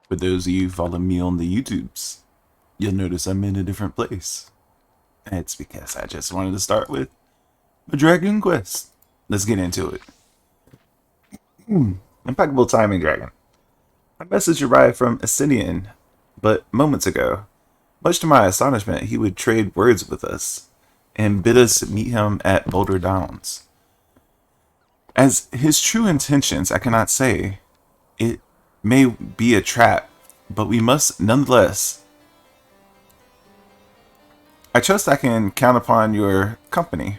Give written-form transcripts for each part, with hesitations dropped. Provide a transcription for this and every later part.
For those of you following me on the YouTubes, you'll notice I'm in a different place. It's because I just wanted to start with a Dragon Quest. Let's get into it. Impeccable timing, Dragon. My message arrived from Asinian, but moments ago. Much to my astonishment, he would trade words with us and bid us meet him at Boulder Downs. As his true intentions, I cannot say. It may be a trap, but we must nonetheless. I trust I can count upon your company.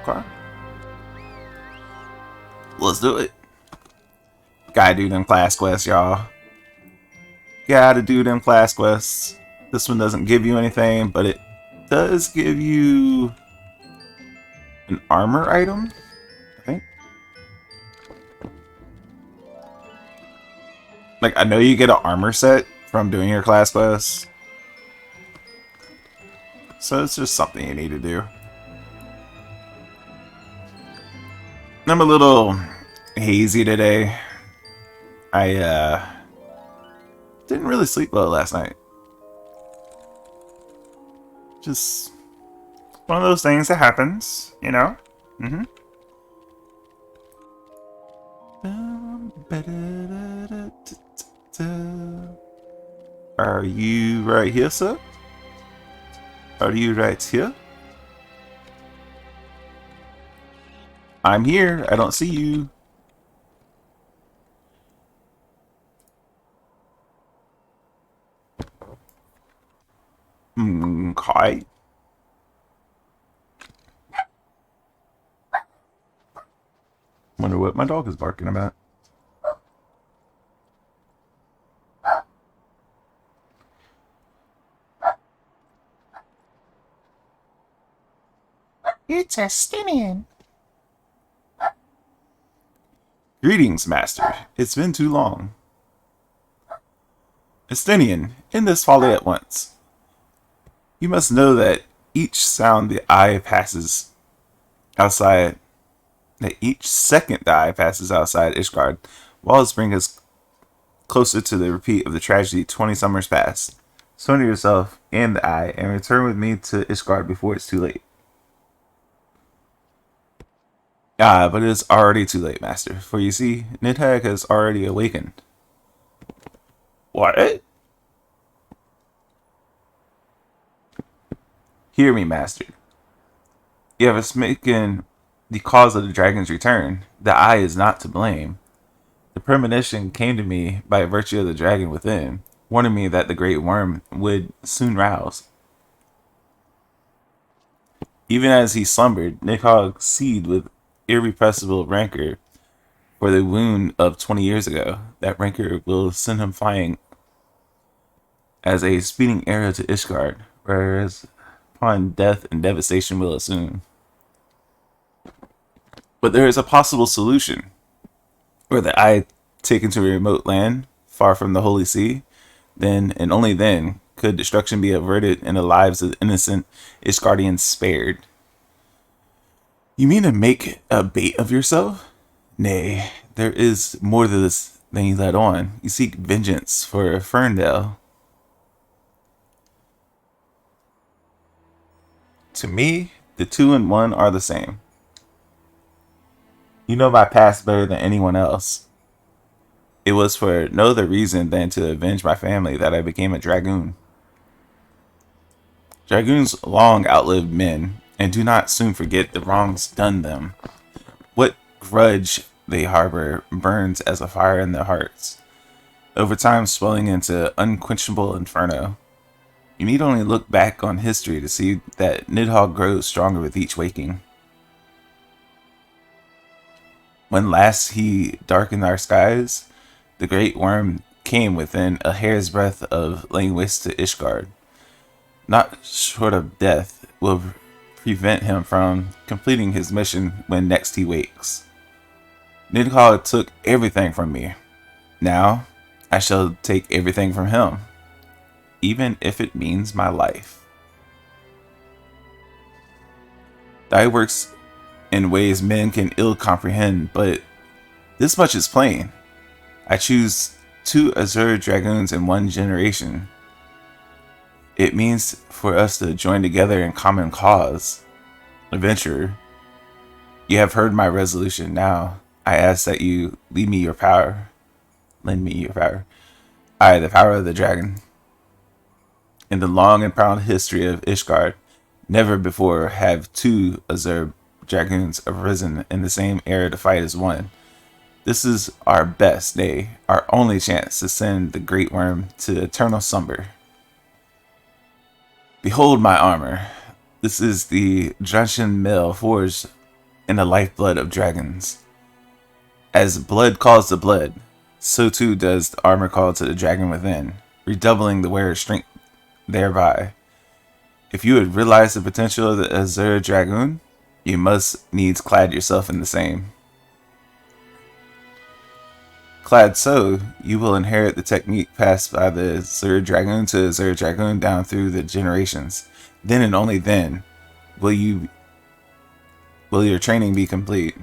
Okay. Let's do it. Gotta do them class quests, y'all. Gotta do them class quests. This one doesn't give you anything, but it does give you an armor item, I think. Like, I know you get an armor set from doing your class quests. So it's just something you need to do. I'm a little hazy today. I didn't really sleep well last night. Just one of those things that happens, you know? Mm-hmm. Are you right here, sir? Are you right here? I'm here. I don't see you. Okay. Wonder what my dog is barking about. It's a Stinian. Greetings, Master. It's been too long. Estinian, in this folly at once. You must know that each sound the eye passes outside, that each second the eye passes outside Ishgard, walls bring us closer to the repeat of the tragedy 20 summers past. Surrender yourself and the eye, and return with me to Ishgard before it's too late. Ah, but it is already too late, Master, for you see, Nidhogg has already awakened. What? Hear me, Master. You have mistaken the cause of the dragon's return. The eye is not to blame. The premonition came to me by virtue of the dragon within, warning me that the great worm would soon rouse. Even as he slumbered, Nidhogg seethed with irrepressible rancor for the wound of 20 years ago. That rancor will send him flying as a speeding arrow to Ishgard, whereas upon death and devastation will assume. But there is a possible solution. Were the eye taken to a remote land, far from the Holy See, then and only then could destruction be averted and the lives of the innocent Ishgardians spared. You mean to make a bait of yourself? Nay, there is more to this than you let on. You seek vengeance for Ferndale. To me, the two and one are the same. You know my past better than anyone else. It was for no other reason than to avenge my family that I became a dragoon. Dragoons long outlived men, and do not soon forget the wrongs done them. What grudge they harbor burns as a fire in their hearts, over time swelling into unquenchable inferno. You need only look back on history to see that Nidhogg grows stronger with each waking. When last he darkened our skies, the great worm came within a hair's breadth of laying waste to Ishgard. Not short of death will prevent him from completing his mission when next he wakes. Nidhogg took everything from me. Now, I shall take everything from him, even if it means my life. Thy works in ways men can ill comprehend, but this much is plain. I choose 2 Azure Dragoons in one generation. It means for us to join together in common cause. Adventurer, you have heard my resolution now. I ask that you leave me your power. Lend me your power. The power of the dragon. In the long and proud history of Ishgard, never before have 2 Azure Dragoons arisen in the same era to fight as one. This is our best day, our only chance to send the Great Worm to eternal slumber. Behold my armor. This is the Drunchen Mail forged in the lifeblood of dragons. As blood calls to blood, so too does the armor call to the dragon within, redoubling the wearer's strength thereby. If you would realize the potential of the Azure Dragoon, you must needs clad yourself in the same. Clad so, you will inherit the technique passed by the Azure Dragoon to Azure Dragoon down through the generations. Then and only then will your training be complete.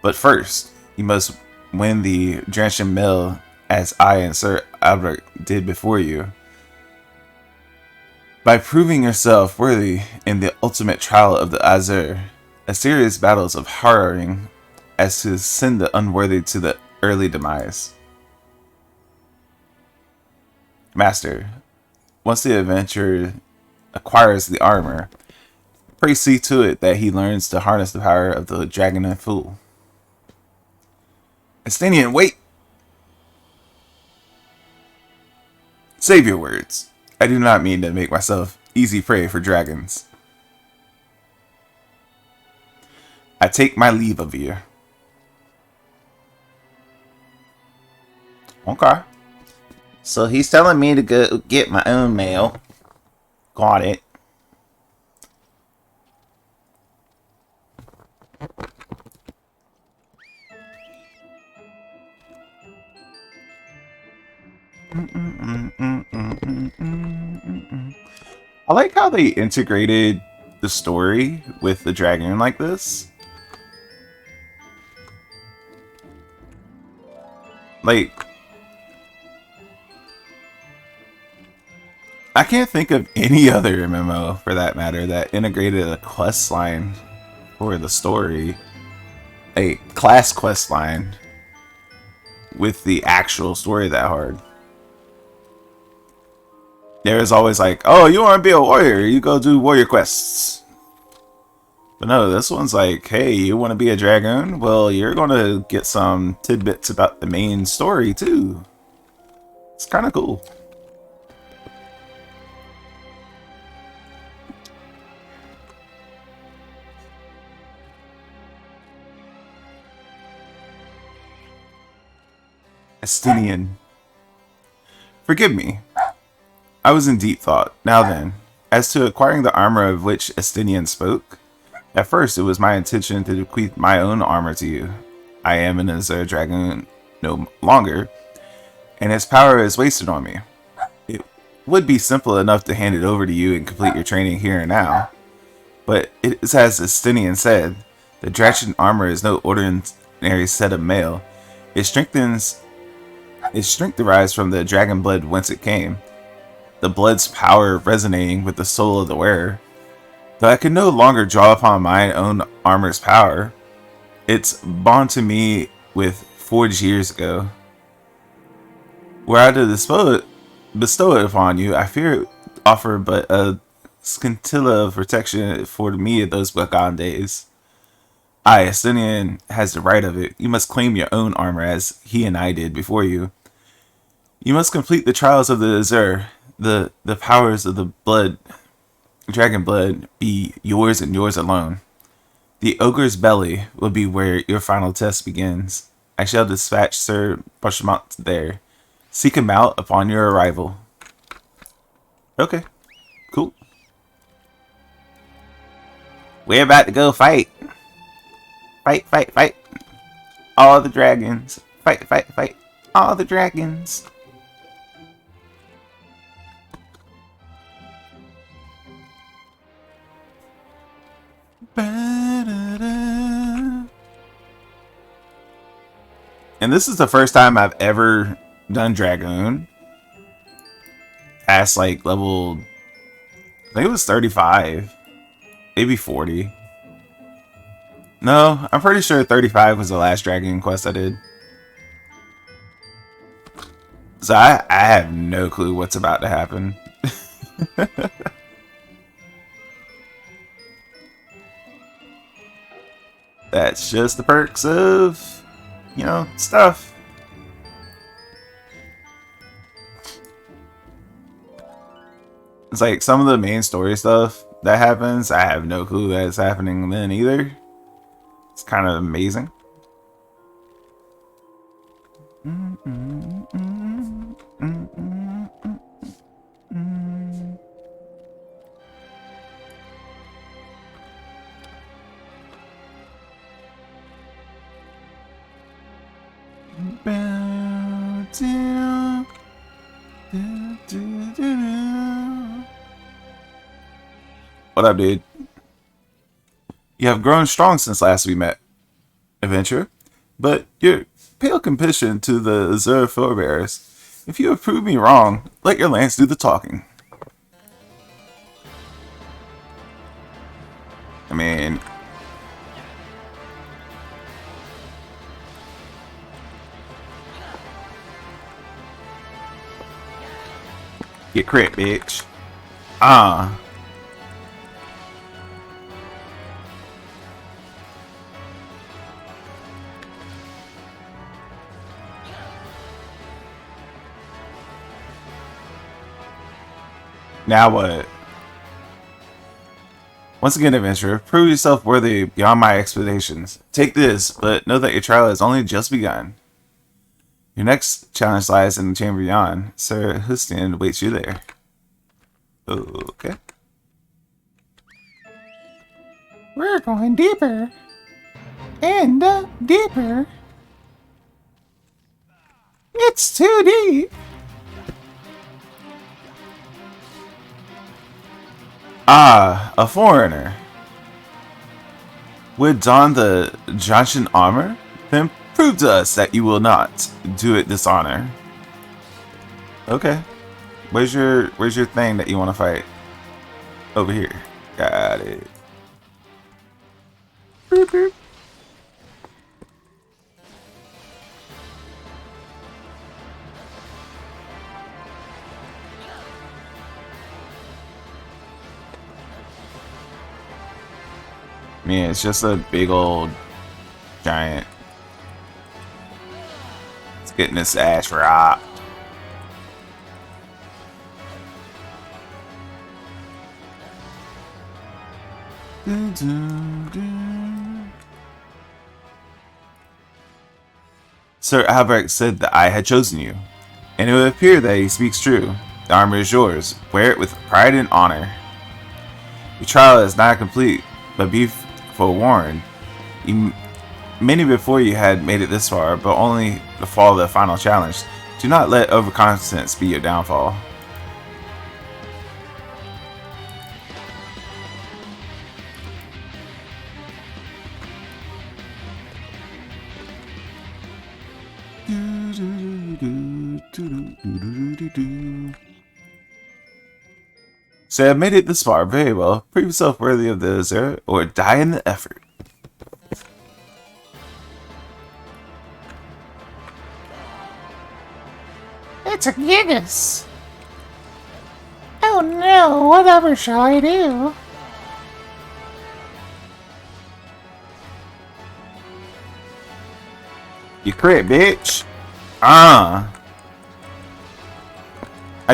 But first, you must win the Dransham Mill as I and Sir Albert did before you. By proving yourself worthy in the ultimate trial of the Azure, a series of battles of harrowing as to send the unworthy to the early demise. Master, once the adventurer acquires the armor, pray see to it that he learns to harness the power of the dragon in full. Estinian, wait! Save your words. I do not mean to make myself easy prey for dragons. I take my leave of you. Okay. So he's telling me to go get my own mail. Got it. I like how they integrated the story with the dragon like this. Like, I can't think of any other MMO, for that matter, that integrated a quest line for the story, a class quest line, with the actual story that hard. There's always like, oh, you want to be a warrior, you go do warrior quests. But no, this one's like, hey, you want to be a dragoon? Well, you're going to get some tidbits about the main story too. It's kind of cool. Estinian. Forgive me. I was in deep thought. Now then, as to acquiring the armor of which Estinian spoke, at first it was my intention to bequeath my own armor to you. I am an Azure Dragoon no longer, and its power is wasted on me. It would be simple enough to hand it over to you and complete your training here and now. But it is as Estinian said, the Dragon armor is no ordinary set of mail. Its strength derives from the dragon blood whence it came, the blood's power resonating with the soul of the wearer. Though I can no longer draw upon my own armor's power, it's bond to me with forged years ago. Were I to bestow it upon you, I fear it offer but a scintilla of protection for me of those bygone days. I, Estinian, has the right of it. You must claim your own armor as he and I did before you. You must complete the trials of the Azure. The powers of the blood, dragon blood, be yours and yours alone. The ogre's belly will be where your final test begins. I shall dispatch Sir Parchemont there. Seek him out upon your arrival. Okay, cool. We're about to go fight. Fight, fight, fight. All the dragons. Fight, fight, fight. All the dragons. Ba-da-da. And this is the first time I've ever done Dragoon. Past like level, I think it was 35. Maybe 40. No, I'm pretty sure 35 was the last Dragoon quest I did. So I have no clue what's about to happen. That's just the perks of, you know, stuff. It's like some of the main story stuff that happens, I have no clue that it's happening then either. It's kind of amazing. What up, dude? You have grown strong since last we met, adventurer, but you're pale competition to the Azure forebears. If you have proved me wrong, let your lance do the talking. I mean, get crit, bitch. Now what? Once again, adventurer, prove yourself worthy beyond my expectations. Take this, but know that your trial has only just begun. Your next challenge lies in the chamber beyond. Sir Hustin awaits you there. Okay. We're going deeper. And deeper. It's too deep. Ah, a foreigner. Would don the Johnson armor? Then prove to us that you will not do it dishonor. Okay. Where's your thing that you want to fight? Over here. Got it. Boop, boop. Man, it's just a big old giant. It's getting this ass rocked. Sir Albrecht said that I had chosen you, and it would appear that he speaks true. The armor is yours. Wear it with pride and honor. Your trial is not complete, but be forewarned. Many before you had made it this far, but only to fall the final challenge. Do not let overconfidence be your downfall. So I made it this far. Very well. Prove yourself worthy of the dessert or die in the effort. It's a gigas. Oh no, whatever shall I do? You crit, bitch. I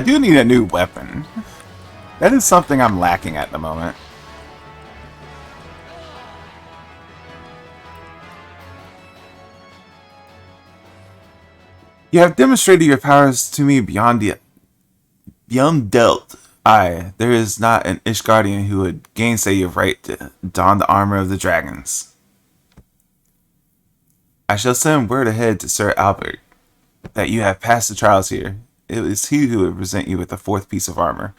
do need a new weapon. That is something I'm lacking at the moment. You have demonstrated your powers to me beyond dealt. There is not an Ishgardian who would gainsay your right to don the armor of the dragons. I shall send word ahead to Sir Albert that you have passed the trials here. It is he who will present you with the fourth piece of armor.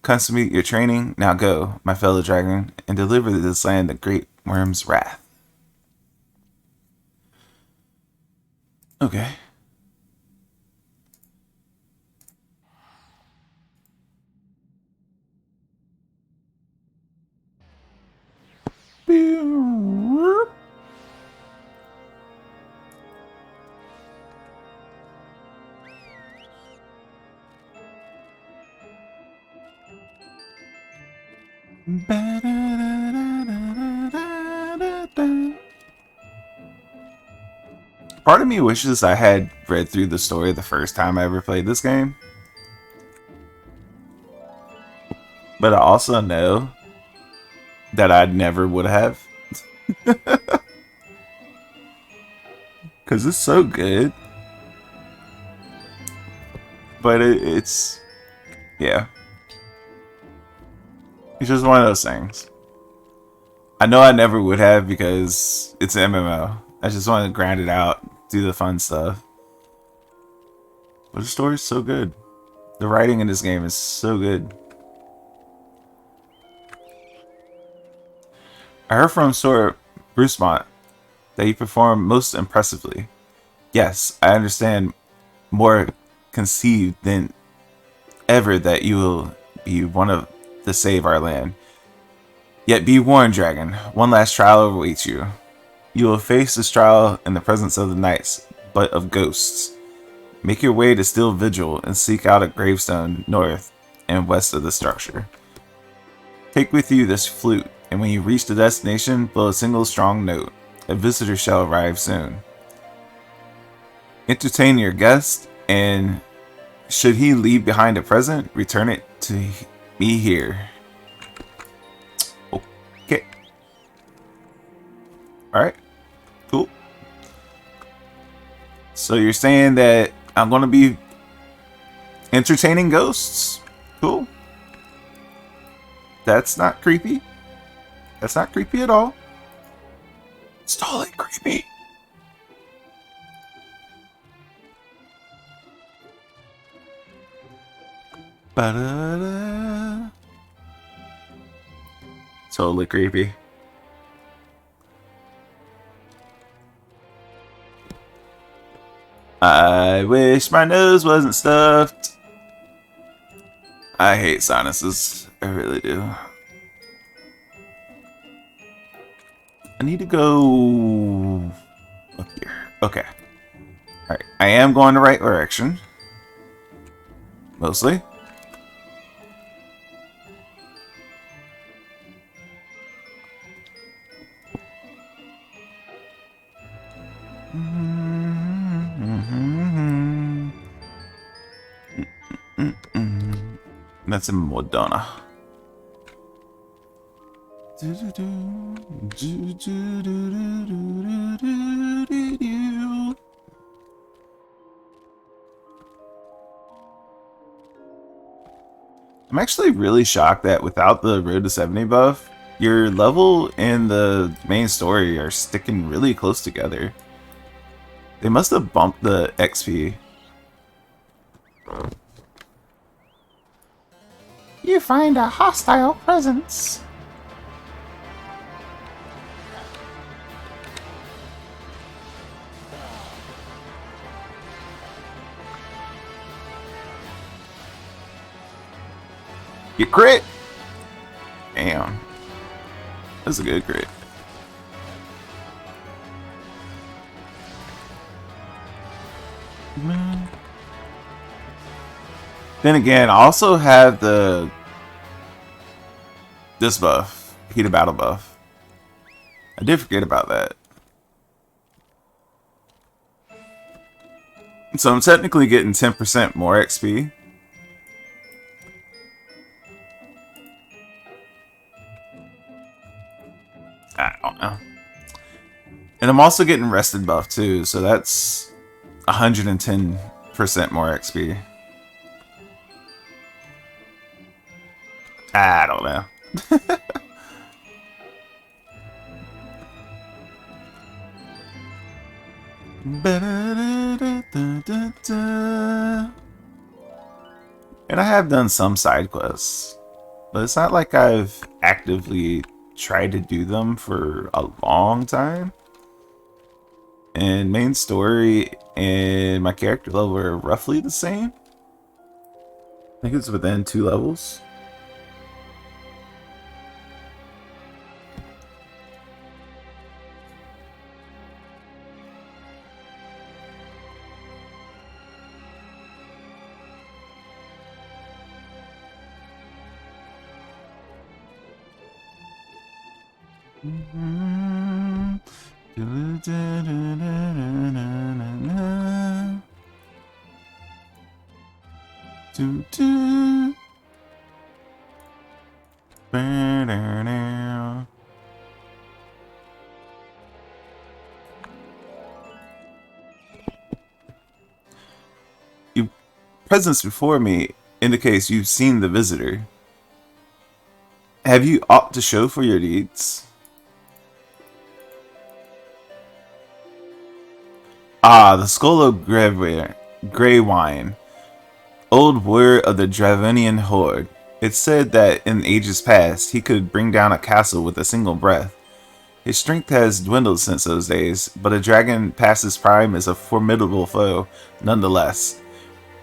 Consummate your training. Now go, my fellow dragon, and deliver this land the great worm's wrath. Okay. Part of me wishes I had read through the story the first time I ever played this game. But I also know that I never would have. Because it's so good. But it's... yeah. It's just one of those things. I know I never would have because it's an MMO. I just want to grind it out, do the fun stuff. But the story's so good. The writing in this game is so good. I heard from Sir Brucemont that you performed most impressively. Yes, I understand more conceived than ever that you will be one of to save our land. Yet be warned, dragon, one last trial awaits you. You will face this trial in the presence of the knights, but of ghosts. Make your way to Steel Vigil and seek out a gravestone north and west of the structure. Take with you this flute, and when you reach the destination, blow a single strong note. A visitor shall arrive soon. Entertain your guest, and should he leave behind a present, return it to me here. Okay. Alright. Cool. So you're saying that I'm going to be entertaining ghosts? Cool. That's not creepy. That's not creepy at all. It's totally creepy. Ba-da-da. Totally creepy. I wish my nose wasn't stuffed. I hate sinuses. I really do. I need to go up here. Okay. Alright. I am going the right direction. Mostly. That's in Modena. I'm actually really shocked that without the Road to 70 buff, your level and the main story are sticking really close together. They must have bumped the XP. You find a hostile presence. You crit! Damn. That's a good crit. Then again, I also have this buff, heated battle buff. I did forget about that. So I'm technically getting 10% more XP. I don't know. And I'm also getting rested buff too, so that's 110% more XP. I don't know. And I have done some side quests, but it's not like I've actively tried to do them for a long time. And main story and my character level are roughly the same. I think it's within 2 levels. Your presence before me indicates you've seen the visitor. Have you aught to show for your deeds? Ah, the skull of Grey Wine, old warrior of the Dravonian horde. It's said that in ages past he could bring down a castle with a single breath. His strength has dwindled since those days, but a dragon past his prime is a formidable foe nonetheless.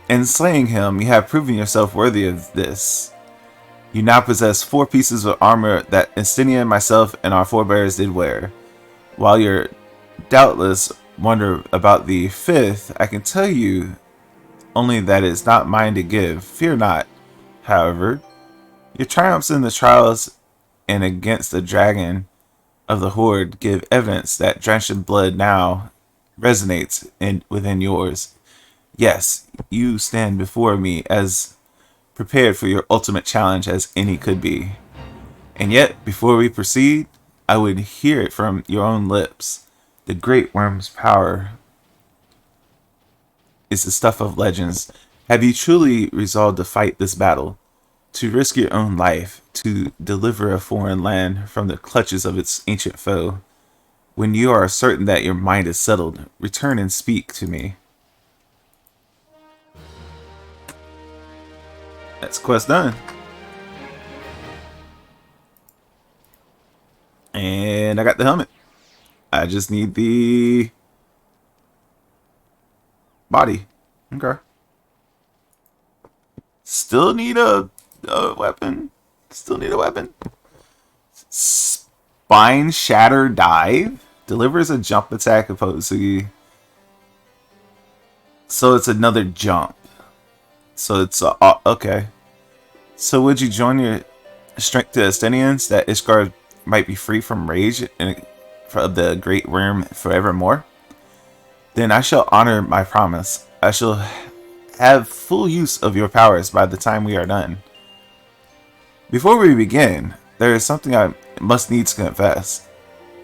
In slaying him, you have proven yourself worthy of this. You now possess 4 pieces of armor that Instinia, myself, and our forebears did wear. While you're doubtless wonder about the 5th, I can tell you only that it's not mine to give. Fear not, however. Your triumphs in the trials and against the dragon of the horde give evidence that drenched in blood now resonates within yours. Yes, you stand before me as prepared for your ultimate challenge as any could be. And yet, before we proceed, I would hear it from your own lips. The Great Worm's power is the stuff of legends. Have you truly resolved to fight this battle? To risk your own life, to deliver a foreign land from the clutches of its ancient foe? When you are certain that your mind is settled, return and speak to me. That's quest done. And I got the helmet. I just need the body. Okay. Still need a weapon. Still need a weapon. Spine Shatter Dive delivers a jump attack opposed to. So it's another jump. So it's okay. So would you join your strength to Estinians that Ishgard might be free from rage and of the Great Worm forevermore? Then I shall honor my promise. I shall have full use of your powers by the time we are done. Before we begin, there is something I must needs confess.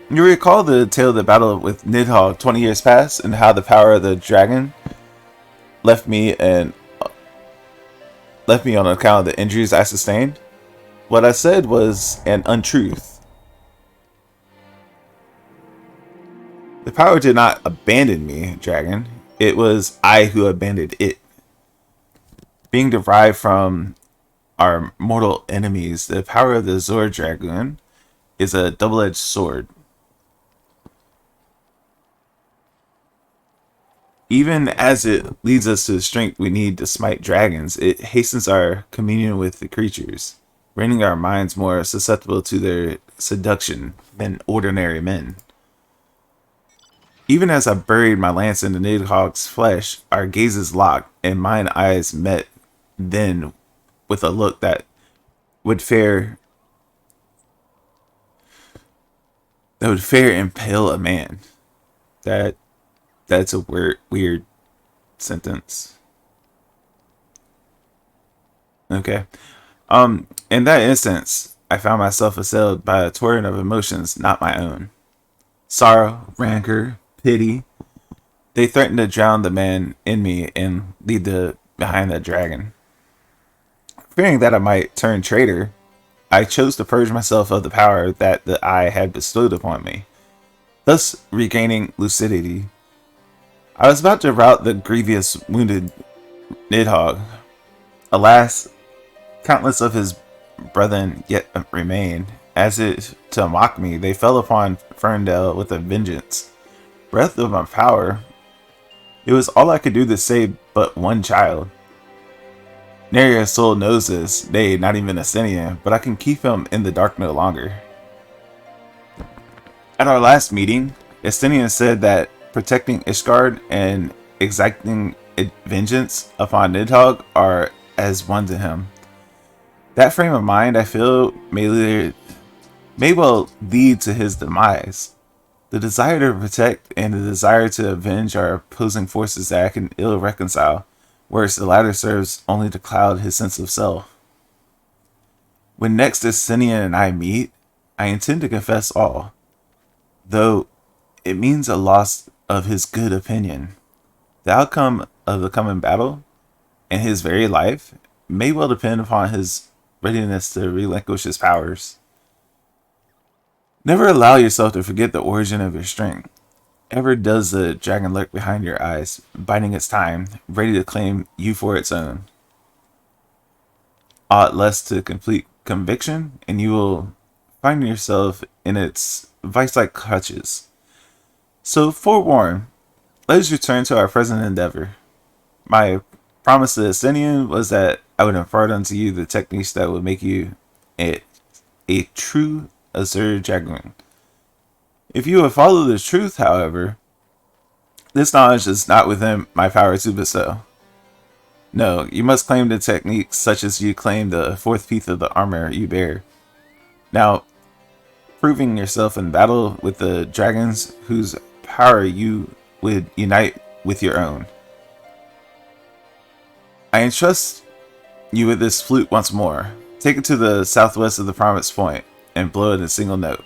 You recall the tale of the battle with Nidhogg 20 years past and how the power of the dragon left me on account of the injuries I sustained? What I said was an untruth. The power did not abandon me, dragon. It was I who abandoned it. Being derived from our mortal enemies, the power of the Zord Dragoon is a double-edged sword. Even as it leads us to the strength we need to smite dragons, it hastens our communion with the creatures, rendering our minds more susceptible to their seduction than ordinary men. Even as I buried my lance into Nidhogg's flesh, our gazes locked, and mine eyes met then with a look that would fair impale a man. That's a weird sentence. Okay. In that instance, I found myself assailed by a torrent of emotions not my own. Sorrow, rancor, pity. They threatened to drown the man in me and lead behind the dragon. Fearing that I might turn traitor, I chose to purge myself of the power that the eye had bestowed upon me, thus regaining lucidity. I was about to rout the grievous wounded Nidhogg. Alas, countless of his brethren yet remained. As if to mock me, they fell upon Ferndale with a vengeance. breath of my power. It was all I could do to save but one child. Nary soul knows this, nay, not even Asinian, but I can keep him in the dark no longer. At our last meeting, Estinian said that protecting Ishgard and exacting vengeance upon Nidhogg are as one to him. That frame of mind, I feel, may well lead to his demise. The desire to protect and the desire to avenge are opposing forces that I can ill reconcile, whereas the latter serves only to cloud his sense of self. When next Estinian and I meet, I intend to confess all, though it means a loss of his good opinion. The outcome of the coming battle, and his very life, may well depend upon his readiness to relinquish his powers. Never allow yourself to forget the origin of your strength. Ever does the dragon lurk behind your eyes, biding its time, ready to claim you for its own. Aught less to complete conviction, and you will find yourself in its vice-like clutches. So, forewarned, let us return to our present endeavor. My promise to Asinian was that I would impart unto you the techniques that would make you a true Azure Dragoon. If you would follow the truth, however, this knowledge is not within my power to bestow. No, you must claim the techniques such as you claim the fourth piece of the armor you bear. Now, proving yourself in battle with the dragons whose power you would unite with your own. I entrust you with this flute once more. Take it to the southwest of the promised point and blow it in a single note.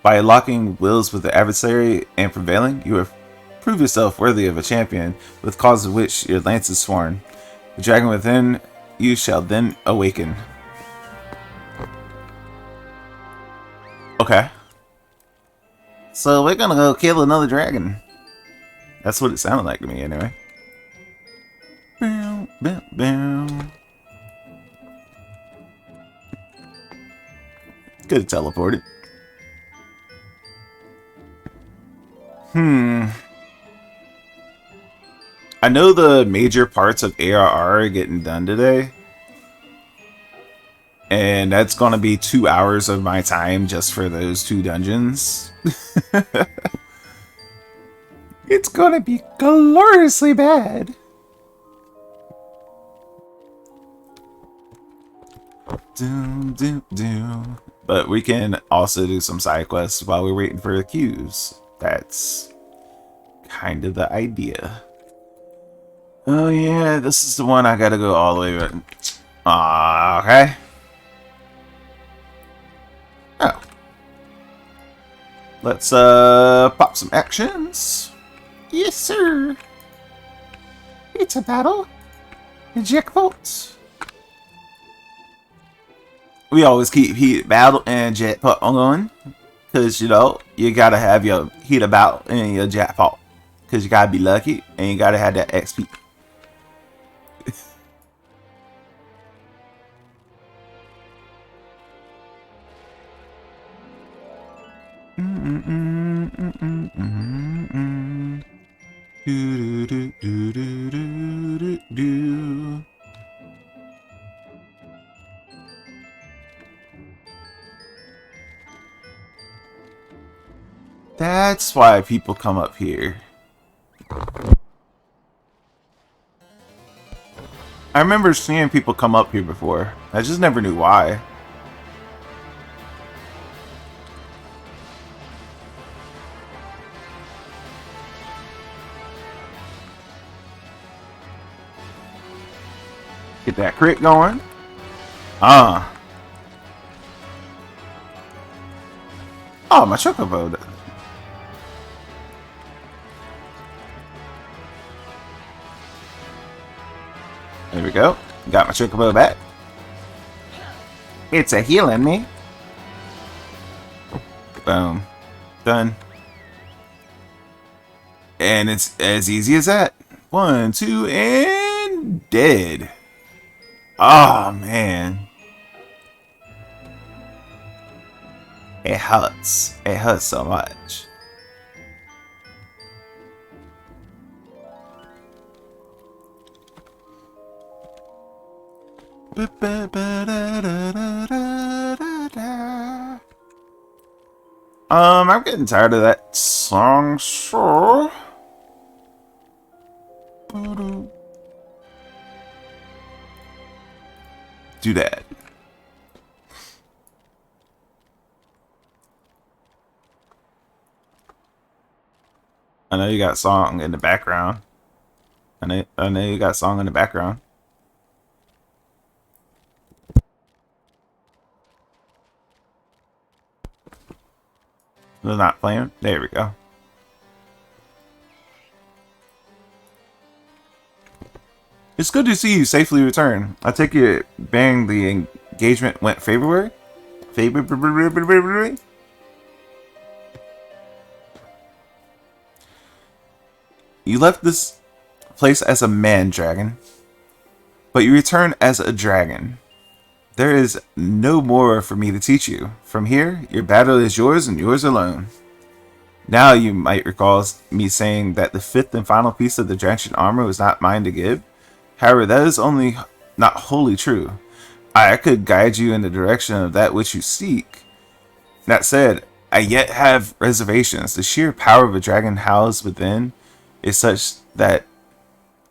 By locking wills with the adversary and prevailing, you will prove yourself worthy of a champion with cause of which your lance is sworn. The dragon within you shall then awaken. Okay. So we're gonna go kill another dragon. That's what it sounded like to me, anyway. Bow, bow, bow. Could have teleported. I know the major parts of ARR are getting done today. And that's gonna be 2 hours of my time just for those 2 dungeons. It's gonna be gloriously bad. But we can also do some side quests while we're waiting for the queues. That's kind of the idea. Oh yeah, this is the one I gotta go all the way with. Okay. Oh. Let's pop some actions. Yes, sir. It's a battle. Jackpot. We always keep heated battle and jackpot on, cause you know you gotta have your heated battle and your jackpot, cause you gotta be lucky and you gotta have that XP. That's why people come up here. I remember seeing people come up here before. I just never knew why. Get that crit going. Oh, my chocobo. There we go. Got my chocobo back. It's a healing me. Boom. Done. And it's as easy as that. 1, 2, and dead. Oh, man. It hurts. It hurts so much. I'm getting tired of that song, so do that. I know you got song in the background. I know you got song in the background. They're not playing. There we go. It's good to see you safely return. I take it bearing the engagement went favorably? Favorably? You left this place as a man dragon, but you return as a dragon. There is no more for me to teach you. From here, your battle is yours and yours alone. Now you might recall me saying that the fifth and final piece of the Dragon armor was not mine to give. However, that is only not wholly true. I could guide you in the direction of that which you seek. That said, I yet have reservations. The sheer power of a dragon housed within is such that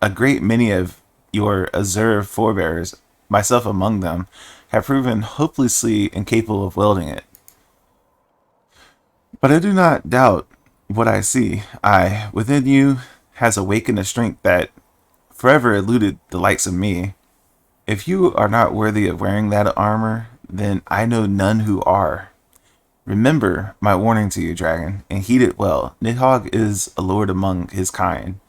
a great many of your Azure forebears, myself among them, have proven hopelessly incapable of wielding it. But I do not doubt what I see. Within you, has awakened a strength that forever eluded the likes of me. If you are not worthy of wearing that armor, then I know none who are. Remember my warning to you, dragon, and heed it well. Nidhogg is a lord among his kind.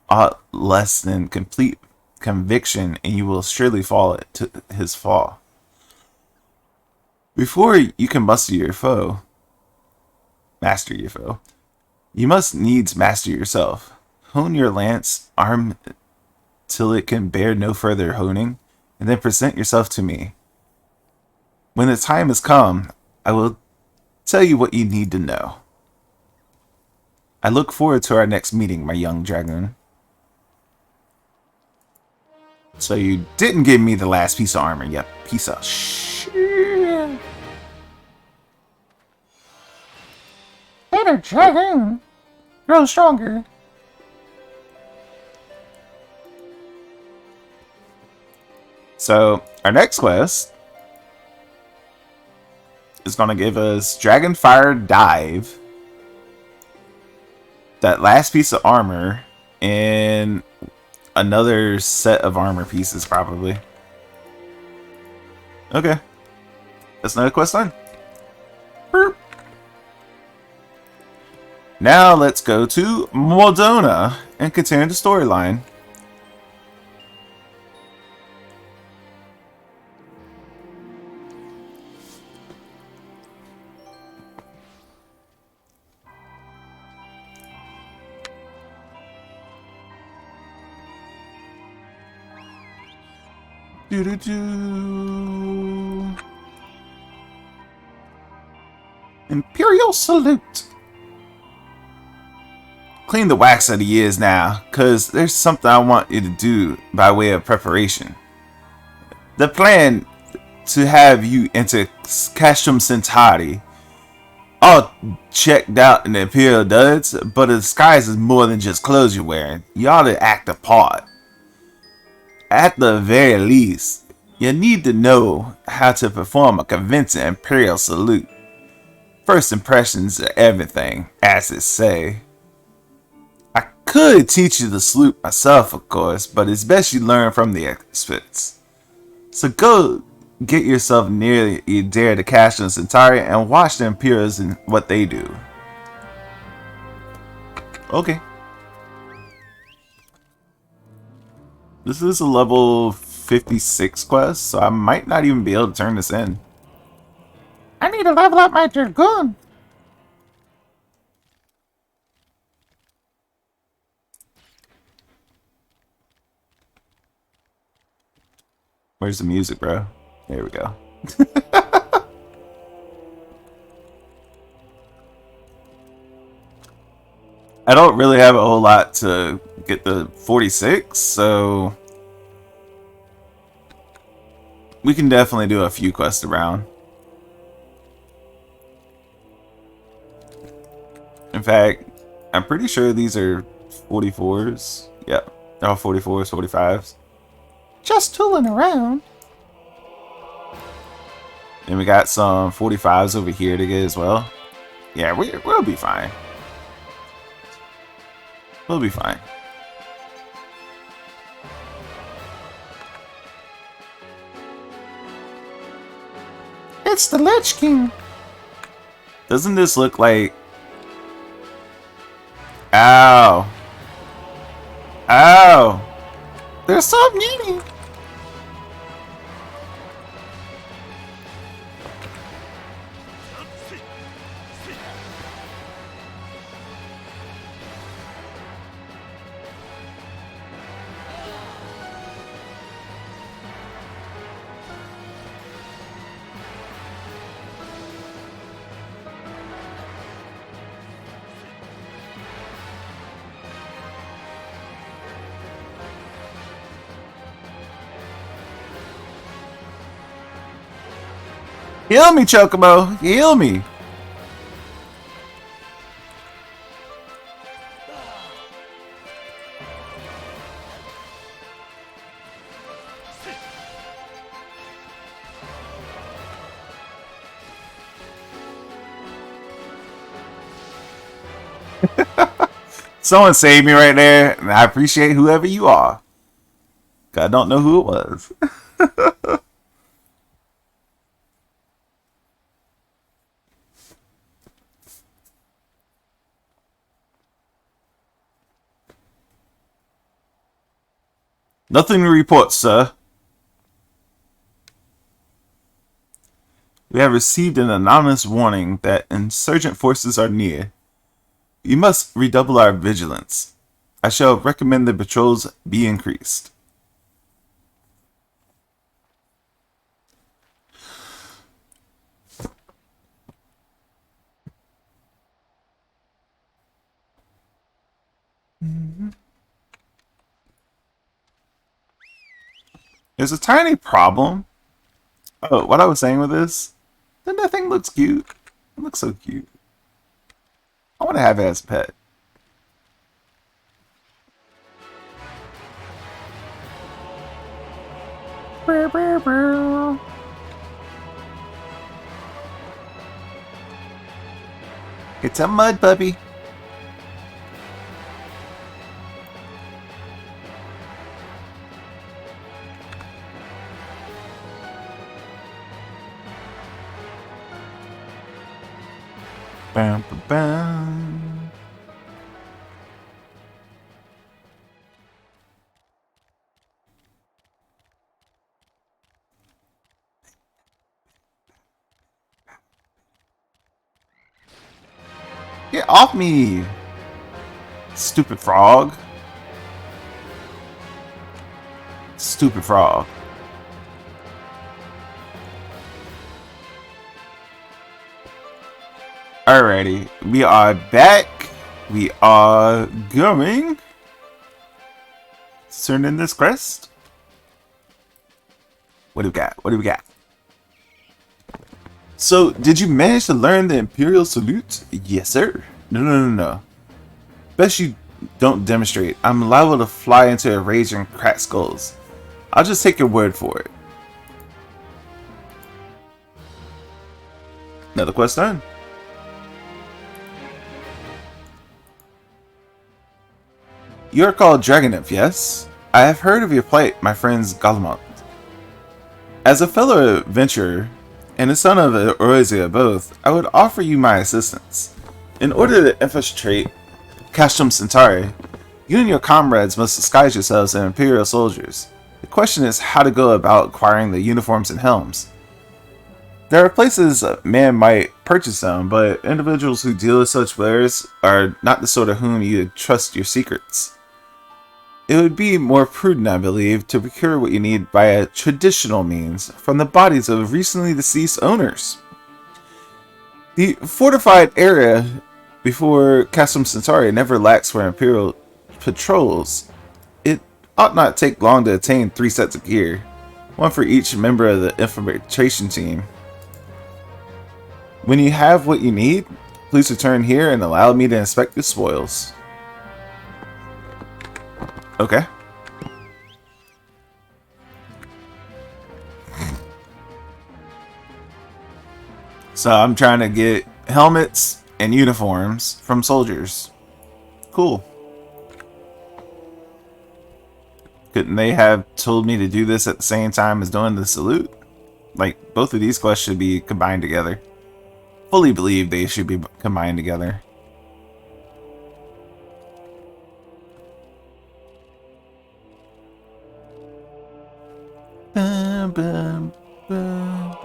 Aught less than complete conviction, and you will surely fall to his fall. Before you can master your foe, you must needs master yourself. Hone your lance, arm till it can bear no further honing, and then present yourself to me. When the time has come, I will tell you what you need to know. I look forward to our next meeting, my young dragoon. So you didn't give me the last piece of armor, yep, piece of shit. Better dragon. Grow stronger. So our next quest is going to give us Dragonfire Dive, that last piece of armor, and another set of armor pieces probably. Okay, that's another quest done. Burp. Now let's go to Modona and continue the storyline. Imperial salute. Clean the wax out of your ears now, cause there's something I want you to do by way of preparation. The plan to have you enter Castrum Centauri, all checked out in the Imperial duds, but the disguise is more than just clothes you're wearing. You ought to act a part. At the very least, you need to know how to perform a convincing Imperial salute. First impressions are everything, as they say. I could teach you the salute myself, of course, but it's best you learn from the experts. So go get yourself near you dare to Castrum Centauri and watch the Imperials and what they do. Okay. This is a level 56 quest, so I might not even be able to turn this in. I need to level up my dragoon. Where's the music, bro? There we go. I don't really have a whole lot to get the 46, so We can definitely do a few quests around. In fact, I'm pretty sure these are 44s. Yep, they're all 44s, 45s. Just tooling around. And we got some 45s over here to get as well. Yeah, we'll be fine. We'll be fine. It's the Lich King. Doesn't this look like... Ow. Ow. They're so meany. Heal me, Chocobo. Heal me. Someone saved me right there, and I appreciate whoever you are. I don't know who it was. Nothing to report, sir. We have received an anonymous warning that insurgent forces are near. You must redouble our vigilance. I shall recommend the patrols be increased. There's a tiny problem. Oh, what I was saying with this, then that thing looks cute. It looks so cute. I want to have it as a pet. Brr, brr, brr. It's a mud puppy. Bam, bam, bam. Get off me, stupid frog. Stupid frog. Alrighty, we are back. We are going to turn in this crest. What do we got? What do we got? So, did you manage to learn the Imperial Salute? Yes, sir. No. Best you don't demonstrate. I'm liable to fly into a rage and crack skulls. I'll just take your word for it. Another quest done. You are called Dragonimp, yes? I have heard of your plight, my friends Goblin. As a fellow adventurer, and the son of Eorzea both, I would offer you my assistance. In order to infiltrate Castrum Centauri, you and your comrades must disguise yourselves as Imperial soldiers. The question is how to go about acquiring the uniforms and helms. There are places a man might purchase them, but individuals who deal with such wares are not the sort of whom you would trust your secrets. It would be more prudent, I believe, to procure what you need by a traditional means from the bodies of recently deceased owners. The fortified area before Castrum Centauri never lacks for Imperial patrols. It ought not take long to attain 3 sets of gear. One for each member of the infiltration team. When you have what you need, please return here and allow me to inspect the spoils. Okay. So I'm trying to get helmets and uniforms from soldiers. Cool. Couldn't they have told me to do this at the same time as doing the salute? Like, both of these quests should be combined together. Fully believe they should be combined together. Bum, bum, bum.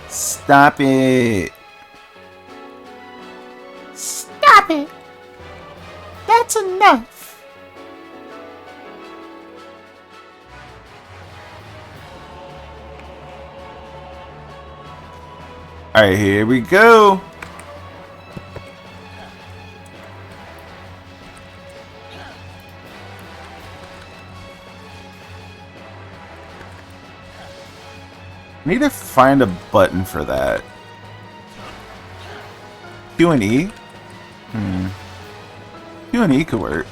Stop it. Stop it. That's enough. Alright, here we go. Need to find a button for that. Q and E? Q and E could work.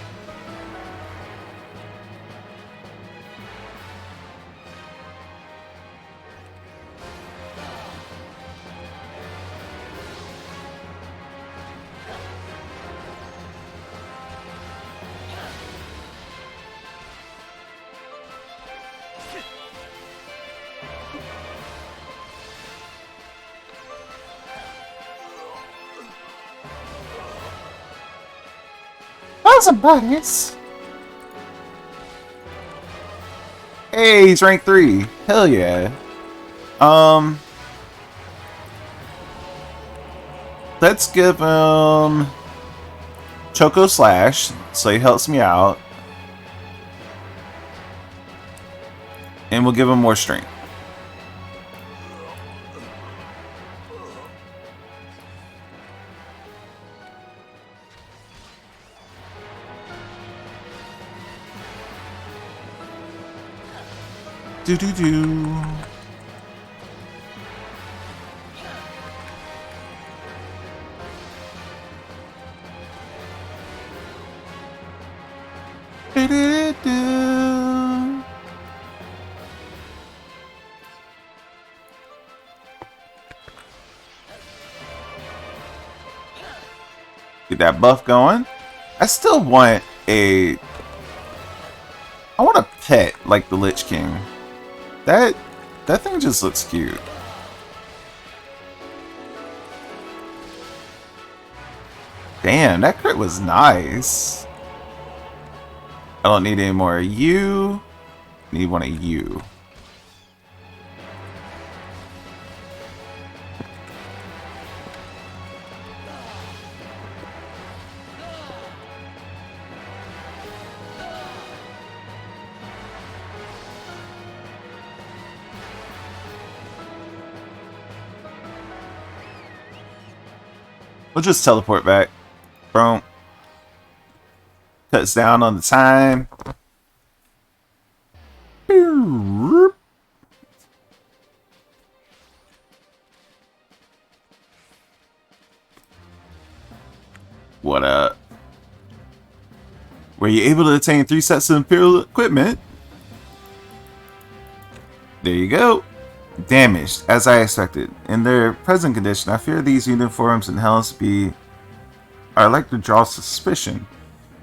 Those are buddies. Hey, he's rank 3. Hell yeah. Let's give him Choco Slash, so he helps me out. And we'll give him more strength. Do do do. Do do do. Get that buff going. I still want a. I want a pet like the Lich King. That thing just looks cute. Damn, that crit was nice. I don't need any more of you. Need one of you. We'll just teleport back. Boom. Cuts down on the time. What up? Were you able to attain 3 sets of Imperial equipment? There you go. Damaged, as I expected. In their present condition, I fear these uniforms and helms are like to draw suspicion.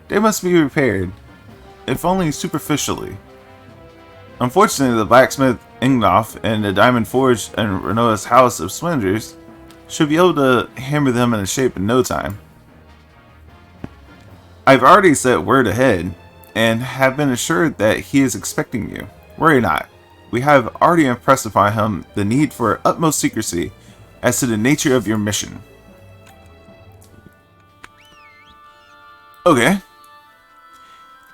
They must be repaired, if only superficially. Unfortunately, the blacksmith Ingnoff and the diamond forge and Renoa's house of splendors should be able to hammer them into shape in no time. I've already sent word ahead, and have been assured that he is expecting you. Worry not. We have already impressed upon him the need for utmost secrecy as to the nature of your mission. Okay.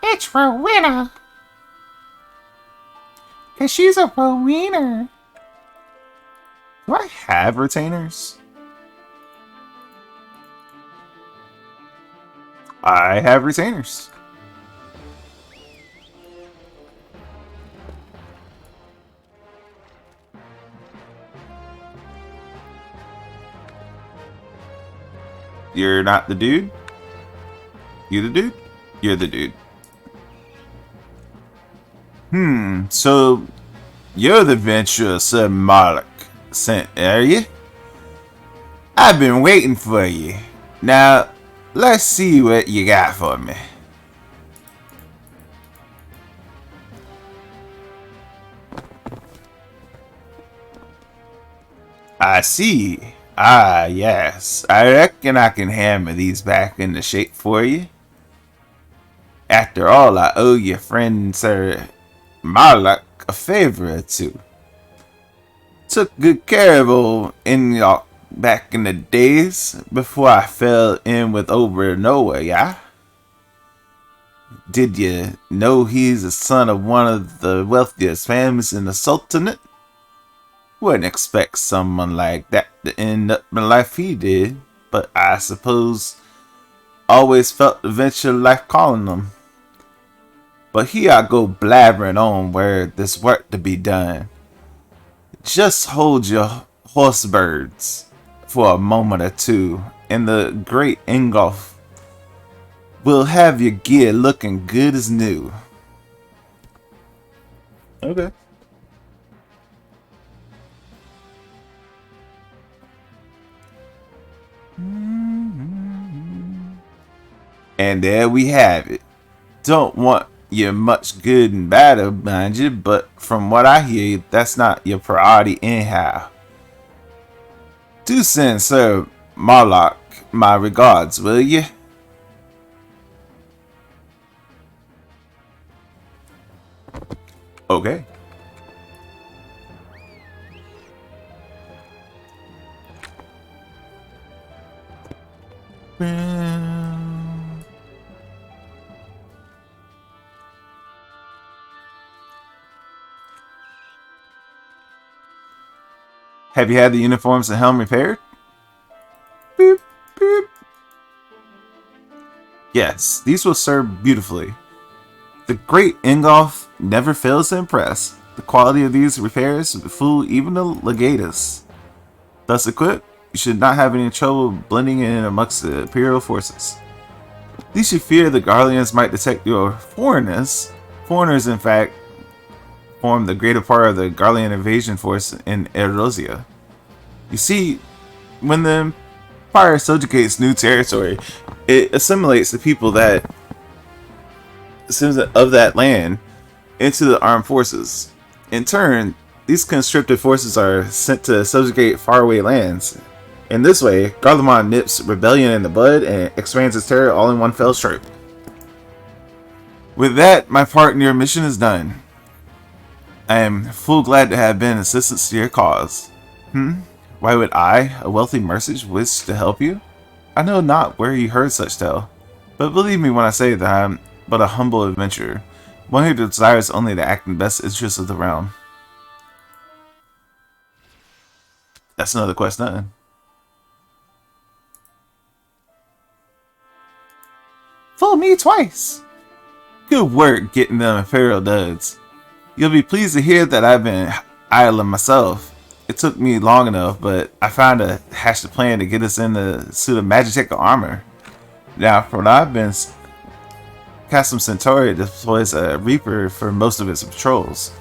It's Rowena. Cause she's a Rowena. Do I have retainers? I have retainers. You're not the dude? You the dude? You're the dude. So you're the adventurer Sir Marlock sent, are you? I've been waiting for you. Now, let's see what you got for me. I see. Ah, yes. I reckon I can hammer these back into shape for you. After all, I owe your friend Sir Marlock a favor or two. Took good care of old Inlock back in the days before I fell in with over nowhere, yeah? Did you know he's the son of one of the wealthiest families in the Sultanate? Wouldn't expect someone like that to end up in life he did, but I suppose always felt the venture life calling him. But here I go blabbering on where there's work to be done. Just hold your horse birds for a moment or two, and the great Ingolf will have your gear looking good as new. Okay. And there we have it. Don't want you much good and bad behind you, but from what I hear, that's not your priority anyhow. Do send Sir Marlock my regards, will you? Okay. Have you had the uniforms and helm repaired? Boop, boop. Yes, these will serve beautifully. The great Ingolf never fails to impress. The quality of these repairs fool even the legatus. Thus equipped, you should not have any trouble blending in amongst the Imperial forces. Least you fear the Garleans might detect your foreignness. Foreigners, in fact, form the greater part of the Garlean invasion force in Erosia. You see, when the Empire subjugates new territory, it assimilates the people that of that land into the armed forces. In turn, these conscripted forces are sent to subjugate faraway lands. In this way, Garlemald nips rebellion in the bud and expands its terror all in one fell swoop. With that, my part in your mission is done. I am full glad to have been assistance to your cause. Why would I, a wealthy merchant, wish to help you? I know not where you heard such tale, but believe me when I say that I am but a humble adventurer, one who desires only to act in the best interest of the realm. That's another quest done. Fool me twice! Good work getting them Imperial duds. You'll be pleased to hear that I've been idling myself. It took me long enough, but I found a hatched a plan to get us in the suit of Magitech armor. Now, from what I've been, Castle Centauri deploys a Reaper for most of its patrols.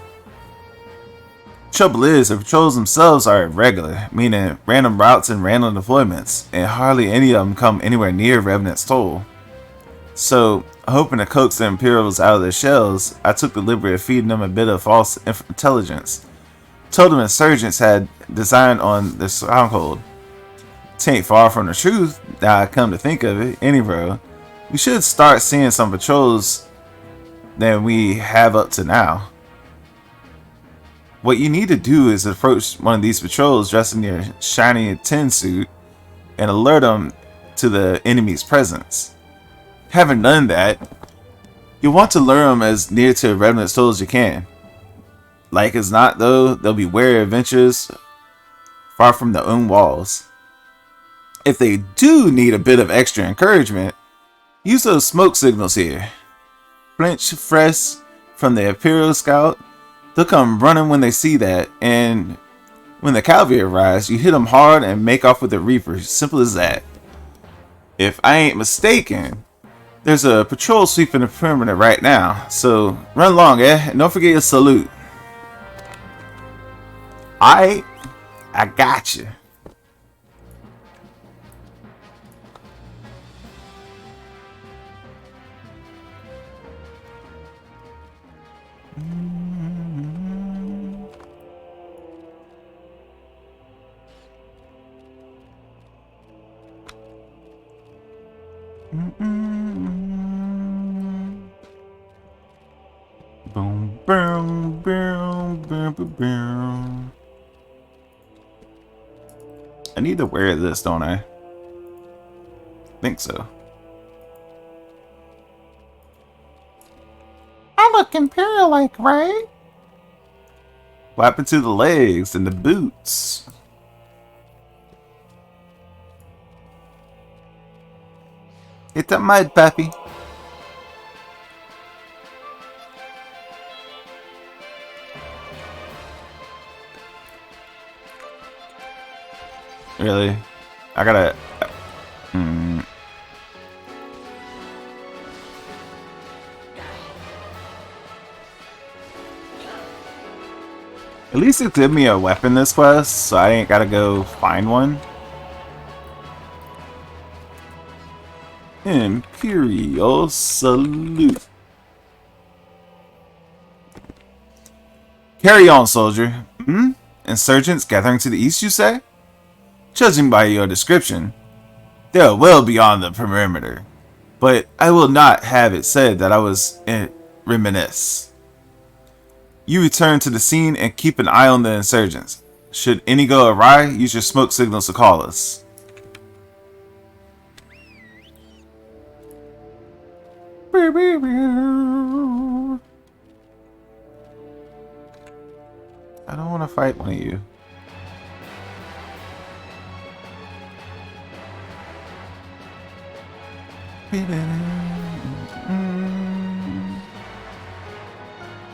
Trouble is, the patrols themselves are irregular, meaning random routes and random deployments, and hardly any of them come anywhere near Revenant's toll. So, hoping to coax the Imperials out of their shells, I took the liberty of feeding them a bit of false intelligence. Told them insurgents had designed on the stronghold. Tain't far from the truth, now I come to think of it, anyway. We should start seeing some patrols than we have up to now. What you need to do is approach one of these patrols dressed in your shiny tin suit and alert them to the enemy's presence. Having done that, you'll want to lure them as near to Revenant's toll as you can. Like as not though, they'll be wary of adventures far from their own walls. If they do need a bit of extra encouragement, Use those smoke signals here. Flinch fresh from the Imperial Scout. They'll come running when they see that, and when the cavalry arrives, you hit them hard and make off with the Reaper. Simple as that. If I ain't mistaken, there's a patrol sweeping the perimeter right now, so run along, eh? And don't forget your salute. I got you. Boom, boom, boom, boom, boom, boom. I need to wear this, don't I? Think so. I look Imperial-like, right? What happened to the legs and the boots? Hit that mud, puppy. Really? I gotta... At least it gave me a weapon this quest, so I ain't gotta go find one. Imperial salute. Carry on, soldier. Insurgents gathering to the east, you say? Judging by your description, they are well beyond the perimeter. But I will not have it said that I was reminisce. You return to the scene and keep an eye on the insurgents. Should any go awry, use your smoke signals to call us. I don't want to fight one of you.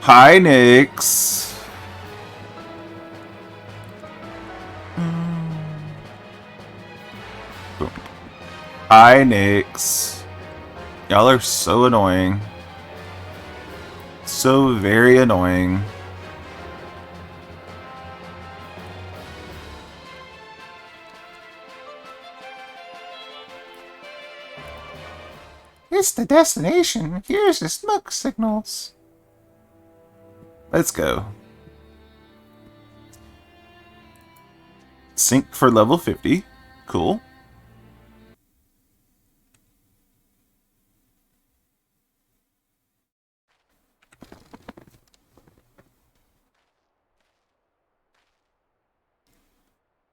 Hi, Nyx. Boom. Hi, Nyx. Y'all are so annoying. So very annoying. It's the destination. Here's the smoke signals. Let's go. Sync for level 50. Cool.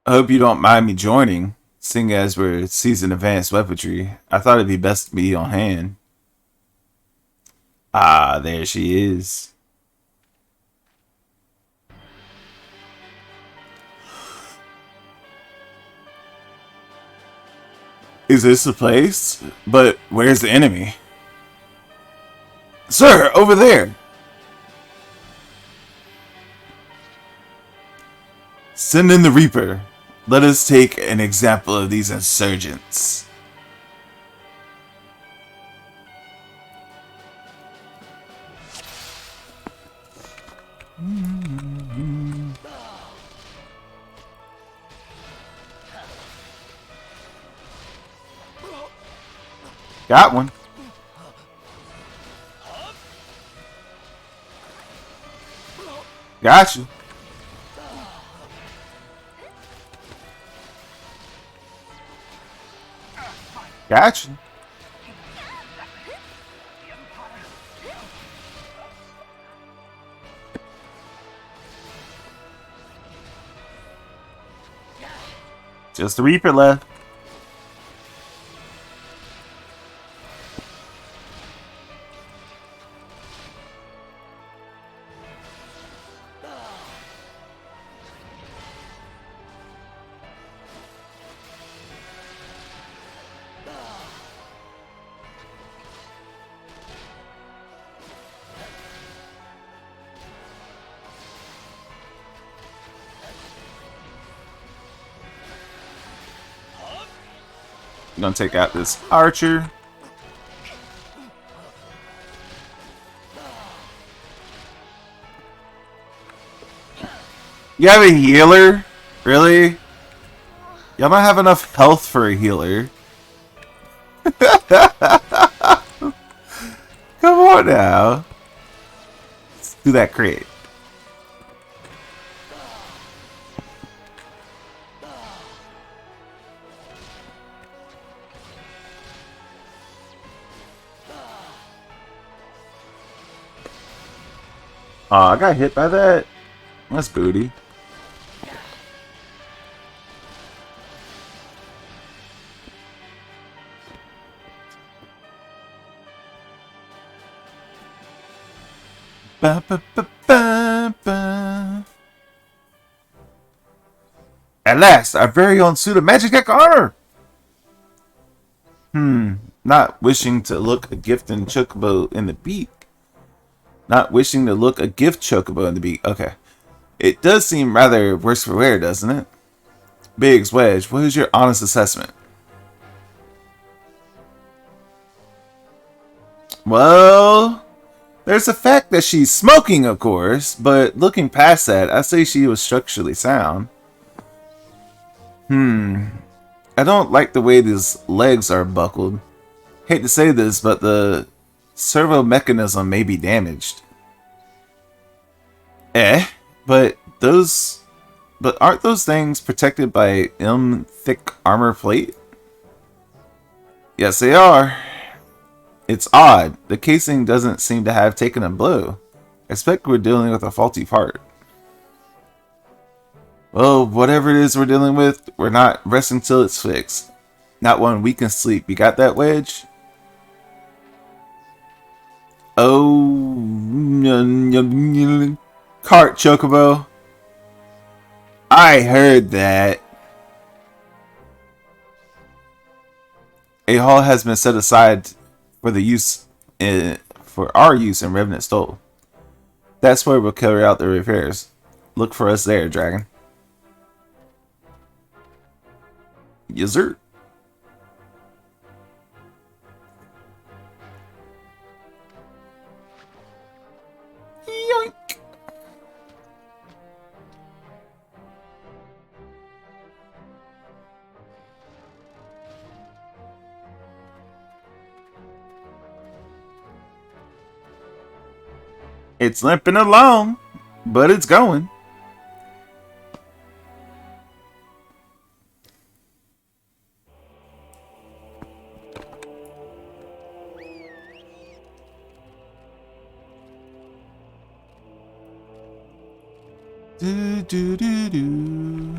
I hope you don't mind me joining, seeing as we're seasoned advanced weaponry. I thought it'd be best to be on hand. Ah, there she is. Is this the place? But where's the enemy? Sir, over there! Send in the Reaper. Let us take an example of these insurgents. Got one. Got you. Got you. Just the Reaper left. gonna take out this archer. You have a healer? Really? Y'all don't have enough health for a healer. Come on now. Let's do that crit. Oh, I got hit by that? That's booty. Ba, ba, ba, ba, ba. At last, our very own suit of magic deck armor! Not wishing to look a gift in chocobo in the beak. Not wishing to look a gift chocobo in the beak. Okay. It does seem rather worse for wear, doesn't it? Biggs, Wedge, what is your honest assessment? Well, there's the fact that she's smoking, of course, but looking past that, I say she was structurally sound. I don't like the way these legs are buckled. Hate to say this, but the servo mechanism may be damaged. But aren't those things protected by thick armor plate? Yes, they are. It's odd. The casing doesn't seem to have taken a blow. I expect we're dealing with a faulty part. Well, whatever it is we're dealing with, we're not resting till it's fixed. Not one we can sleep. You got that, Wedge? Oh, cart chocobo. I heard that. A hall has been set aside for our use in Revenant Stoll. That's where we'll carry out the repairs. Look for us there, Dragon. Yes, sir. Yoink. It's limping along, but it's going. Do, do, do, do.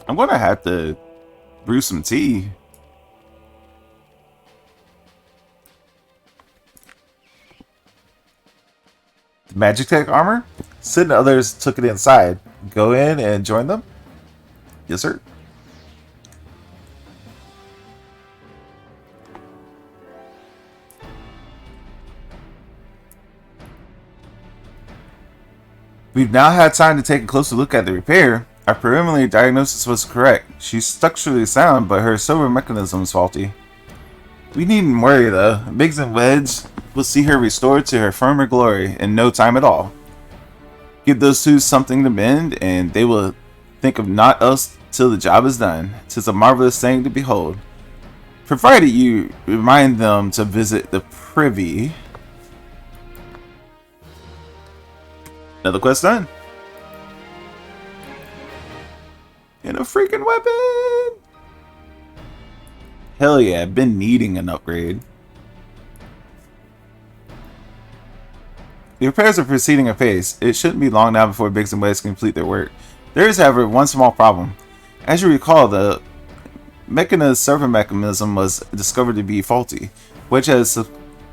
I'm gonna have to brew some tea. The Magic Tech armor? Sid and others took it inside. Go in and join them? Yes, sir. We've now had time to take a closer look at the repair. Our preliminary diagnosis was correct. She's structurally sound, but her servo mechanism is faulty. We needn't worry though. Biggs and Wedge will see her restored to her former glory in no time at all. Give those two something to mend, and they will think of naught else till the job is done. 'Tis a marvelous thing to behold. Provided you remind them to visit the privy. Another quest done. And a freaking weapon! Hell yeah, I've been needing an upgrade. The repairs are proceeding apace. It shouldn't be long now before Biggs and Wedge complete their work. There is, however, one small problem. As you recall, the Mechana's servo mechanism was discovered to be faulty, which has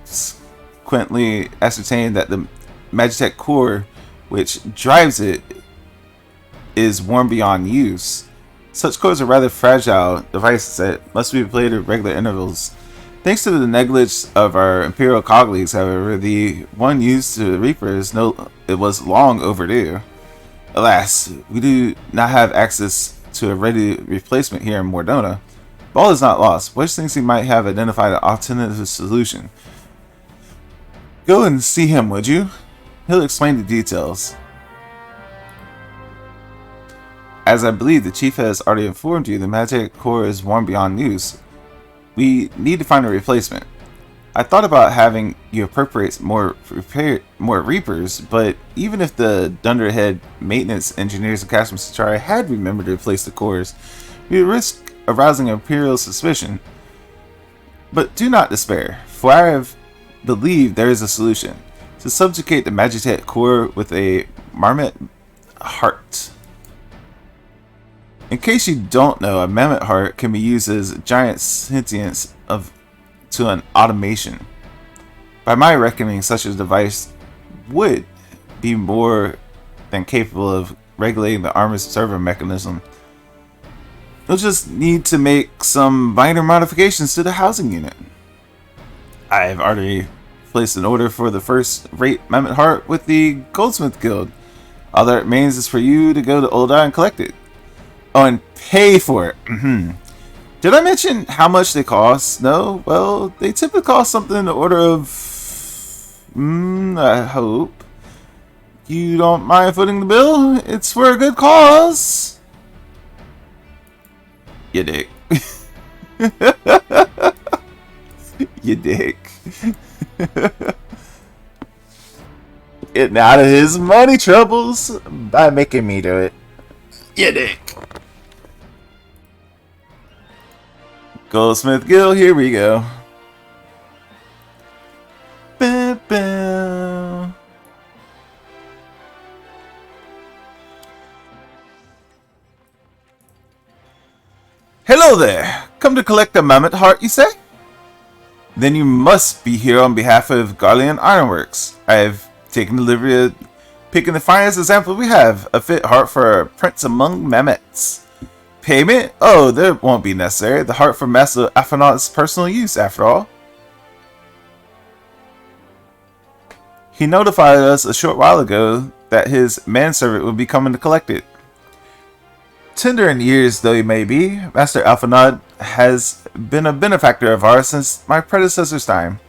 subsequently ascertained that the Magitech core which drives it is worn beyond use. Such cores are rather fragile devices that must be replayed at regular intervals. Thanks to the negligence of our Imperial colleagues, however, the one used to the Reapers it was long overdue. Alas, we do not have access to a ready replacement here in Mordona. But all is not lost. Witch thinks he might have identified an alternative solution. Go and see him, would you? He'll explain the details. As I believe the chief has already informed you, the magic core is worn beyond use. We need to find a replacement. I thought about having you appropriate more Reapers, but even if the Dunderhead maintenance engineers in Castle Centauri had remembered to replace the cores, we would risk arousing Imperial suspicion. But do not despair, for I have believed there is a solution. To subjugate the Magitek core with a Marmot heart. In case you don't know, a mammoth heart can be used as a giant sentience to an automation. By my reckoning, such a device would be more than capable of regulating the armor's servo mechanism. You'll just need to make some minor modifications to the housing unit. I have already placed an order for the first rate mammoth heart with the Goldsmith Guild. All that remains is for you to go to Old Eye and collect it. Oh, and pay for it. Did I mention how much they cost? No? Well, they typically cost something in the order of... I hope you don't mind footing the bill. It's for a good cause. You dick. You dick. Getting out of his money troubles by making me do it. You dick. Goldsmith Guild, here we go. Ba -ba. Hello there! Come to collect the mammoth heart, you say? Then you must be here on behalf of Goblin Ironworks. I have taken delivery of picking the finest example we have, a fit heart for a prince among mammoths. Payment? Oh, that won't be necessary. The heart for Master FFXIV's personal use, after all. He notified us a short while ago that his manservant would be coming to collect it. Tender in years though he may be, Master FFXIV has been a benefactor of ours since my predecessor's time.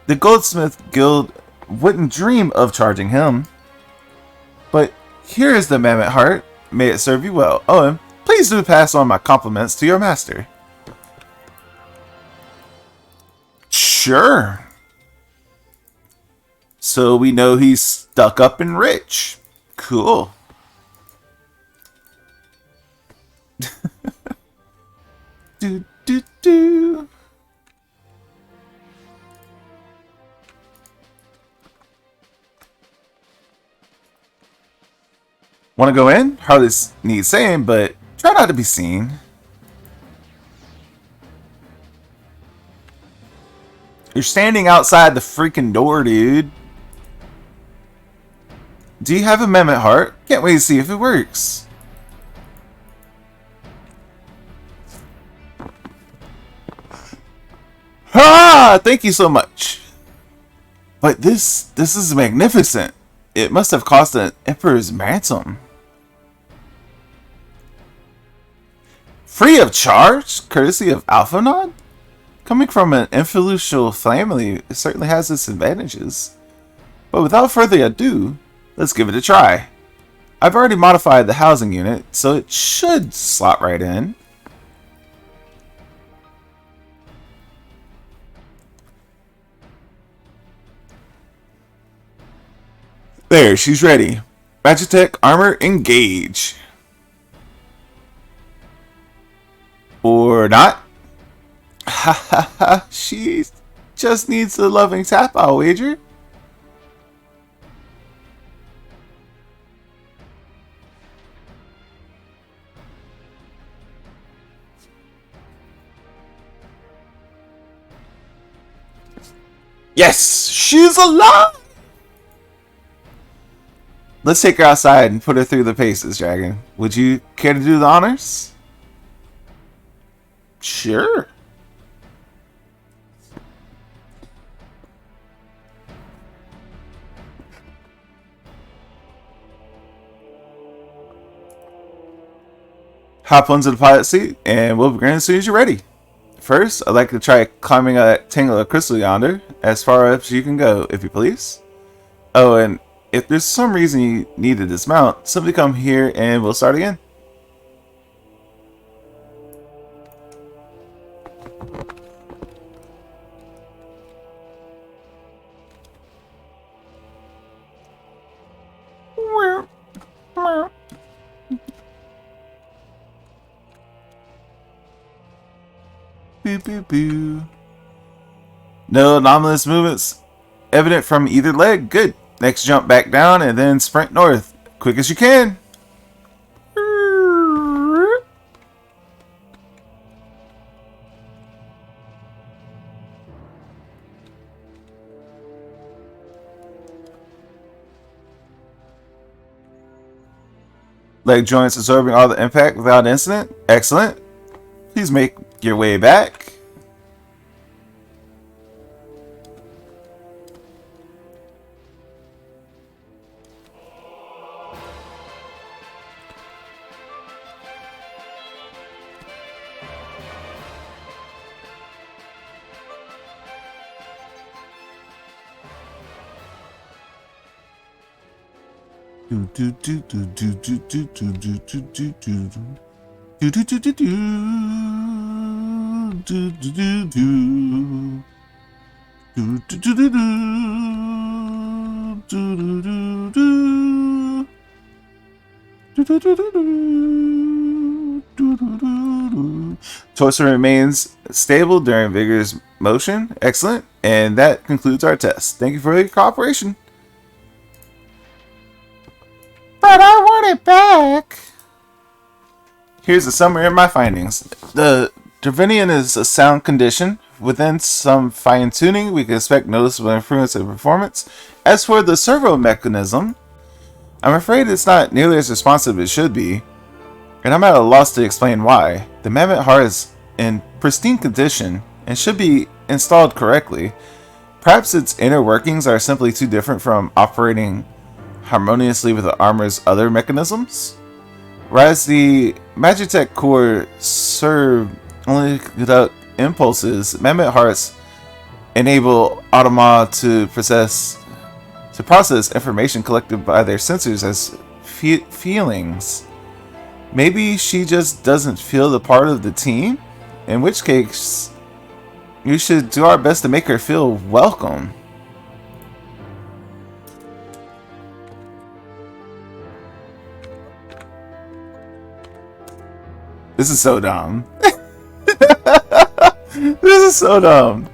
The Goldsmith Guild wouldn't dream of charging him. But here is the mammoth heart. May it serve you well. Oh, and please do pass on my compliments to your master. Sure. So we know he's stuck up and rich. Cool. do do do. Want to go in? Hardly need saying, but try not to be seen. You're standing outside the freaking door, dude. Do you have a mammoth heart? Can't wait to see if it works. Ah! Thank you so much. But this is magnificent. It must have cost an emperor's ransom. Free of charge? Courtesy of FFXIV? Coming from an influential family, it certainly has its advantages. But without further ado, let's give it a try. I've already modified the housing unit, so it should slot right in. There, she's ready. Magitek armor, engage. Or not. Ha ha ha, she just needs a loving tap, I'll wager. Yes, she's alive! Let's take her outside and put her through the paces, Dragon. Would you care to do the honors? Sure. Hop onto the pilot seat, and we'll begin as soon as you're ready. First, I'd like to try climbing a tangle of crystal yonder, as far up as you can go, if you please. Oh, and if there's some reason you need to dismount, simply come here and we'll start again. Boo boo boo. No anomalous movements evident from either leg. Good. Next, jump back down and then sprint north. Quick as you can. Leg joints absorbing all the impact without incident. Excellent. Please make your way back. Torso remains stable during vigorous motion. Excellent. And that concludes our test. Thank you for your cooperation. But I want it back. Here's a summary of my findings. The Dravinian is a sound condition. Within some fine-tuning, we can expect noticeable improvements in performance. As for the servo mechanism, I'm afraid it's not nearly as responsive as it should be, and I'm at a loss to explain why. The mammoth heart is in pristine condition and should be installed correctly. Perhaps its inner workings are simply too different from operating harmoniously with the armor's other mechanisms. Whereas the Magitech core serve only to conduct impulses, mammoth hearts enable automa to process information collected by their sensors as feelings. Maybe she just doesn't feel the part of the team, in which case you should do our best to make her feel welcome. This is so dumb. This is so dumb.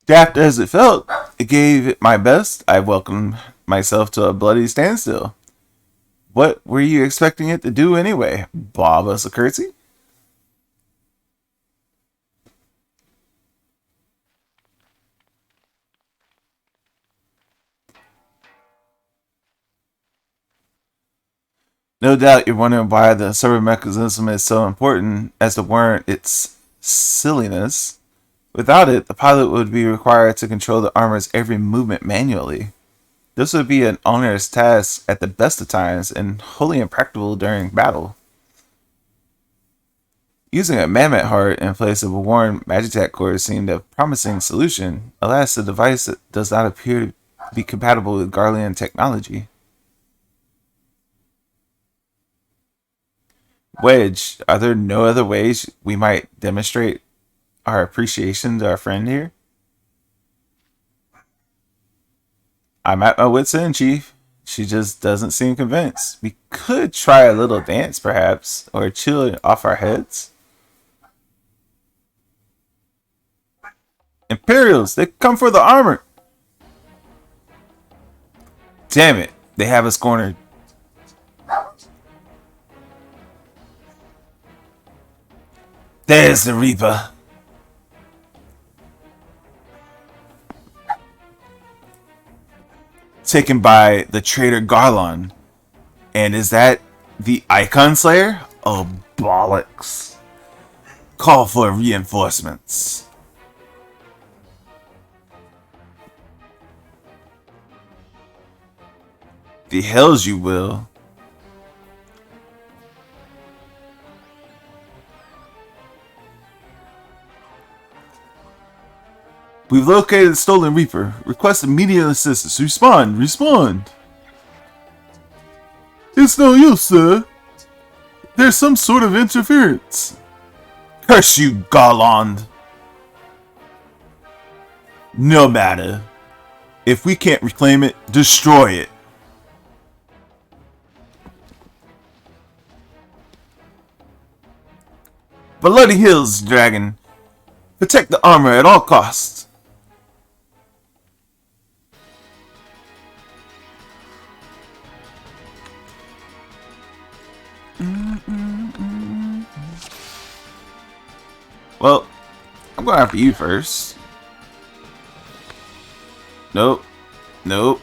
Daft as it felt, it gave it my best. I welcomed myself to a bloody standstill. What were you expecting it to do anyway? Bob us a curtsy? No doubt you're wondering why the servo mechanism is so important as to warrant its silliness. Without it, the pilot would be required to control the armor's every movement manually. This would be an onerous task at the best of times and wholly impractical during battle. Using a mammoth heart in place of a worn Magitech core seemed a promising solution. Alas, the device does not appear to be compatible with Garlean technology. Wedge, are there no other ways we might demonstrate our appreciation to our friend here? I'm at my wit's end, Chief. She just doesn't seem convinced. We could try a little dance, perhaps, or chill off our heads. Imperials, they come for the armor. Damn it, they have us cornered. There's the Reaper. Taken by the traitor Garlon. And is that The Icon Slayer? Oh, bollocks. Call for reinforcements. The hells you will. We've located the stolen Reaper. Request immediate assistance. Respond. Respond. It's no use, sir. There's some sort of interference. Curse you, Goblin. No matter. If we can't reclaim it, destroy it. Bloody Hills, Dragon. Protect the armor at all costs. Well, I'm going after you first. Nope. Nope.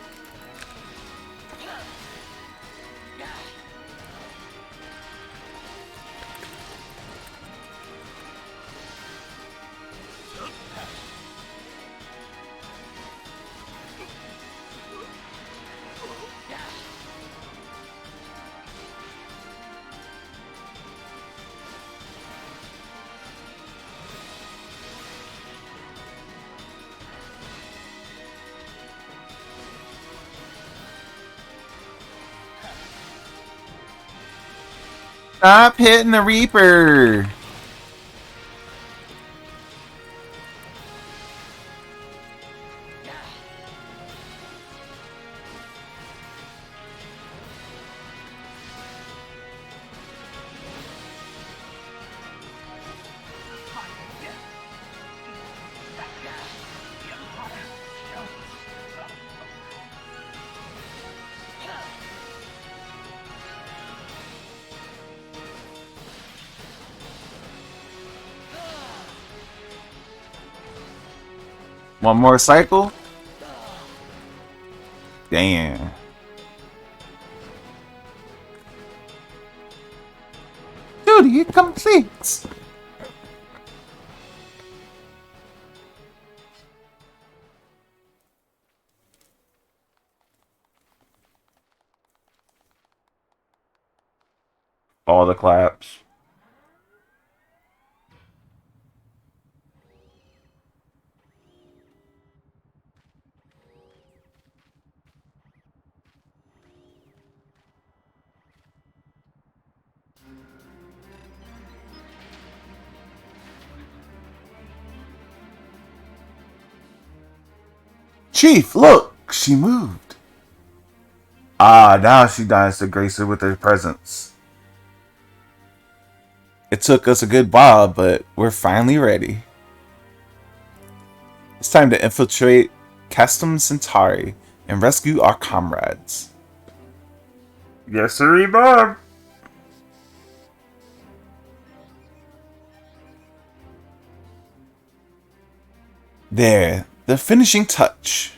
Stop hitting the Reaper! One more cycle? Damn. Duty complete. All the claps. Chief, look! She moved. Ah, now she dines to grace her with her presence. It took us a good while, but we're finally ready. It's time to infiltrate Castum Centauri and rescue our comrades. Yes, sir, Bob. There, the finishing touch.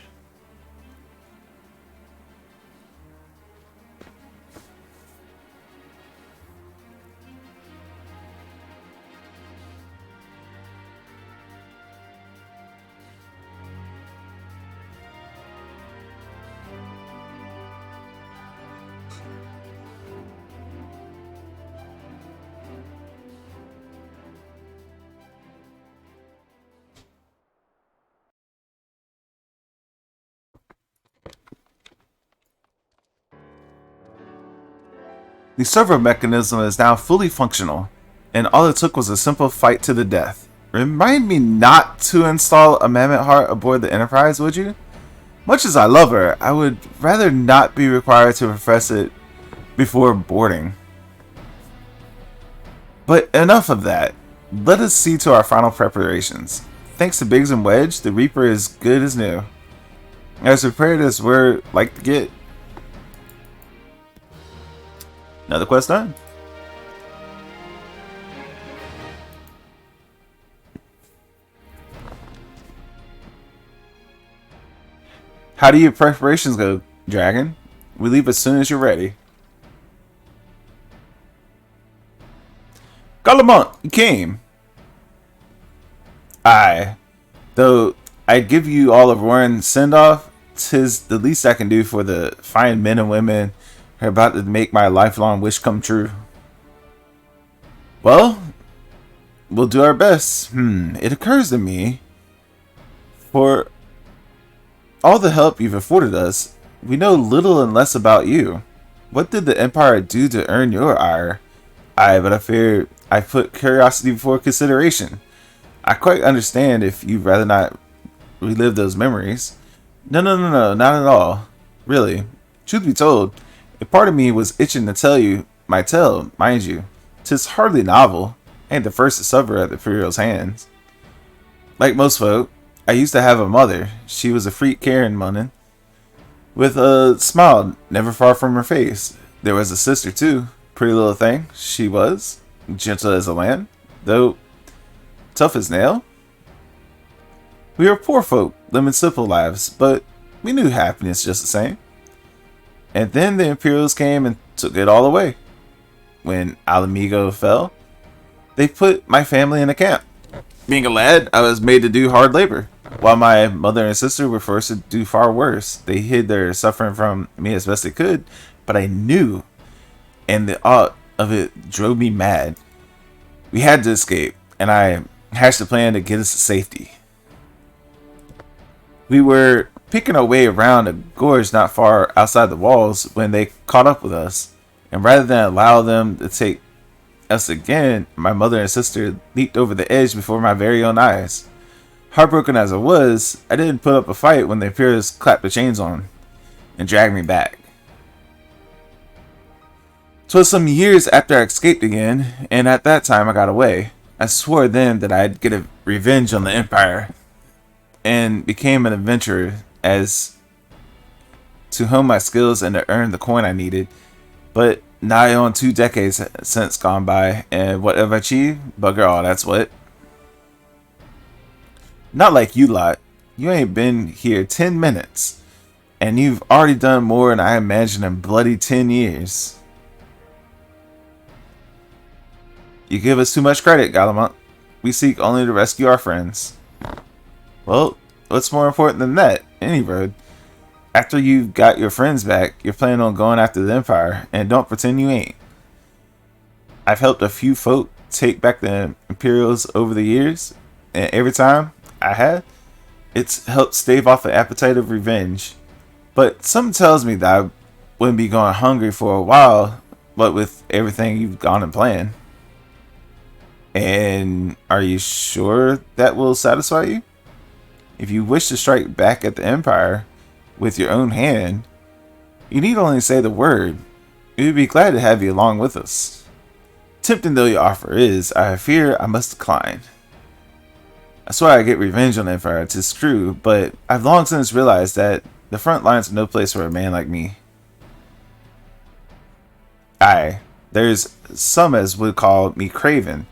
The servo mechanism is now fully functional, and all it took was a simple fight to the death. Remind me not to install a mammoth heart aboard the Enterprise, would you? Much as I love her, I would rather not be required to profess it before boarding. But enough of that. Let us see to our final preparations. Thanks to Biggs and Wedge, the Reaper is good as new. As prepared as we're like to get. Another quest done. How do your preparations go, Dragon? We leave as soon as you're ready. Galamont, you came. Aye. Though I'd give you all of Warren's send-off, 'tis the least I can do for the fine men and women who are about to make my lifelong wish come true. Well, we'll do our best. It occurs to me, for all the help you've afforded us, we know little and less about you. What did the Empire do to earn your ire? But I fear I put curiosity before consideration. I quite understand if you'd rather not relive those memories. No, not at all. Really. Truth be told, a part of me was itching to tell you my tale, mind you. 'Tis hardly novel, ain't the first to suffer at the Imperial's hands. Like most folk, I used to have a mother. She was a freak Karen Munnin, with a smile never far from her face. There was a sister too, pretty little thing she was, gentle as a lamb, though tough as nail. We were poor folk, living simple lives, but we knew happiness just the same. And then the Imperials came and took it all away. When Alamigo fell, they put my family in a camp. Being a lad, I was made to do hard labor, while my mother and sister were forced to do far worse. They hid their suffering from me as best they could, but I knew, and the thought of it drove me mad. We had to escape, and I hatched a plan to get us to safety. We were picking our way around a gorge not far outside the walls when they caught up with us, and rather than allow them to take us again, my mother and sister leaped over the edge before my very own eyes. Heartbroken as I was, I didn't put up a fight when the Imperials clapped the chains on and dragged me back. 'Twas some years after I escaped again, and at that time I got away. I swore then that I'd get a revenge on the Empire, and became an adventurer as to hone my skills and to earn the coin I needed. But nigh on 2 decades since gone by, and what have I achieved? Bugger all, that's what. Not like you lot. You ain't been here 10 minutes, and you've already done more than I imagined in bloody 10 years. You give us too much credit, Galamont. We seek only to rescue our friends. Well, what's more important than that, any road? After you've got your friends back, you're planning on going after the Empire, and don't pretend you ain't. I've helped a few folk take back the Imperials over the years, and every time I have, it's helped stave off the appetite of revenge. But something tells me that I wouldn't be going hungry for a while, what with everything you've gone and planned. And are you sure that will satisfy you? If you wish to strike back at the Empire with your own hand, you need only say the word. We would be glad to have you along with us. Tempting though your offer is, I fear I must decline. I swear I get revenge on the Empire, 'tis true, but I've long since realized that the front lines are no place for a man like me. Aye, there's some as would call me craven,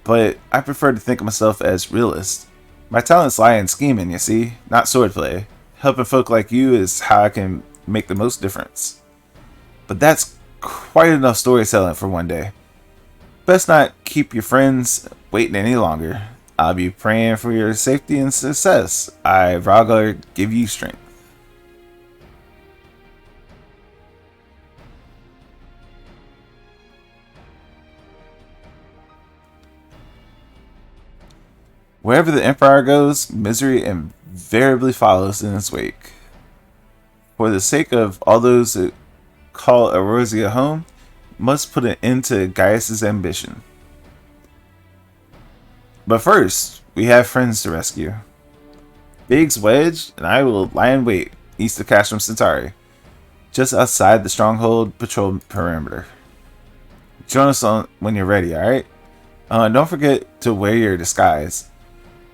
but I prefer to think of myself as realist. My talents lie in scheming, you see, not swordplay. Helping folk like you is how I can make the most difference. But that's quite enough storytelling for one day. Best not keep your friends waiting any longer. I'll be praying for your safety and success. I, Ragar, give you strength. Wherever the Empire goes, misery invariably follows in its wake. For the sake of all those that call Erosia home, must put an end to Gaius' ambition. But first, we have friends to rescue. Biggs Wedge and I will lie in wait east of Castrum Centauri, just outside the stronghold patrol perimeter. Join us on when you're ready, alright? Don't forget to wear your disguise,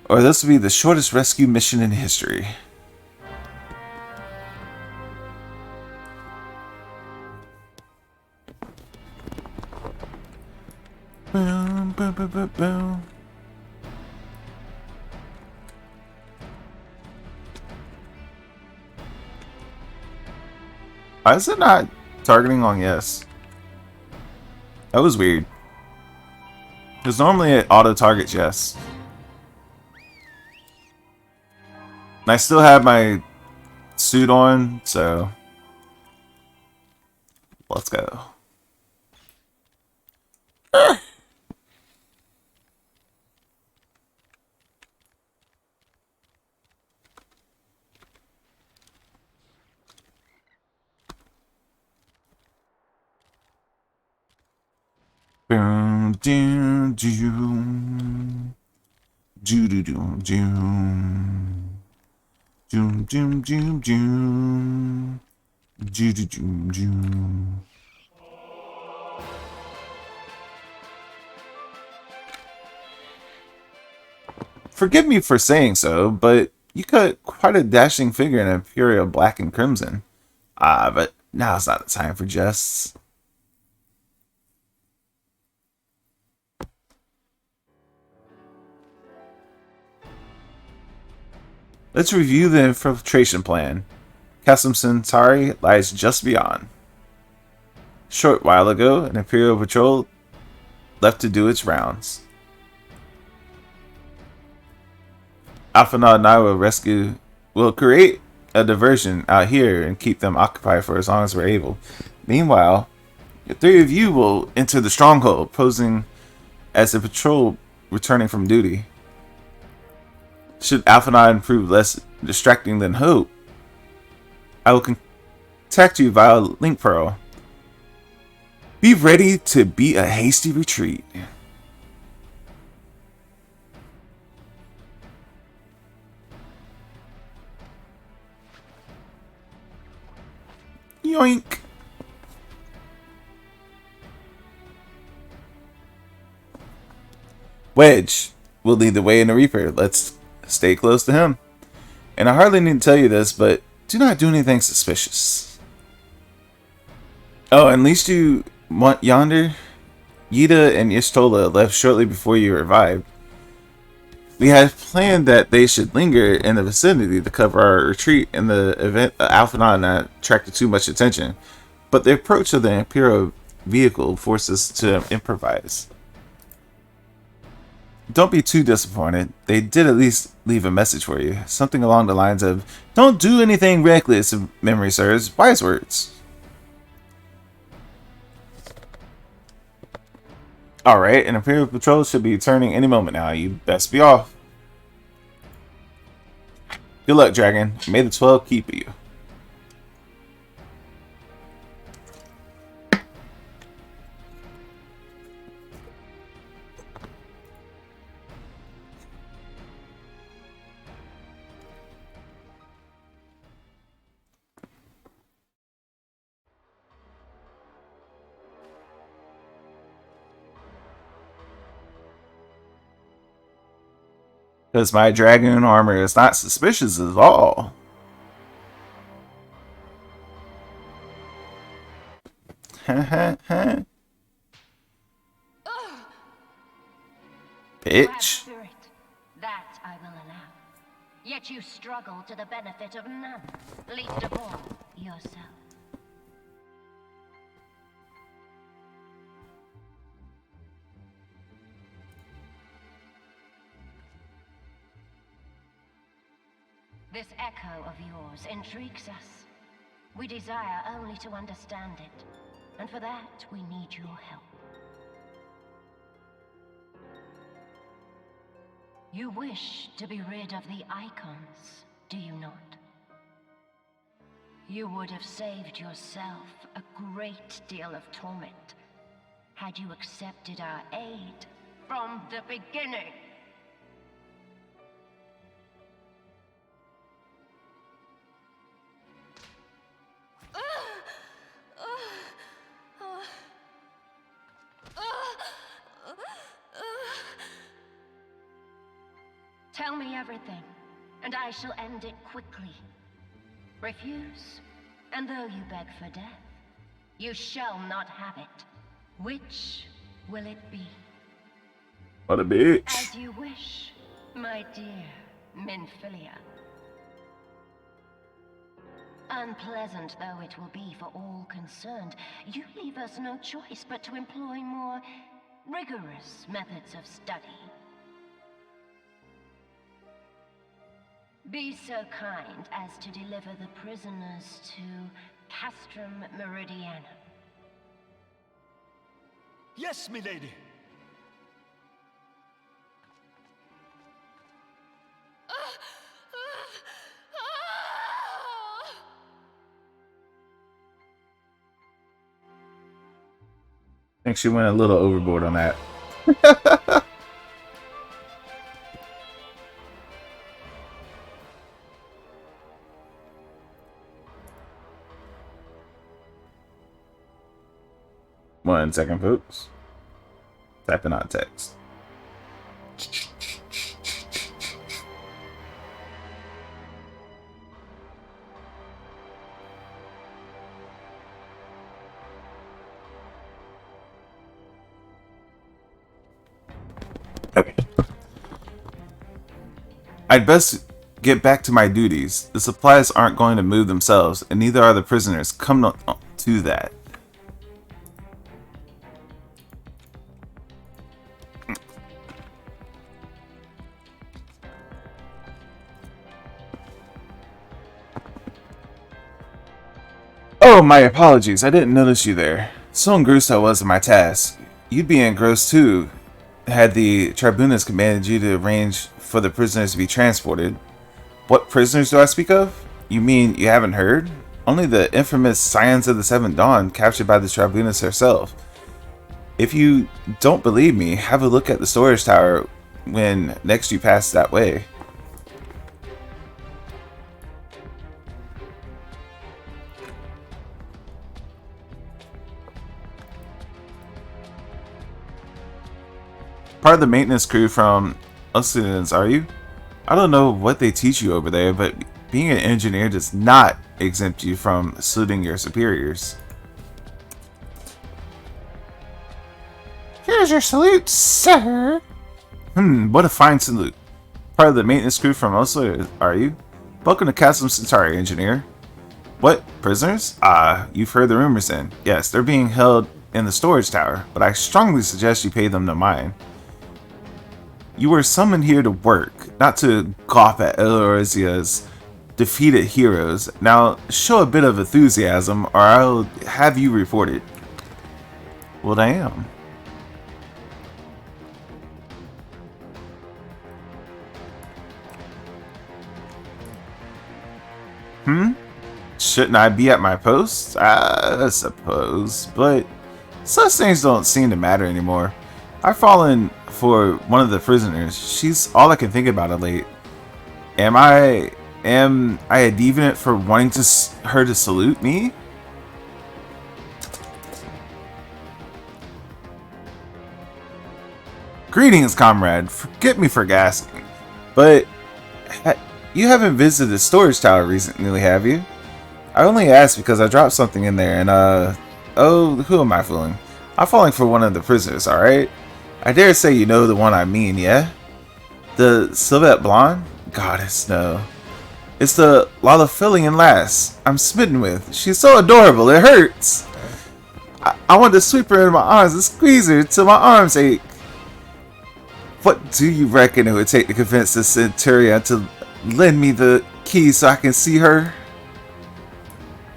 or this will be the shortest rescue mission in history. Boom, boom, boom, boom, boom. Why is it not targeting on yes? That was weird. Because normally it auto targets yes. And I still have my suit on, so let's go. Boom, doom, doom, doom, doom, doom, doom, doom, doom, doom, doom, doom, doom. Forgive me for saying so, but you cut quite a dashing figure in Imperial black and crimson. But now's not the time for jests. Let's review the infiltration plan. Castle Centauri lies just beyond. Short while ago, an Imperial patrol left to do its rounds. Alpha Nod and I will create a diversion out here and keep them occupied for as long as we're able. Meanwhile, the three of you will enter the stronghold, posing as a patrol returning from duty. Should Alpha Nod prove less distracting than Hope, I will contact you via Link Pearl. Be ready to beat a hasty retreat. Yoink. Wedge will lead the way in the Reaper. Let's stay close to him. And I hardly need to tell you this, but do not do anything suspicious. Oh, and least you want yonder, Yida and Ishtola left shortly before you arrived. We had planned that they should linger in the vicinity to cover our retreat in the event Alpha Nod attracted too much attention, but the approach of the Imperial vehicle forced us to improvise. Don't be too disappointed. They did at least leave a message for you. Something along the lines of, "Don't do anything reckless if memory serves." Wise words. Alright, an Imperial patrol should be returning any moment now. You best be off. Good luck, Dragon. May the 12 keep you. Because my dragon armor is not suspicious at all. Bitch. That I will allow. Yet you struggle to the benefit of none, least of all yourself. This echo of yours intrigues us. We desire only to understand it, and for that we need your help. You wish to be rid of the icons, do you not? You would have saved yourself a great deal of torment had you accepted our aid from the beginning. Tell me everything, and I shall end it quickly. Refuse, and though you beg for death, you shall not have it. Which will it be? What a bitch. As you wish, my dear Minfilia. Unpleasant though it will be for all concerned, you leave us no choice but to employ more rigorous methods of study. Be so kind as to deliver the prisoners to Castrum Meridianum. Yes, milady. I think she went a little overboard on that. One second, folks. Typing on text. Okay. I'd best get back to my duties. The supplies aren't going to move themselves, and neither are the prisoners. Come to that. Oh, my apologies. I didn't notice you there. So engrossed I was in my task. You'd be engrossed too, had the tribunus commanded you to arrange for the prisoners to be transported. What prisoners do I speak of? You mean you haven't heard? Only the infamous Scions of the Seventh Dawn captured by the tribunus herself. If you don't believe me, have a look at the storage tower when next you pass that way. Part of the maintenance crew from Ocidens, are you? I don't know what they teach you over there, but being an engineer does not exempt you from saluting your superiors. Here's your salute, sir. What a fine salute. Part of the maintenance crew from Ocidens, are you? Welcome to Castle Centauri, engineer. What? Prisoners? You've heard the rumors then. Yes, they're being held in the storage tower, but I strongly suggest you pay them no mind. You were summoned here to work, not to gawp at Elorzia's defeated heroes. Now, show a bit of enthusiasm, or I'll have you reported. Well, I am. Shouldn't I be at my post? I suppose, but such things don't seem to matter anymore. I've fallen for one of the prisoners. She's all I can think about of late. Am I a deviant for wanting her to salute me? Greetings, comrade. Forgive me for asking, but you haven't visited the storage tower recently, have you? I only asked because I dropped something in there and oh, who am I fooling? I'm falling for one of the prisoners, alright? I dare say you know the one I mean, yeah? The Sylvette Blonde? Goddess, no. It's the Lalaphilian lass I'm smitten with. She's so adorable, it hurts. I want to sweep her in my arms and squeeze her till my arms ache. What do you reckon it would take to convince the Centurion to lend me the key so I can see her?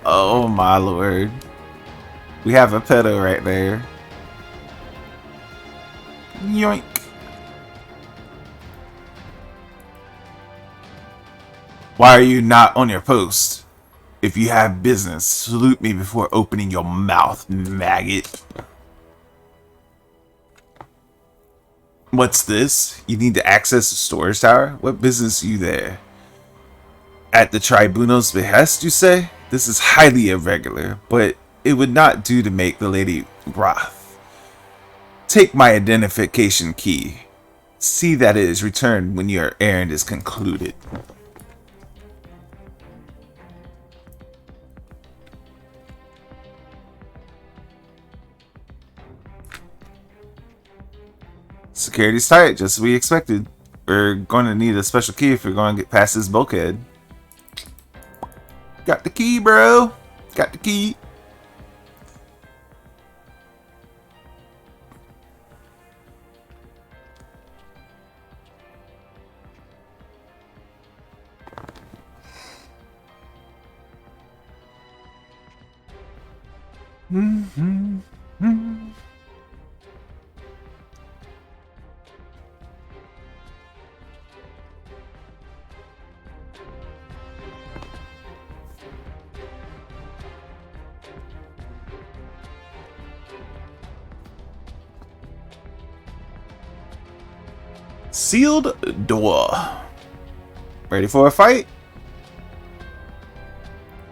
Oh my lord. We have a pedo right there. Yoink. Why are you not on your post? If you have business, salute me before opening your mouth, maggot. What's this? You need to access the storage tower? What business are you there? At the tribunal's behest, you say? This is highly irregular, but it would not do to make the lady wroth. Take my identification key. See that it is returned when your errand is concluded. Security's tight, just as we expected. We're going to need a special key if we're going to get past this bulkhead. Got the key, bro. Got the key. Sealed door. Ready for a fight?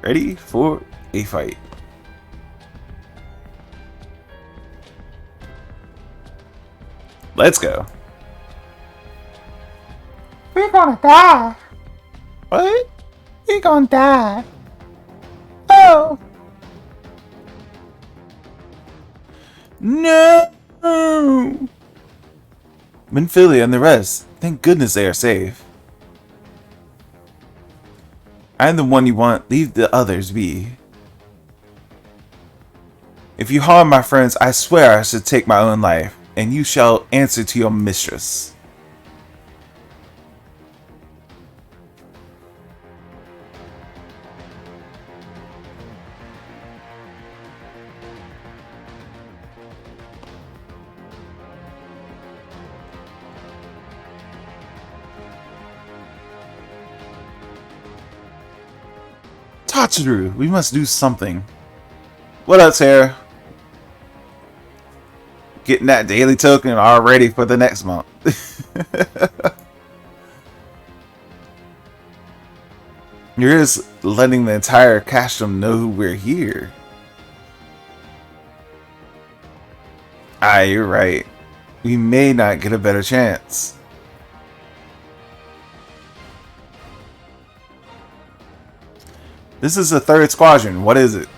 Ready for a fight. Let's go. We're gonna die. What? We're gonna die. Oh, No! Minfilia and the rest. Thank goodness they are safe. I'm the one you want. Leave the others be. If you harm my friends, I swear I should take my own life, and you shall answer to your mistress. Tachiru, we must do something. What else here? Getting that daily token already for the next month. You're just letting the entire castrum know we're here. Ah, you're right. We may not get a better chance. This is the third squadron. What is it?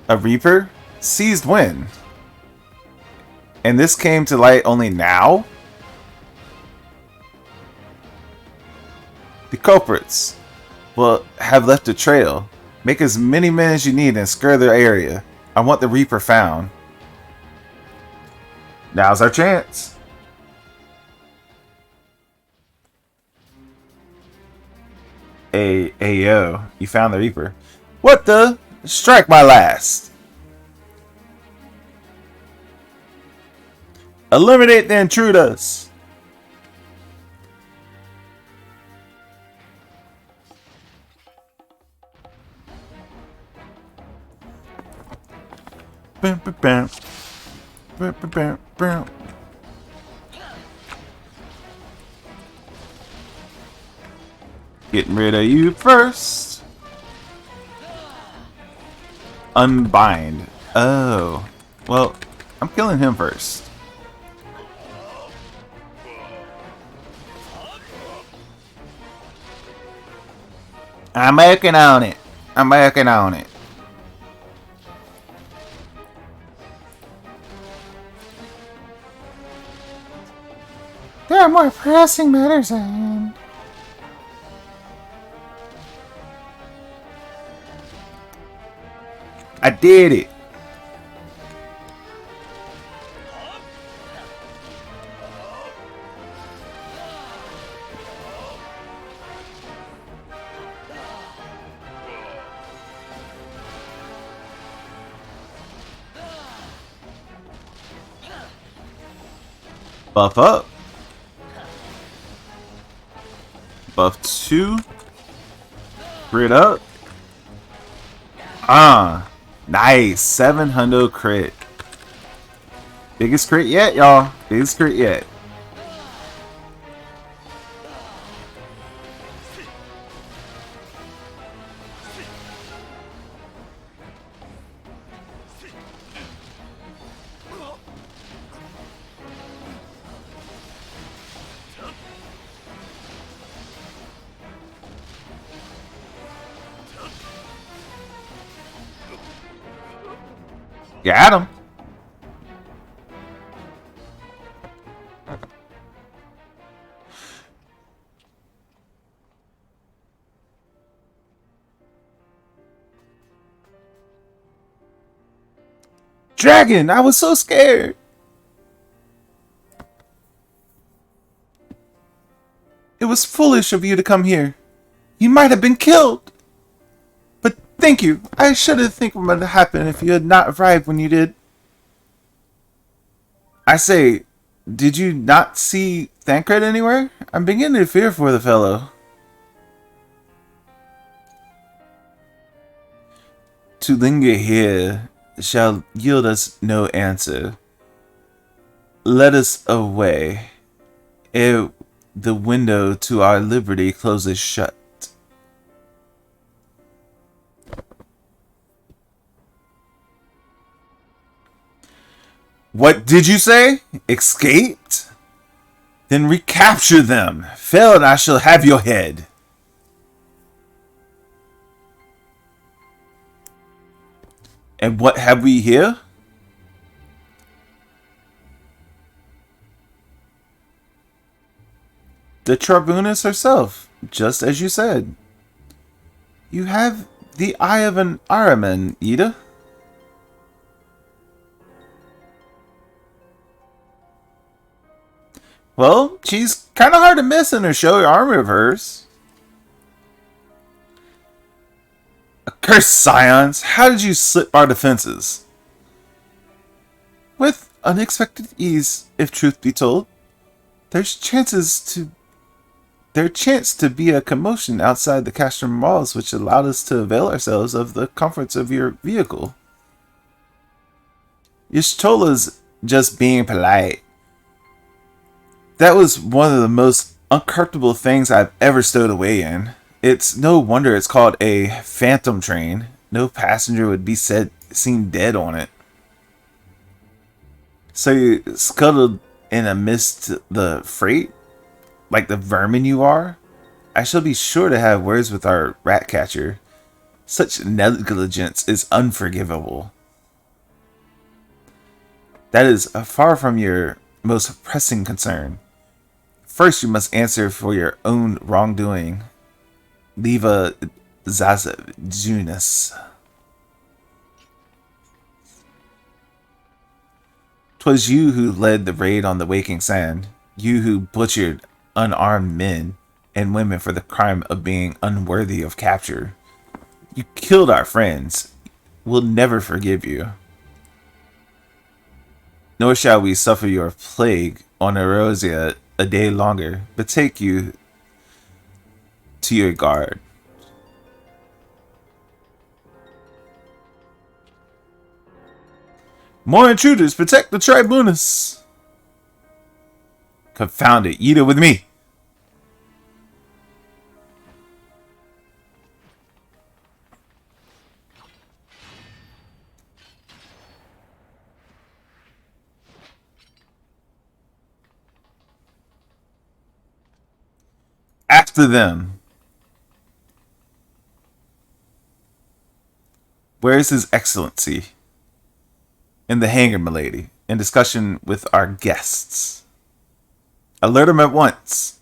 A Reaper? Seized when? And this came to light only now? The culprits will have left a trail. Make as many men as you need and scur their area. I want the Reaper found. Now's our chance. Yo, you found the Reaper. What the? Strike my last. Eliminate the intruders. Bam, bam, bam. Bam, bam, bam, bam. Getting rid of you first. Unbind. Oh. Well, I'm killing him first. I'm working on it. I'm working on it. there are more pressing matters at hand. I did it. Buff up. Buff 2. Crit up. Nice. 700 crit. Biggest crit yet, y'all. Biggest crit yet. Got him. Dragon, I was so scared. It was foolish of you to come here. You might have been killed. But Thank you. I shouldn't think what would happen if you had not arrived when you did. I say, did you not see Thancred anywhere? I'm beginning to fear for the fellow. To linger here shall yield us no answer. Let us away, ere the window to our liberty closes shut. What did you say? Escaped? Then recapture them. Fail and I shall have your head. And what have we here? The Tribunus herself, just as you said. You have the eye of an Araman, Ida. Well, she's kind of hard to miss in her showy armor of hers. Accursed scions, how did you slip our defenses? With unexpected ease, if truth be told. There's chance to be a commotion outside the castrum walls, which allowed us to avail ourselves of the comforts of your vehicle. Yishtola's just being polite. That was one of the most uncomfortable things I've ever stowed away in. It's no wonder it's called a phantom train. No passenger would be seen dead on it. So you scuttled in amidst the freight? Like the vermin you are? I shall be sure to have words with our rat catcher. Such negligence is unforgivable. That is far from your most pressing concern. First, you must answer for your own wrongdoing. Leva Zazajunus. 'Twas you who led the raid on the Waking Sand. You who butchered unarmed men and women for the crime of being unworthy of capture. You killed our friends. We'll never forgive you. Nor shall we suffer your plague on Erosia a day longer, but take you to your guard. More intruders! Protect the Tribunus! Confound it, eat it with me! After them. Where is His Excellency? In the hangar, milady, in discussion with our guests. Alert him at once.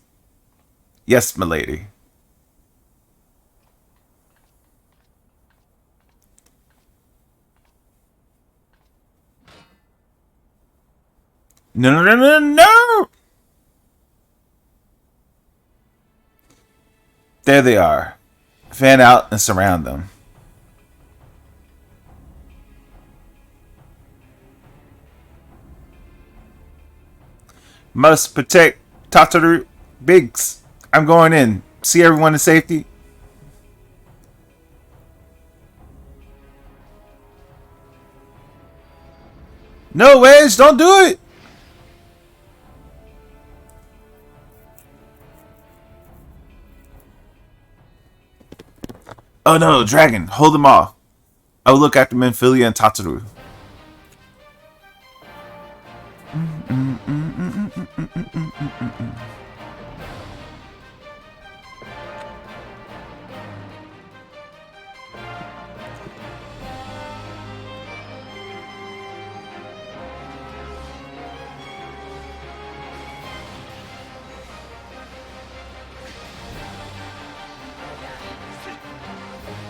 Yes, milady. No, no, no, no, no! There they are. Fan out and surround them. Must protect Tataru Biggs. I'm going in. See everyone in safety. No, Wedge, don't do it. Oh no, Dragon, hold them off. I will look after Menphilia and Tataru.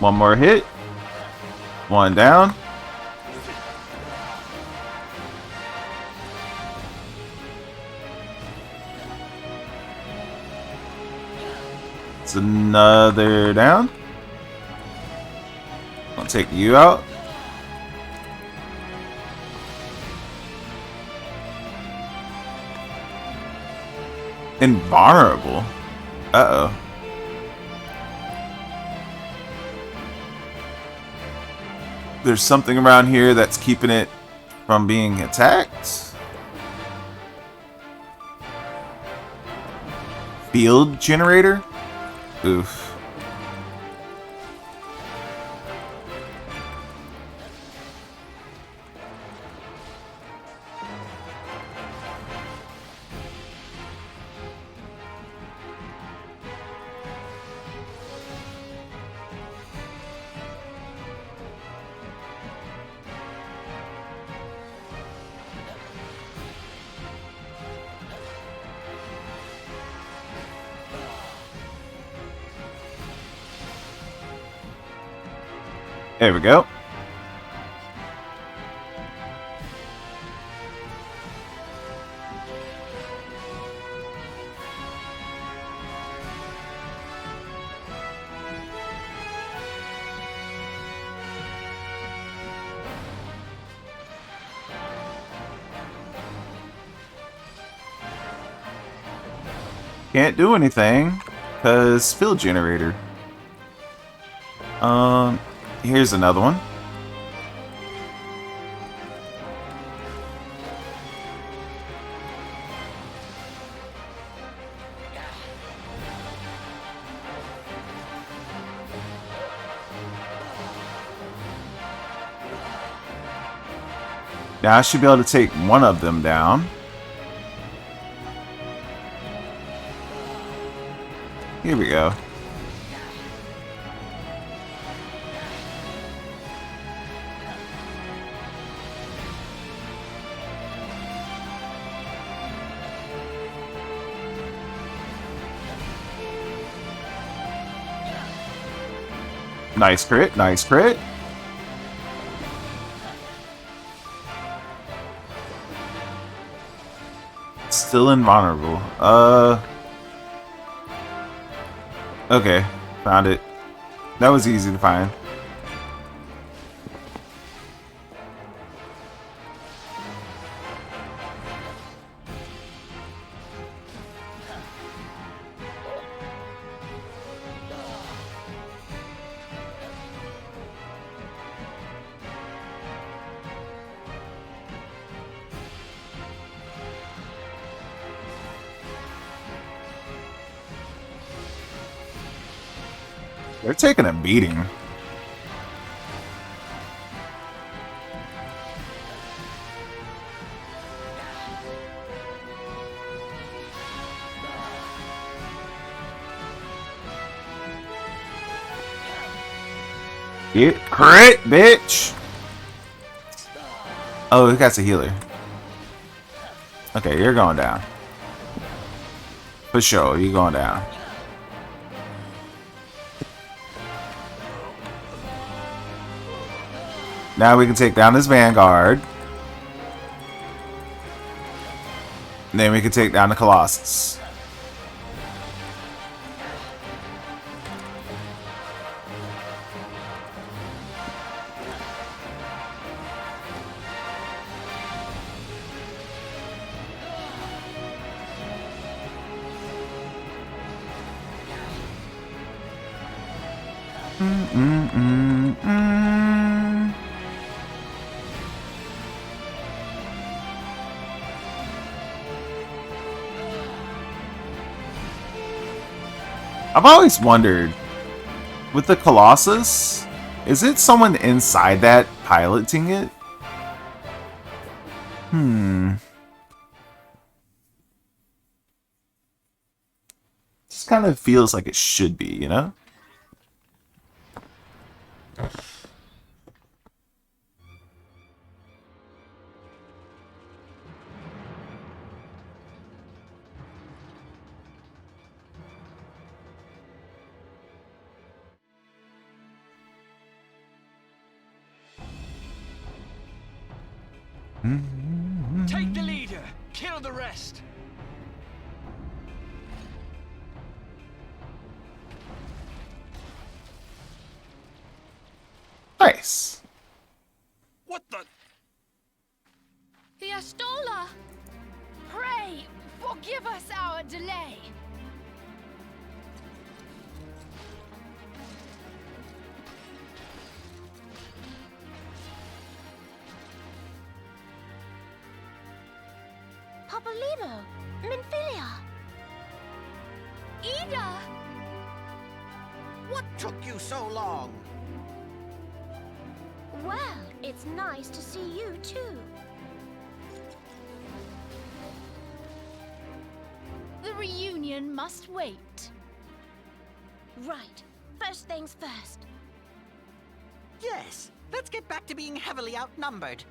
One more hit. One down. It's another down. Take you out. Invulnerable. Uh-oh. There's something around here that's keeping it from being attacked. Field generator? Oof. There we go. Can't do anything because field generator. Here's another one. Now I should be able to take one of them down. Here we go. Nice crit, nice crit. Still invulnerable. Okay, found it. That was easy to find. They're taking a beating. Get crit, bitch! Oh, that's a healer. Okay, you're going down. For sure, you're going down. Now we can take down this Vanguard. And then we can take down the Colossus. I've always wondered, with the Colossus, is it someone inside that piloting it? Just kind of feels like it should be, you know? Take the leader, kill the rest. Nice. What the? The Astola! Pray, forgive us our delay. Papolino, Minfilia. Ida! What took you so long? Well, it's nice to see you too. The reunion must wait. Right. First things first. Yes, let's get back to being heavily outnumbered.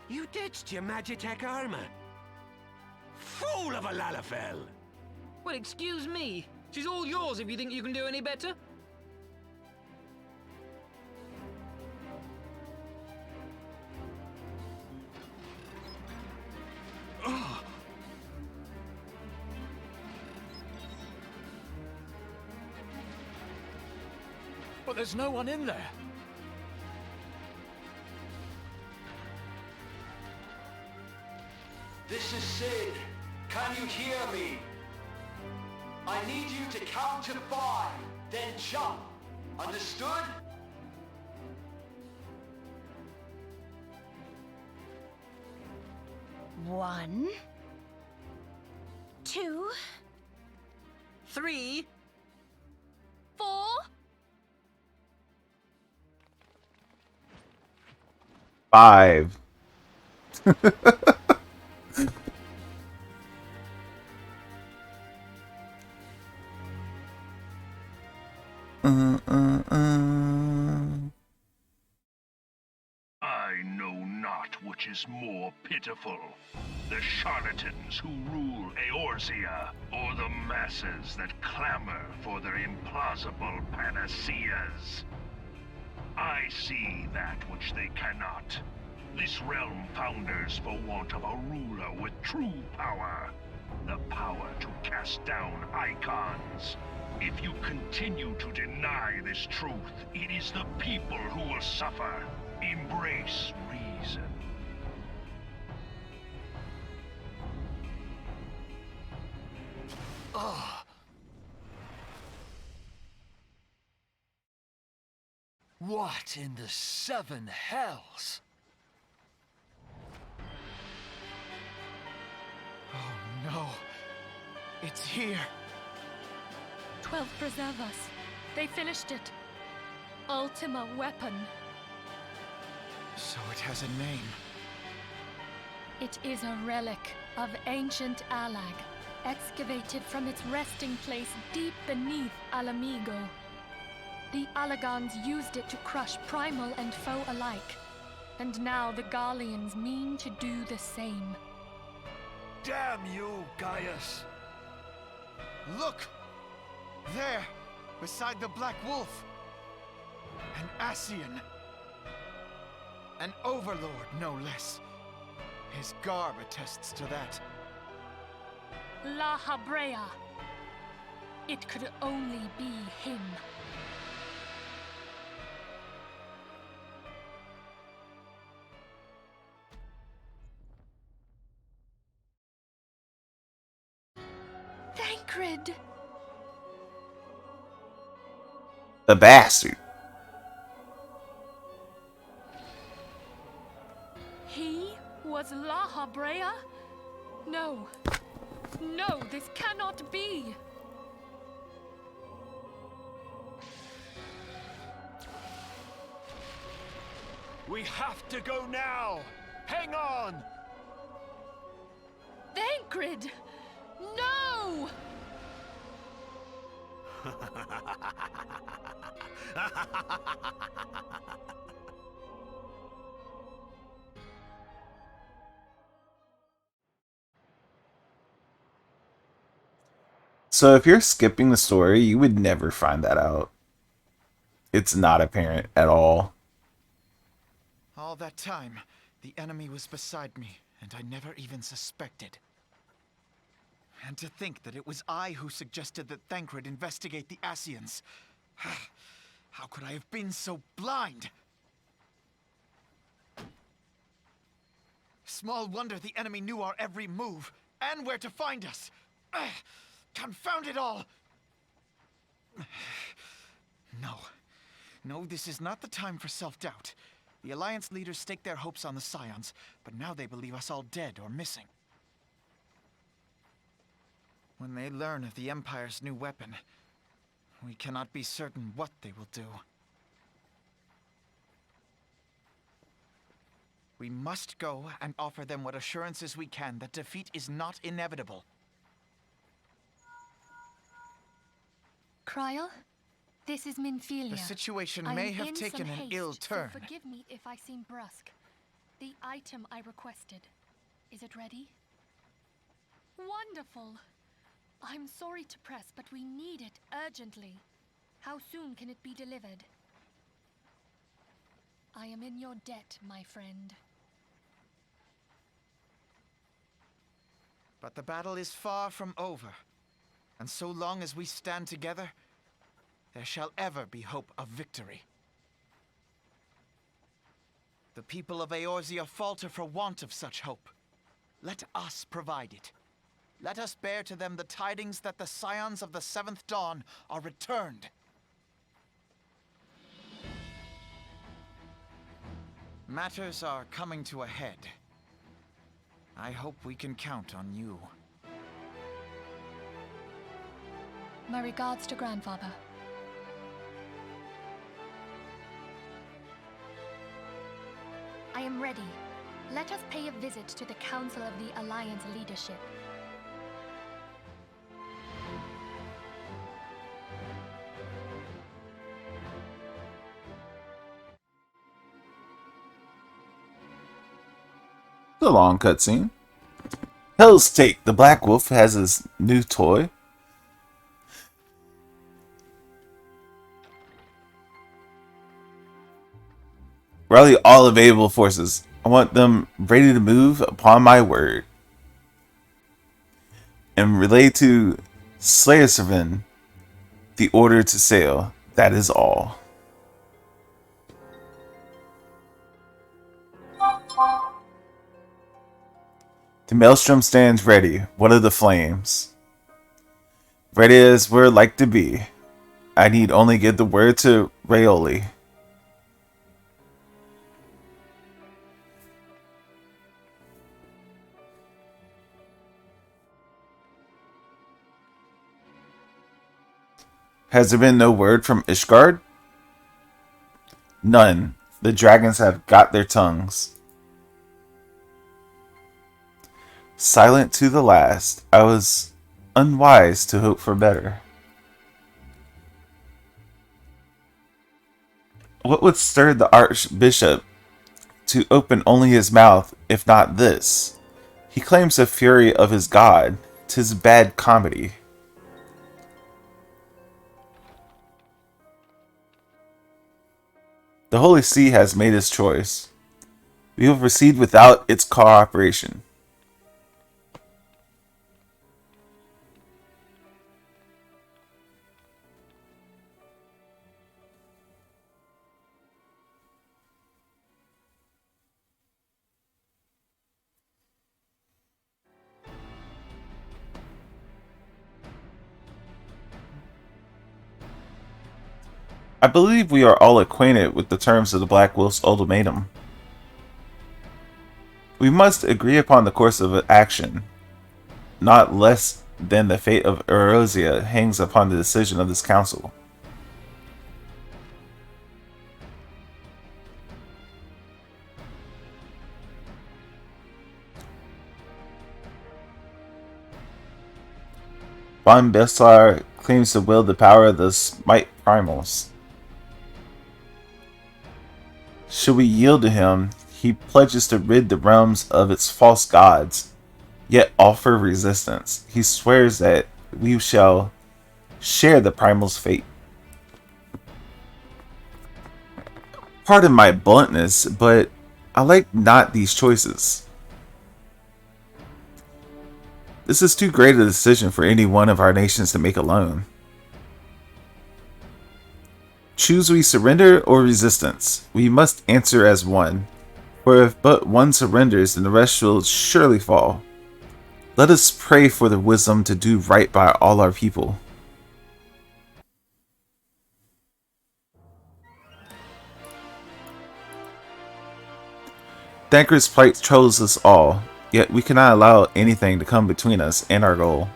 You ditched your Magitech armor. Fool of a Lalafell! Well, excuse me. She's all yours if you think you can do any better. But there's no one in there. This is Sid. Can you hear me? I need you to count to 5, then jump. Understood? One. 2. 3. 4. 5. I know not which is more pitiful, the charlatans who rule Eorzea, or the masses that clamor for their implausible panaceas. I see that which they cannot. This realm founders for want of a ruler with true power. The power to cast down icons. If you continue to deny this truth, it is the people who will suffer. Embrace reason. What in the 7 hells? Oh no. It's here. 12 preserve us. They finished it. Ultima weapon. So it has a name. It is a relic of ancient Alag, excavated from its resting place deep beneath Alamigo. The Alagons used it to crush primal and foe alike, and now the Garleans mean to do the same. Damn you, Gaius! Look! There, beside the Black Wolf. An Ascian. An overlord, no less. His garb attests to that. La Habrea. It could only be him. Thancred! The bastard. He was La Habrea? No. No, this cannot be! We have to go now! Hang on! Thancred! No! So if you're skipping the story, you would never find that out. It's not apparent at all. All that time, the enemy was beside me, and I never even suspected. And to think that it was I who suggested that Thancred investigate the Ascians. How could I have been so blind? Small wonder the enemy knew our every move, and where to find us. Confound it all! No, this is not the time for self-doubt. The Alliance leaders staked their hopes on the Scions, but now they believe us all dead or missing. When they learn of the Empire's new weapon, we cannot be certain what they will do. We must go and offer them what assurances we can that defeat is not inevitable. Kryl, this is Minfilia. The situation I may am have in taken some an haste, ill turn. So forgive me if I seem brusque. The item I requested, is it ready? Wonderful! I'm sorry to press, but we need it urgently. How soon can it be delivered? I am in your debt, my friend. But the battle is far from over. And so long as we stand together, there shall ever be hope of victory. The people of Eorzea falter for want of such hope. Let us provide it. Let us bear to them the tidings that the Scions of the Seventh Dawn are returned. Matters are coming to a head. I hope we can count on you. My regards to Grandfather. I am ready. Let us pay a visit to the Council of the Alliance leadership. The long cutscene. Hell's Take, the Black Wolf, has his new toy. Rally all available forces. I want them ready to move upon my word. And relay to Slayerservin the order to sail. That is all. The Maelstrom stands ready. What of the flames? Ready as we're like to be. I need only give the word to Rayoli. Has there been no word from Ishgard? None. The dragons have got their tongues. Silent to the last, I was unwise to hope for better. What would stir the Archbishop to open only his mouth, if not this? He claims the fury of his god. 'Tis bad comedy. The Holy See has made its choice. We will proceed without its cooperation. I believe we are all acquainted with the terms of the Black Wolf's ultimatum. We must agree upon the course of action. Not less than the fate of Eorzea hangs upon the decision of this council. Von Bessar claims to wield the power of the Smite Primals. Should we yield to him, he pledges to rid the realms of its false gods, yet offer resistance. He swears that we shall share the Primal's fate. Pardon my bluntness, but I like not these choices. This is too great a decision for any one of our nations to make alone. Choose we surrender or resistance. We must answer as one. For if but one surrenders, then the rest will surely fall. Let us pray for the wisdom to do right by all our people. Thanker's plight troubles us all, yet we cannot allow anything to come between us and our goal.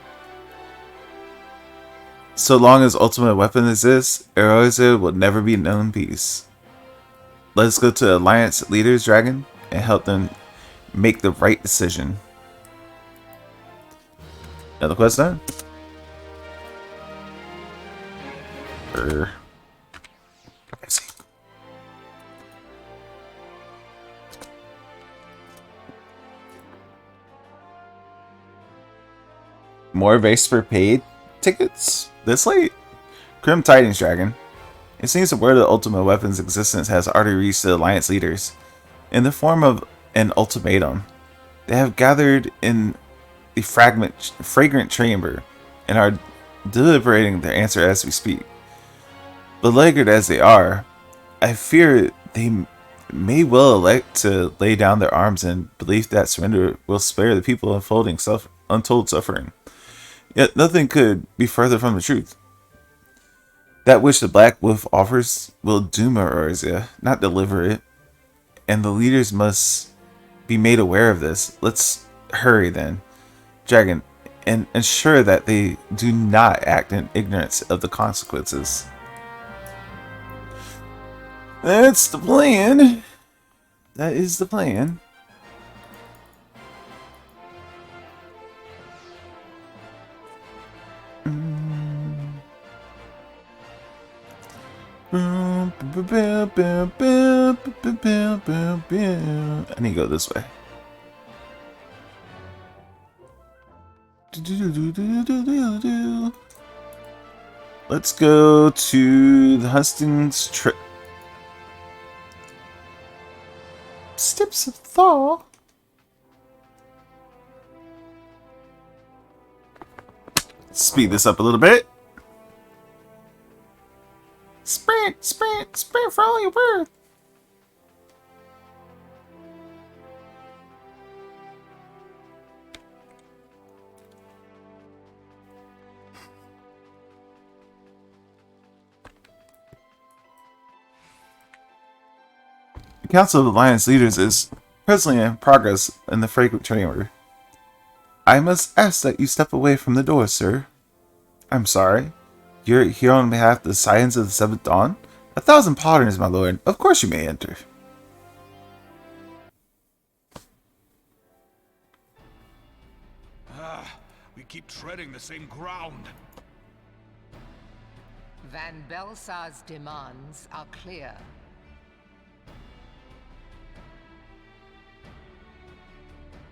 So long as ultimate weapon exists, Eorzea will never be known peace. Let us go to Alliance leaders, Dragon, and help them make the right decision. Another quest done? More Vesper paid tickets? This late? Grim Tidings, Dragon. It seems the word of the ultimate weapon's existence has already reached the Alliance leaders. In the form of an ultimatum, they have gathered in the fragrant chamber and are deliberating their answer as we speak. Beleaguered as they are, I fear they may well elect to lay down their arms in belief that surrender will spare the people untold suffering. Yet nothing could be further from the truth. That which the Black Wolf offers will doom Eorzea, not deliver it. And the leaders must be made aware of this. Let's hurry then, Dragon, and ensure that they do not act in ignorance of the consequences. That's the plan. That is the plan. I need to go this way. Let's go to the Huston's trip. Steps of Thaw. Speed this up a little bit. Sprint, sprint, sprint for all you're worth. The Council of Alliance Leaders is presently in progress in the fragrant chamber. I must ask that you step away from the door, sir. I'm sorry. You're here on behalf of the Scions of the Seventh Dawn? 1,000 pardons, my lord. Of course you may enter. We keep treading the same ground. Van Belsar's demands are clear.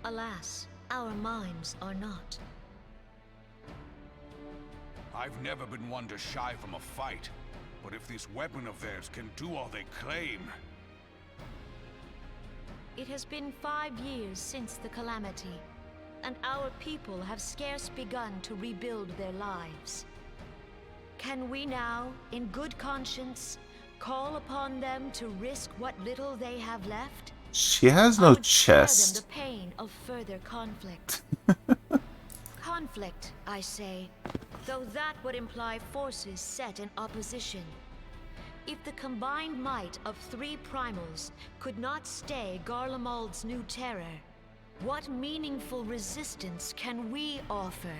Alas, our minds are not. I've never been one to shy from a fight, but if this weapon of theirs can do all they claim... It has been 5 years since the calamity, and our people have scarce begun to rebuild their lives. Can we now, in good conscience, call upon them to risk what little they have left? She has no chest. Spare them the pain of further conflict. Conflict, I say, though that would imply forces set in opposition. If the combined might of 3 primals could not stay Garlemald's new terror, what meaningful resistance can we offer?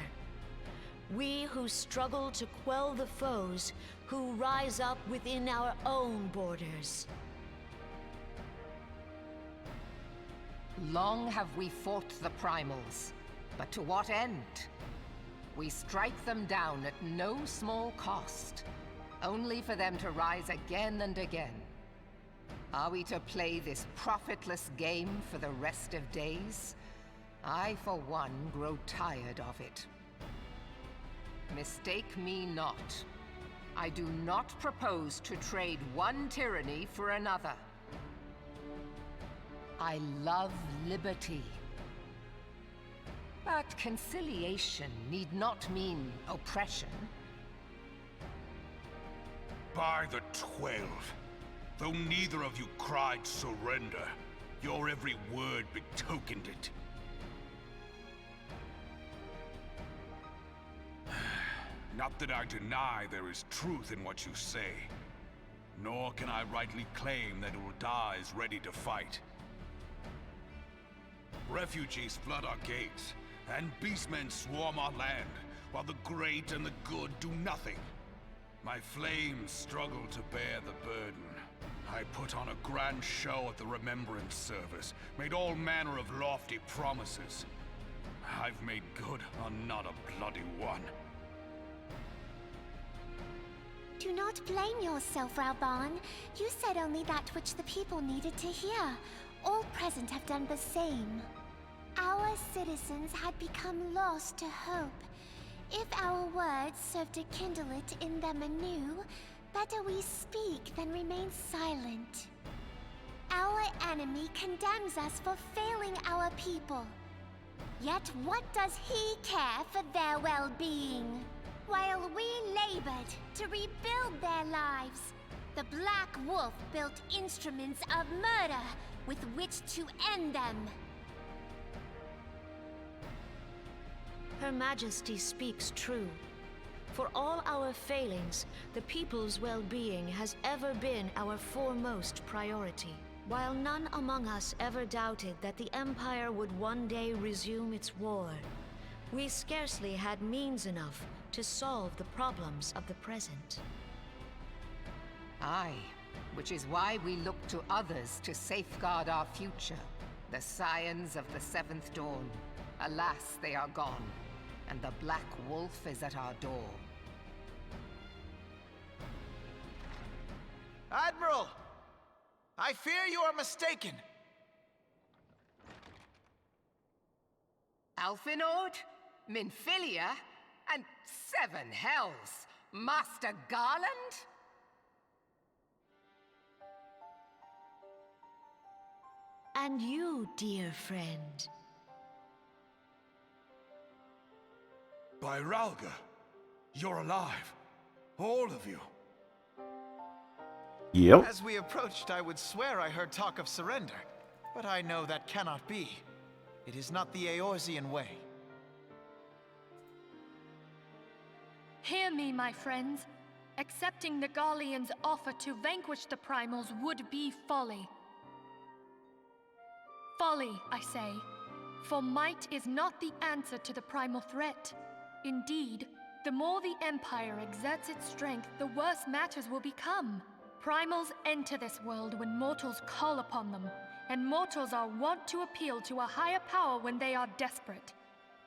We who struggle to quell the foes who rise up within our own borders. Long have we fought the primals, but to what end? We strike them down at no small cost, only for them to rise again and again. Are we to play this profitless game for the rest of days? I, for one, grow tired of it. Mistake me not. I do not propose to trade one tyranny for another. I love liberty. But conciliation need not mean oppression. By the 12, though neither of you cried surrender, your every word betokened it. Not that I deny there is truth in what you say, nor can I rightly claim that Ul'dah is ready to fight. Refugees flood our gates, and beastmen swarm our land, while the great and the good do nothing. My flames struggle to bear the burden. I put on a grand show at the Remembrance Service, made all manner of lofty promises. I've made good on not a bloody one. Do not blame yourself, Raoban. You said only that which the people needed to hear. All present have done the same. Our citizens had become lost to hope. If our words serve to kindle it in them anew, better we speak than remain silent. Our enemy condemns us for failing our people. Yet what does he care for their well-being? While we labored to rebuild their lives, the Black Wolf built instruments of murder with which to end them. Her Majesty speaks true. For all our failings, the people's well-being has ever been our foremost priority. While none among us ever doubted that the Empire would one day resume its war, we scarcely had means enough to solve the problems of the present. Aye, which is why we look to others to safeguard our future. The Scions of the Seventh Dawn. Alas, they are gone, and the Black Wolf is at our door. Admiral! I fear you are mistaken. Alphinaud, Minfilia, and 7 hells! Master Garland? And you, dear friend. By Ralga, you're alive. All of you. Yep. As we approached, I would swear I heard talk of surrender. But I know that cannot be. It is not the Eorzean way. Hear me, my friends. Accepting the Garlean's offer to vanquish the Primals would be folly. Folly, I say. For might is not the answer to the primal threat. Indeed, the more the Empire exerts its strength, the worse matters will become. Primals enter this world when mortals call upon them, and mortals are wont to appeal to a higher power when they are desperate.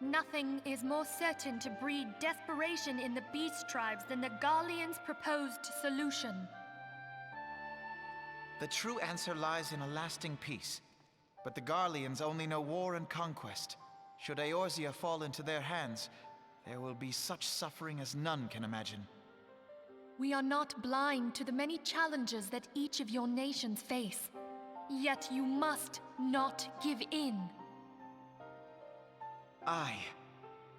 Nothing is more certain to breed desperation in the beast tribes than the Garlean's proposed solution. The true answer lies in a lasting peace. But the Garleans only know war and conquest. Should Eorzea fall into their hands, there will be such suffering as none can imagine. We are not blind to the many challenges that each of your nations face. Yet you must not give in. Aye.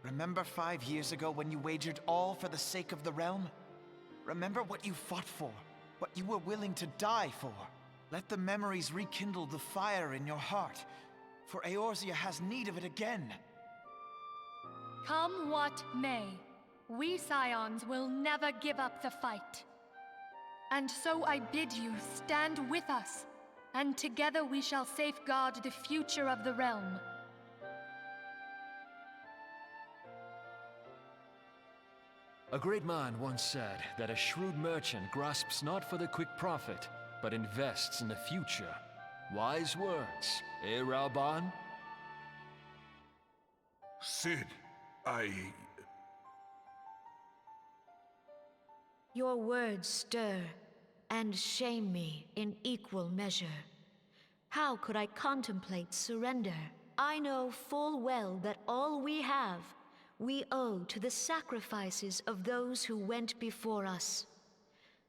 Remember 5 years ago when you wagered all for the sake of the realm? Remember what you fought for, what you were willing to die for. Let the memories rekindle the fire in your heart, for Eorzea has need of it again. Come what may, we Scions will never give up the fight. And so I bid you stand with us, and together we shall safeguard the future of the realm. A great man once said that a shrewd merchant grasps not for the quick profit, but invests in the future. Wise words, eh, Raoban? Sid, Your words stir and shame me in equal measure. How could I contemplate surrender? I know full well that all we have, we owe to the sacrifices of those who went before us.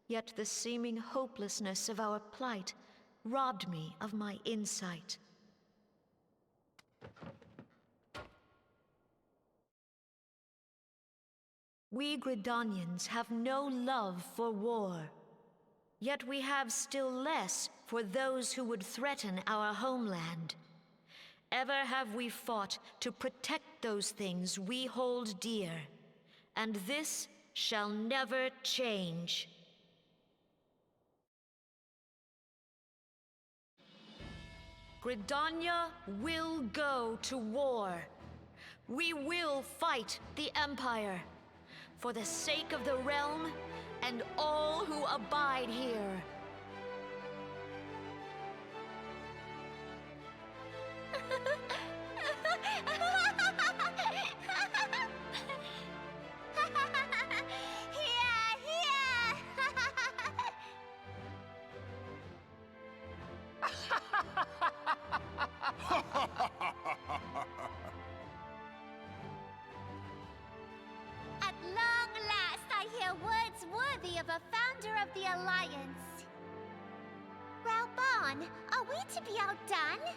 Yet the seeming hopelessness of our plight robbed me of my insight. We Gridanians have no love for war. Yet we have still less for those who would threaten our homeland. Ever have we fought to protect those things we hold dear, and this shall never change. Gridania will go to war. We will fight the Empire for the sake of the realm and all who abide here. At long last, I hear words worthy of a founder of the Alliance. Raubon, are we to be outdone?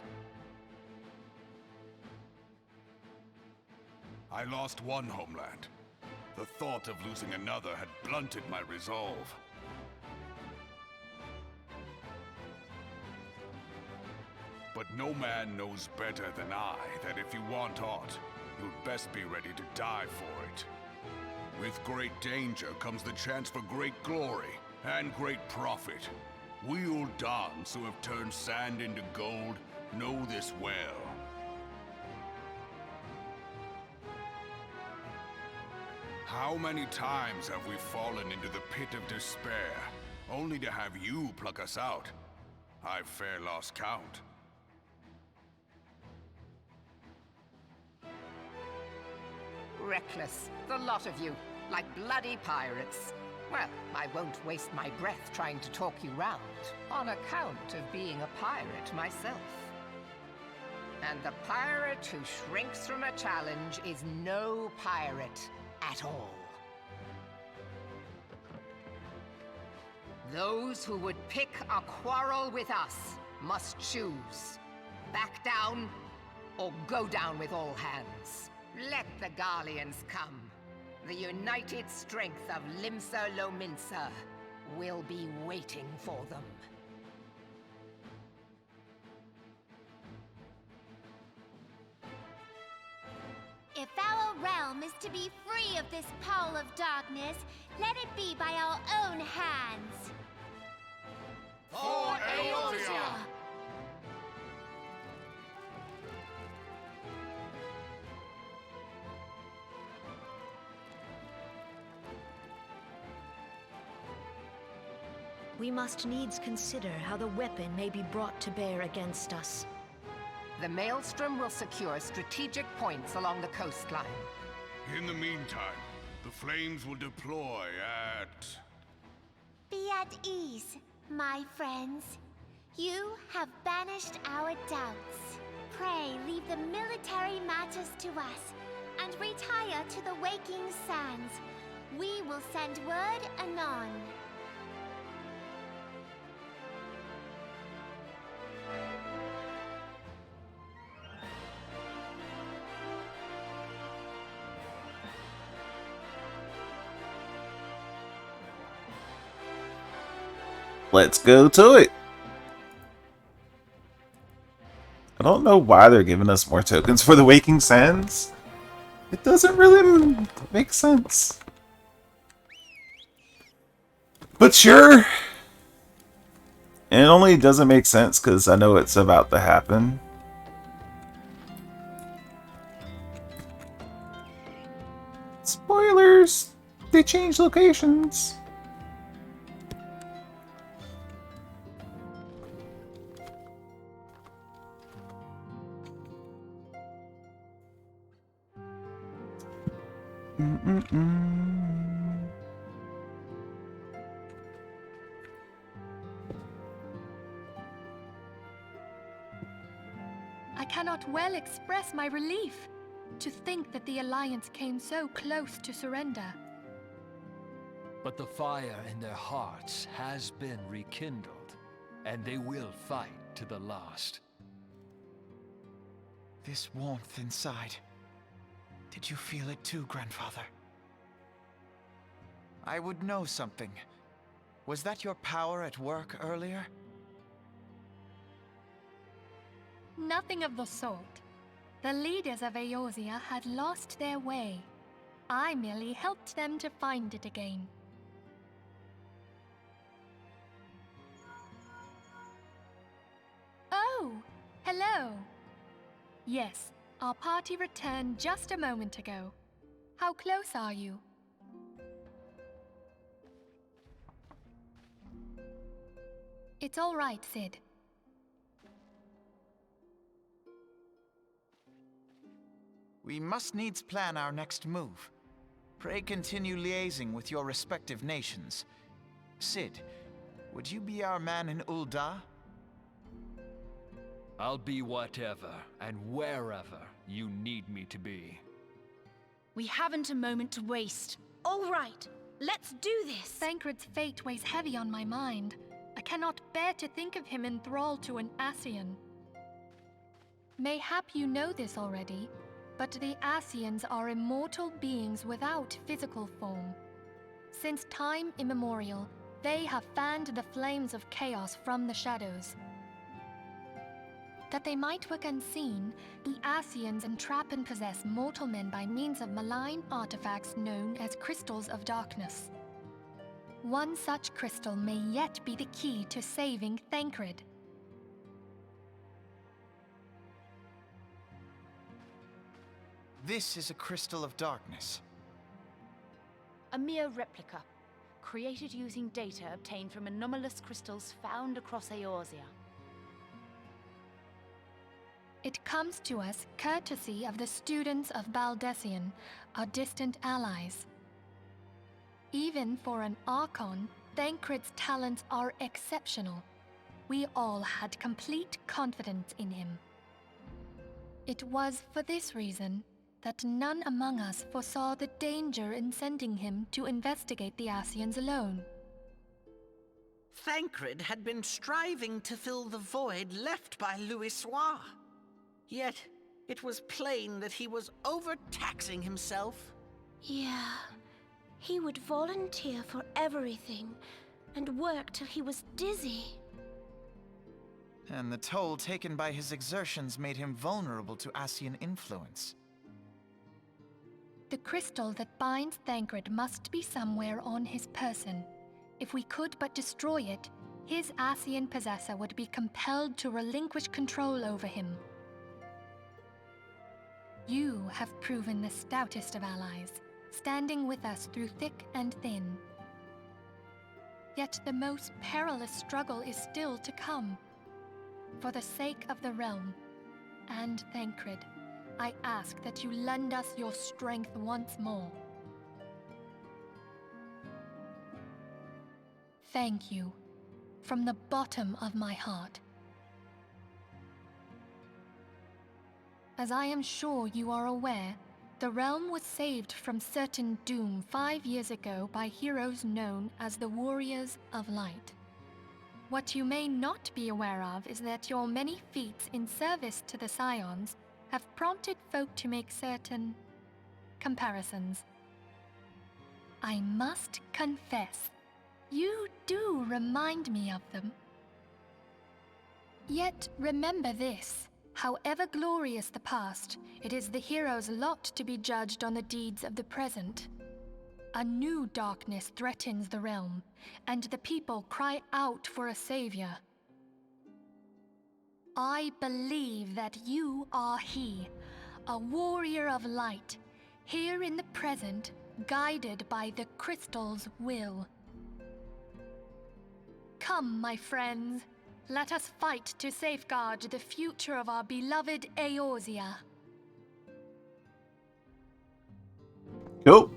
I lost one homeland. The thought of losing another had blunted my resolve. But no man knows better than I that if you want aught, you'd best be ready to die for it. With great danger comes the chance for great glory and great profit. We Uldans who have turned sand into gold know this well. How many times have we fallen into the pit of despair, only to have you pluck us out? I've fair lost count. Reckless, the lot of you, like bloody pirates. Well, I won't waste my breath trying to talk you round, on account of being a pirate myself. And the pirate who shrinks from a challenge is no pirate at all. Those who would pick a quarrel with us must choose. Back down, or go down with all hands. Let the Garleans come. The united strength of Limsa Lominsa will be waiting for them. If our realm is to be free of this pall of darkness, let it be by our own hands. For Eorzea! We must needs consider how the weapon may be brought to bear against us. The Maelstrom will secure strategic points along the coastline. In the meantime, the flames will deploy at... Be at ease, my friends. You have banished our doubts. Pray leave the military matters to us, and retire to the waking sands. We will send word anon. Let's go to it. I don't know why they're giving us more tokens for the Waking Sands. It doesn't really make sense. But sure. And it only doesn't make sense because I know it's about to happen. Spoilers! They changed locations. I cannot well express my relief to think that the Alliance came so close to surrender. But the fire in their hearts has been rekindled, and they will fight to the last. This warmth inside. Did you feel it too, Grandfather? I would know something. Was that your power at work earlier? Nothing of the sort. The leaders of Eorzea had lost their way. I merely helped them to find it again. Oh, hello. Yes, our party returned just a moment ago. How close are you? It's all right, Sid. We must needs plan our next move. Pray continue liaising with your respective nations. Sid, would you be our man in Ul'dah? I'll be whatever and wherever you need me to be. We haven't a moment to waste. All right, let's do this! Thancred's fate weighs heavy on my mind. I cannot bear to think of him in thrall to an Ascian. Mayhap you know this already, but the Ascians are immortal beings without physical form. Since time immemorial, they have fanned the flames of chaos from the shadows. That they might work unseen, the Ascians entrap and possess mortal men by means of malign artifacts known as crystals of darkness. One such crystal may yet be the key to saving Thancred. This is a crystal of darkness. A mere replica, created using data obtained from anomalous crystals found across Eorzea. It comes to us courtesy of the students of Baldessian, our distant allies. Even for an Archon, Thancred's talents are exceptional. We all had complete confidence in him. It was for this reason that none among us foresaw the danger in sending him to investigate the Ascians alone. Thancred had been striving to fill the void left by Louisoix. Yet, it was plain that he was overtaxing himself. Yeah, he would volunteer for everything and work till he was dizzy. And the toll taken by his exertions made him vulnerable to Ascian influence. The crystal that binds Thancred must be somewhere on his person. If we could but destroy it, his Ascian possessor would be compelled to relinquish control over him. You have proven the stoutest of allies, standing with us through thick and thin. Yet the most perilous struggle is still to come. For the sake of the realm and Thancred, I ask that you lend us your strength once more. Thank you, from the bottom of my heart. As I am sure you are aware, the realm was saved from certain doom 5 years ago by heroes known as the Warriors of Light. What you may not be aware of is that your many feats in service to the Scions have prompted folk to make certain comparisons. I must confess, you do remind me of them. Yet remember this. However glorious the past, it is the hero's lot to be judged on the deeds of the present. A new darkness threatens the realm, and the people cry out for a savior. I believe that you are he, a warrior of light, here in the present, guided by the crystal's will. Come, my friends. Let us fight to safeguard the future of our beloved Eorzea. Cool.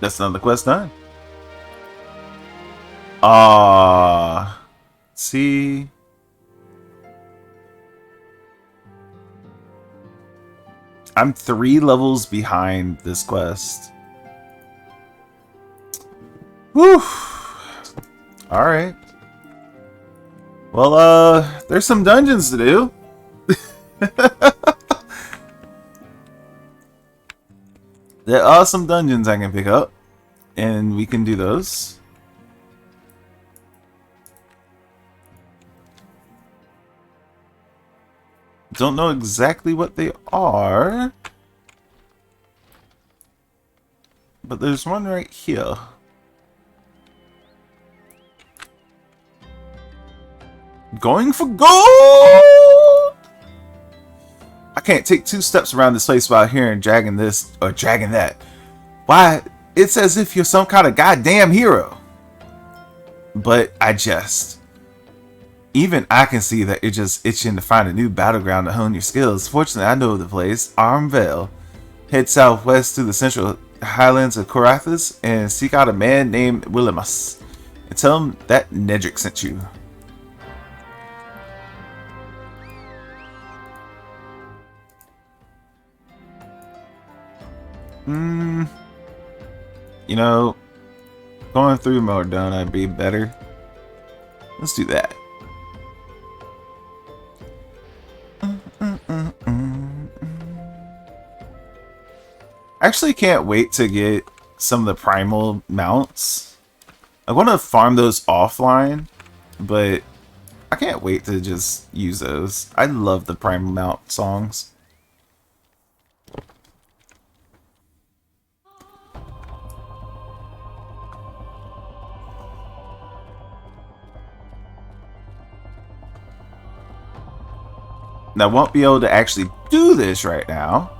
That's another quest done. See. I'm 3 levels behind this quest. Whew. Alright. Well, there's some dungeons to do. There are some dungeons I can pick up, and we can do those. Don't know exactly what they are, but there's one right here. Going for gold! I can't take 2 steps around this place without hearing dragging this or dragging that. Why, it's as if you're some kind of goddamn hero. But I jest. Even I can see that you're just itching to find a new battleground to hone your skills. Fortunately, I know the place, Armvale. Head southwest to the central highlands of Korathas and seek out a man named Willimus. And tell him that Nedrick sent you. You know, going through Mordona would be better. Let's do that. I actually can't wait to get some of the primal mounts. I want to farm those offline, but I can't wait to just use those. I love the primal mount songs. Now, I won't be able to actually do this right now.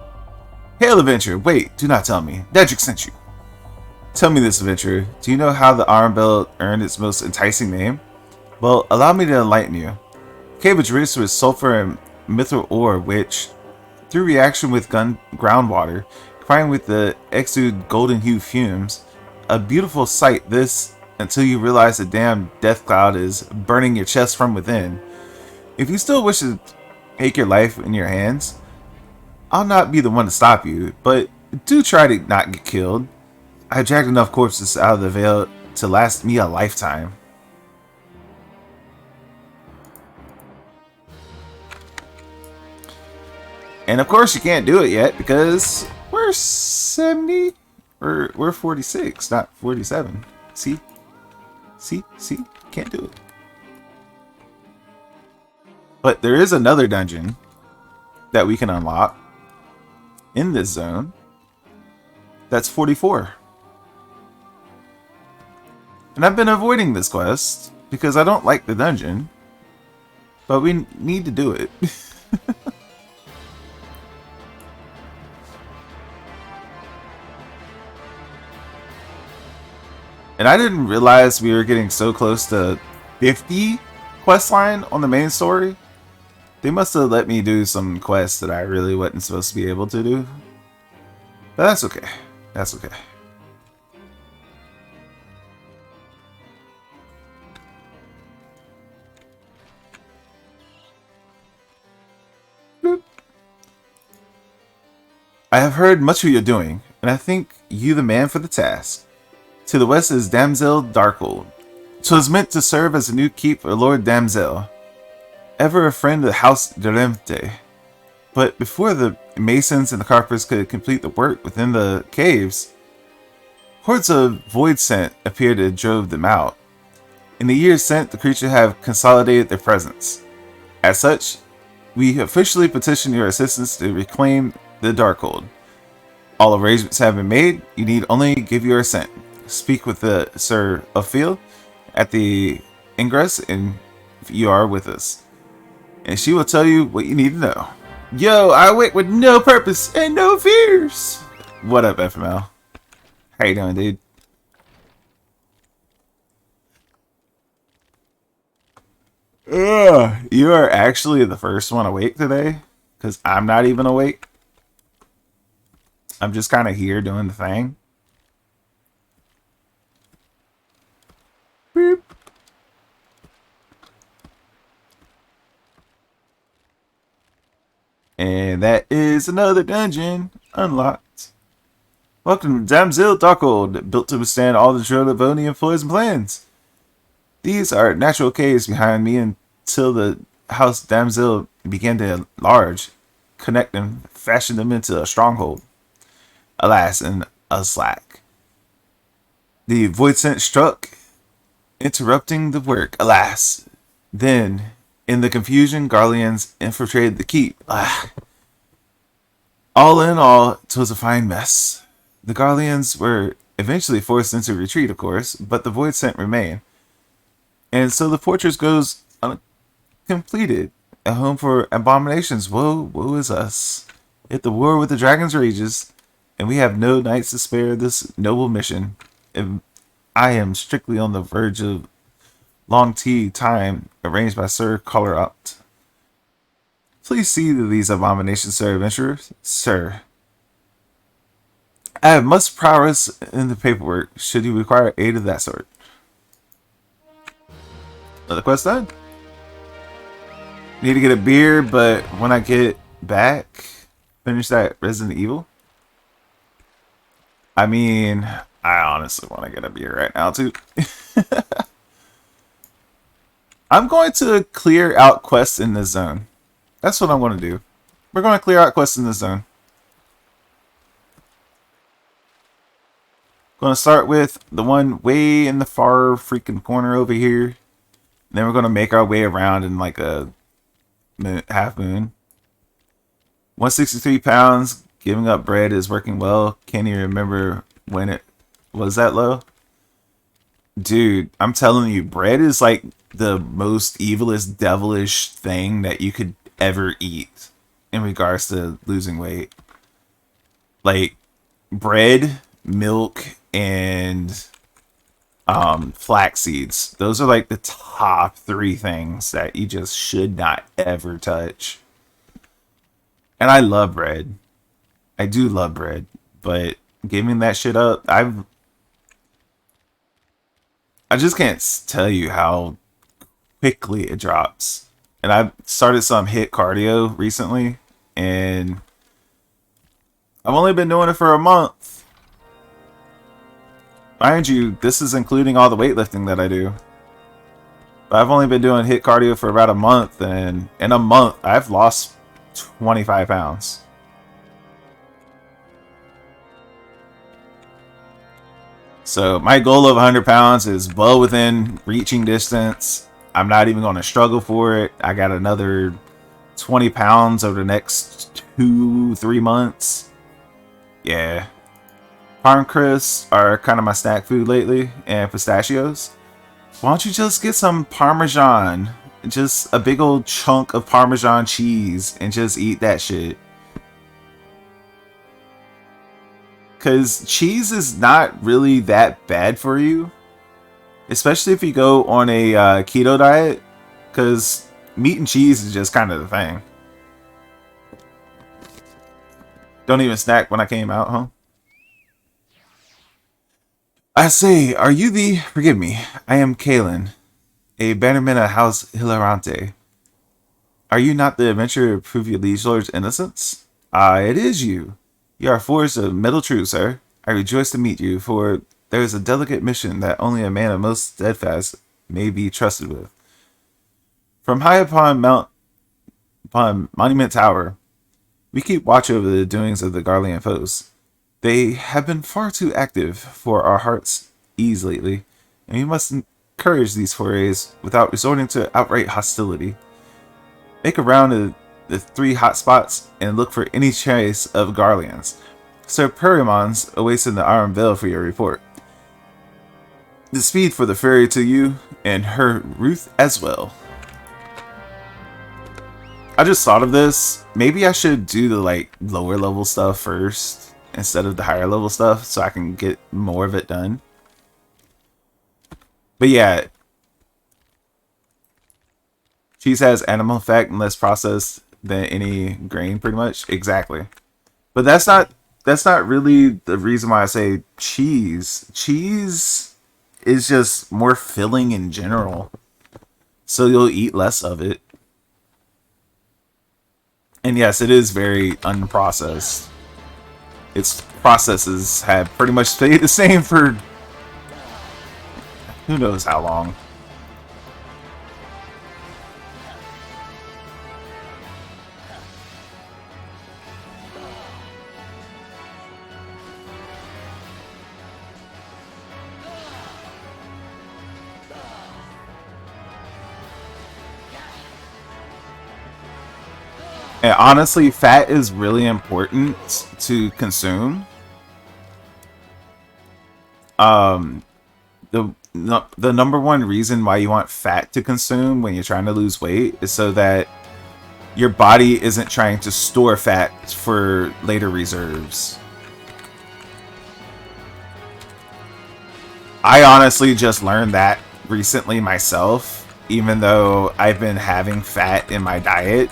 Hail, adventurer! Wait, do not tell me. Dedrick sent you. Tell me this, adventurer. Do you know how the Iron Belt earned its most enticing name? Well, allow me to enlighten you. Cave was rich with sulfur and mithril ore, which, through reaction with groundwater, combined with the exude golden hue fumes, a beautiful sight this, until you realize the damn death cloud is burning your chest from within. If you still wish to take your life in your hands, I'll not be the one to stop you, but do try to not get killed. I dragged enough corpses out of the veil to last me a lifetime. And of course you can't do it yet because we're 70 or we're 46, not 47. See? Can't do it. But there is another dungeon that we can unlock in this zone. That's 44. And I've been avoiding this quest because I don't like the dungeon. But we need to do it. And I didn't realize we were getting so close to 50 questline on the main story. They must have let me do some quests that I really wasn't supposed to be able to do. But that's okay. That's okay. Bloop. I have heard much of your doing, and I think you the man for the task. To the west is Damsel Darkhold. 'Twas meant to serve as a new keep for Lord Damsel, ever a friend of the House Deremte. But before the masons and the carpenters could complete the work within the caves, hordes of void scent appeared and drove them out. In the years sent, the creatures have consolidated their presence. As such, we officially petition your assistance to reclaim the Darkhold. All arrangements have been made. You need only give your assent. Speak with the Sir Ophiel at the ingress, and you are with us. And she will tell you what you need to know. Yo, I wait with no purpose and no fears. What up, FML? How you doing, dude? You are actually the first one awake today, because I'm not even awake. I'm just kind of here doing the thing. Beep. And that is another dungeon unlocked. Welcome to Damsel Darkhold, built to withstand all the Drolivonian poison plans. These are natural caves behind me until the house Damsel began to enlarge, connect them, fashion them into a stronghold. alas, in a slack. The void scent struck, interrupting the work, alas. Then, in the confusion, Garleans infiltrated the keep. All in all, 'twas a fine mess. The Garleans were eventually forced into retreat, of course, but the void scent remained. And so the fortress goes uncompleted, a home for abominations. Woe is us. If the war with the dragons rages, and we have no nights to spare this noble mission, if I am strictly on the verge of long tea time arranged by Sir Colorant. Please see to these abominations, Sir Adventurer. Sir, I have much prowess in the paperwork, should you require aid of that sort. Another quest done. Need to get a beer, but when I get back, finish that Resident Evil. I mean, I honestly want to get a beer right now, too. I'm going to clear out quests in this zone. That's what I'm going to do. We're going to clear out quests in this zone. Going to start with the one way in the far freaking corner over here. Then we're going to make our way around in like a half moon. 163 pounds. Giving up bread is working well. Can't even remember when it was that low. Dude, I'm telling you, bread is like the most evilest, devilish thing that you could ever eat in regards to losing weight. Like bread, milk, and flax seeds. Those are like the top 3 things that you just should not ever touch. And I love bread. I do love bread, but giving that shit up, I just can't tell you how quickly it drops. And I've started some HIIT cardio recently, and I've only been doing it for a month. Mind you, this is including all the weightlifting that I do. But I've only been doing HIIT cardio for about a month, and in a month, I've lost 25 pounds. So my goal of 100 pounds is well within reaching distance. I'm not even going to struggle for it. I got another 20 pounds over the next 2-3 months. Yeah. Parm crisps are kind of my snack food lately, and pistachios. Why don't you just get some Parmesan? Just a big old chunk of Parmesan cheese and just eat that shit. Because cheese is not really that bad for you. Especially if you go on a keto diet. Because meat and cheese is just kind of the thing. Don't even snack when I came out, huh? I say, are you the... Forgive me, I am Kalen, a bannerman of House Hilarante. Are you not the adventurer to prove your liege lord's innocence? Ah, it is you. You are forged of metal true, sir. I rejoice to meet you, for there is a delicate mission that only a man of most steadfast may be trusted with. From high upon Monument Tower, we keep watch over the doings of the Garlean foes. They have been far too active for our heart's ease lately, and we must encourage these forays without resorting to outright hostility. Make a round of the 3 hot spots and look for any trace of Garleans. Sir Perimons awaits in the Iron Vale for your report. The speed for the ferry to you, and her Ruth as well. I just thought of this. Maybe I should do the like lower level stuff first instead of the higher level stuff so I can get more of it done. But yeah, cheese has animal fat and less processed than any grain, pretty much. Exactly. But that's not really the reason why I say cheese. Cheese is just more filling in general, so you'll eat less of it. And yes, it is very unprocessed. Its processes have pretty much stayed the same for who knows how long. And honestly, fat is really important to consume. The number one reason why you want fat to consume when you're trying to lose weight is so that your body isn't trying to store fat for later reserves. I honestly just learned that recently myself, even though I've been having fat in my diet.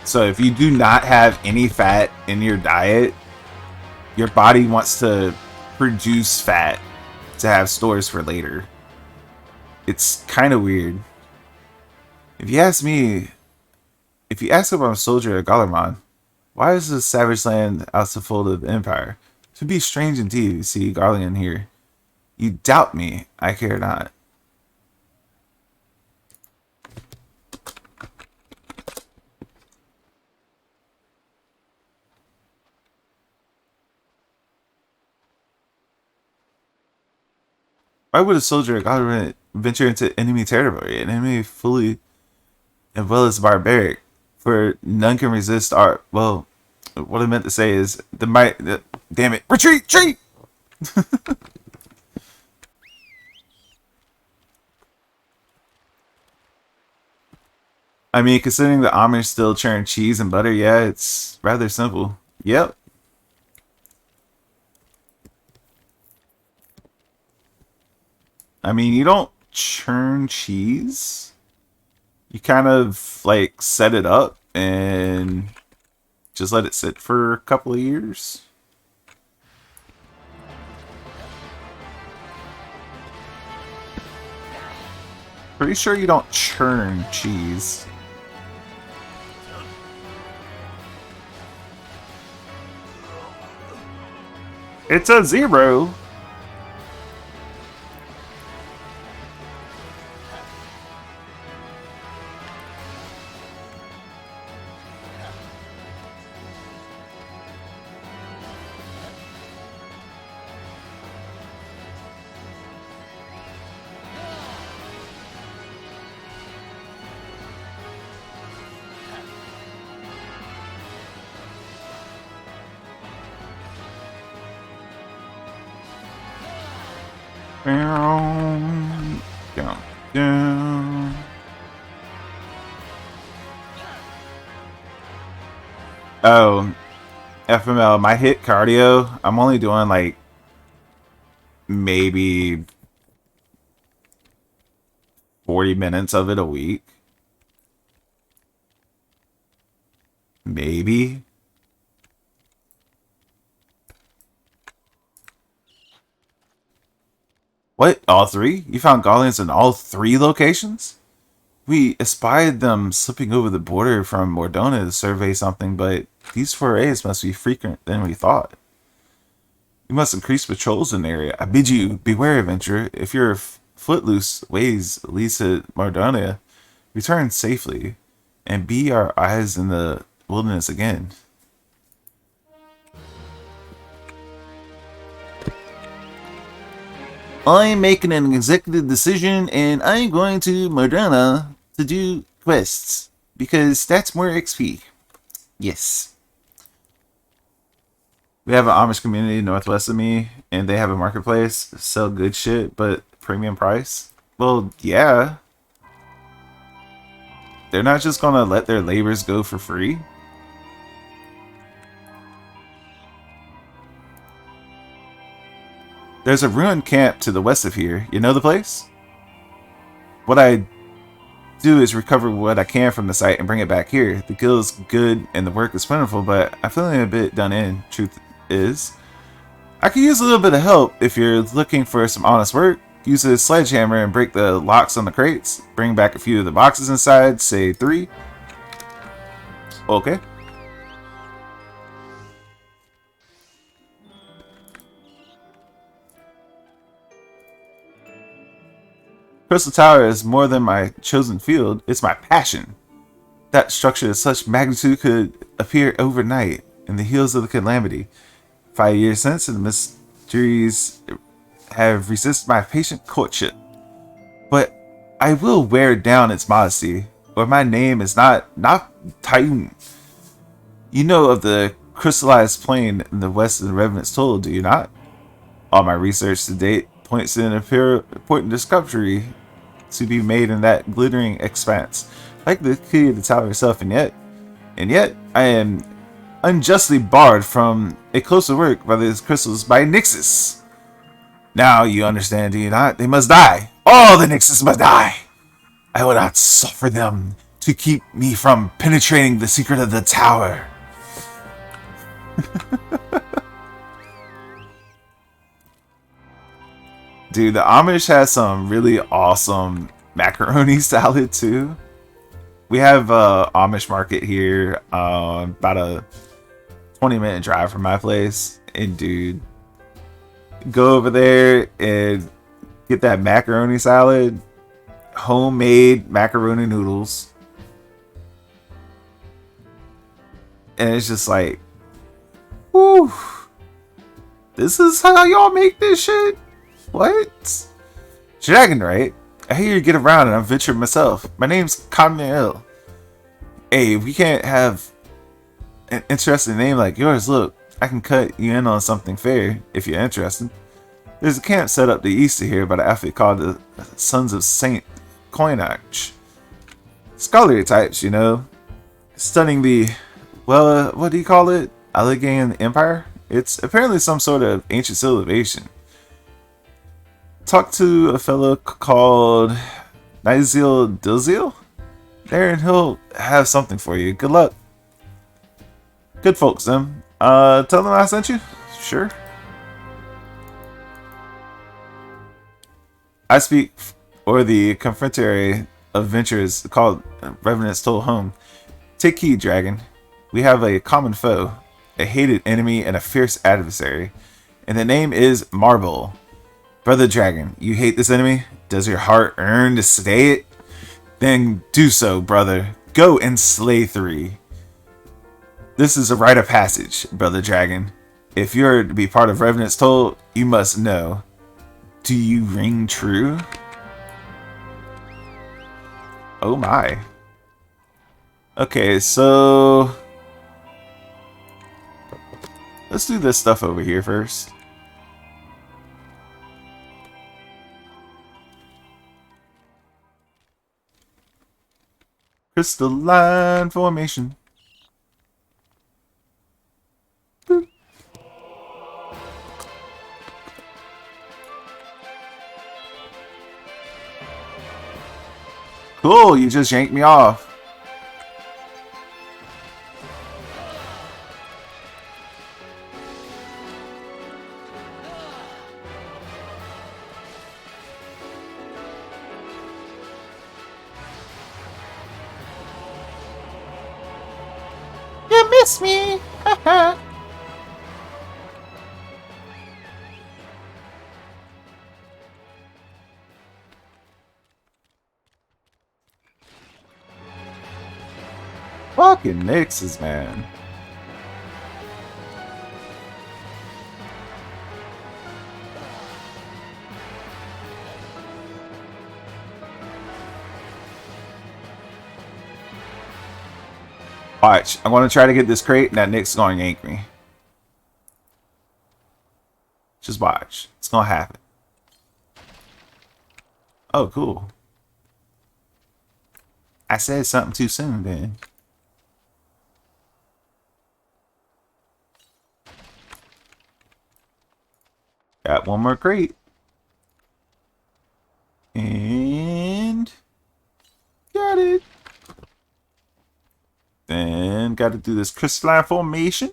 So if you do not have any fat in your diet, your body wants to produce fat to have stores for later. It's kind of weird. If you ask me, if you ask if I'm a soldier of Galerman, why is this savage land out so full of empire? It would be strange indeed to see Garlean here. You doubt me, I care not. Why would a soldier of Galerman venture into enemy territory, an enemy fully and well as barbaric? For none can resist our, well, what I meant to say is, damn it, retreat, retreat! I mean, considering the Amish still churn cheese and butter, yeah, it's rather simple. Yep. I mean, you don't churn cheese. You kind of, like, set it up and just let it sit for a couple of years. Pretty sure you don't churn cheese. It's a 0. Down, down. Oh, FML, my hit cardio, I'm only doing like maybe 40 minutes of it a week. Maybe. What? All 3? You found goblins in all 3 locations? We espied them slipping over the border from Mordona to survey something, but these forays must be frequent than we thought. We must increase patrols in the area. I bid you, beware, adventurer. If your footloose ways leads to Mordona, return safely, and be our eyes in the wilderness again. I'm making an executive decision, and I'm going to Mordana to do quests, because that's more XP. Yes. We have an Amish community northwest of me, and they have a marketplace, sell good shit, but premium price. Well, yeah. They're not just gonna let their labors go for free. There's a ruined camp to the west of here. You know the place? What I do is recover what I can from the site and bring it back here. The guild is good and the work is plentiful, but I'm feeling a bit done in, truth is. I could use a little bit of help if you're looking for some honest work. Use a sledgehammer and break the locks on the crates. Bring back a few of the boxes inside, say 3. Okay. Crystal Tower is more than my chosen field, it's my passion. That structure of such magnitude could appear overnight in the heels of the calamity. 5 years since, and the mysteries have resisted my patient courtship. But I will wear down its modesty, or my name is not Titan. You know of the crystallized plane in the west of the Revenant's Toll, do you not? All my research to date points to an important discovery to be made in that glittering expanse, like the key of the tower itself, and yet I am unjustly barred from a closer work by these crystals by Nixus. Now you understand, do you not? They must die. All the Nixus must die. I will not suffer them to keep me from penetrating the secret of the tower. Dude, the Amish has some really awesome macaroni salad too. We have a Amish market here, about a 20-minute drive from my place. And dude, go over there and get that macaroni salad, homemade macaroni noodles. And it's just like, whew, this is how y'all make this shit? What? Dragon, right? I hear you get around and I'm venturing myself. My name's Camille. Hey, if we can't have an interesting name like yours, look, I can cut you in on something fair if you're interested. There's a camp set up to the east of here by the outfit called the Sons of Saint Coinage. Scholarly types, you know. Studying the, well, what do you call it? Allegheny Empire? It's apparently some sort of ancient civilization. Talk to a fellow called Nizil Dilzil there, and he'll have something for you. Good luck. Good folks, them. Tell them I sent you? Sure. I speak for the confraternity of ventures called Revenant's Toll Home. Take heed, Dragon. We have a common foe, a hated enemy, and a fierce adversary. And the name is Marble. Brother Dragon, you hate this enemy? Does your heart yearn to slay it? Then do so, brother. Go and slay 3. This is a rite of passage, Brother Dragon. If you're to be part of Revenant's Toll, you must know. Do you ring true? Oh my. Okay, so let's do this stuff over here first. Crystalline formation. Boop. Cool, you just yanked me off. You miss me. Haha. Fucking Nixes, man. Watch, I'm going to try to get this crate and that Nick's going to yank me. Just watch. It's going to happen. Oh, cool. I said something too soon then. Got one more crate. And got it. Then got to do this crystalline formation.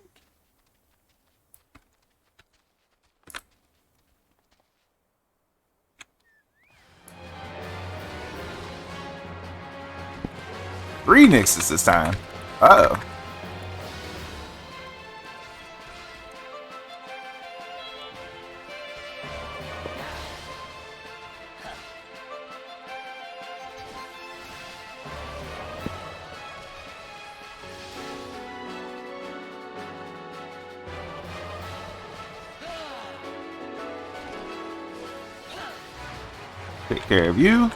Three Nixes this time. Uh-oh. Take care of you.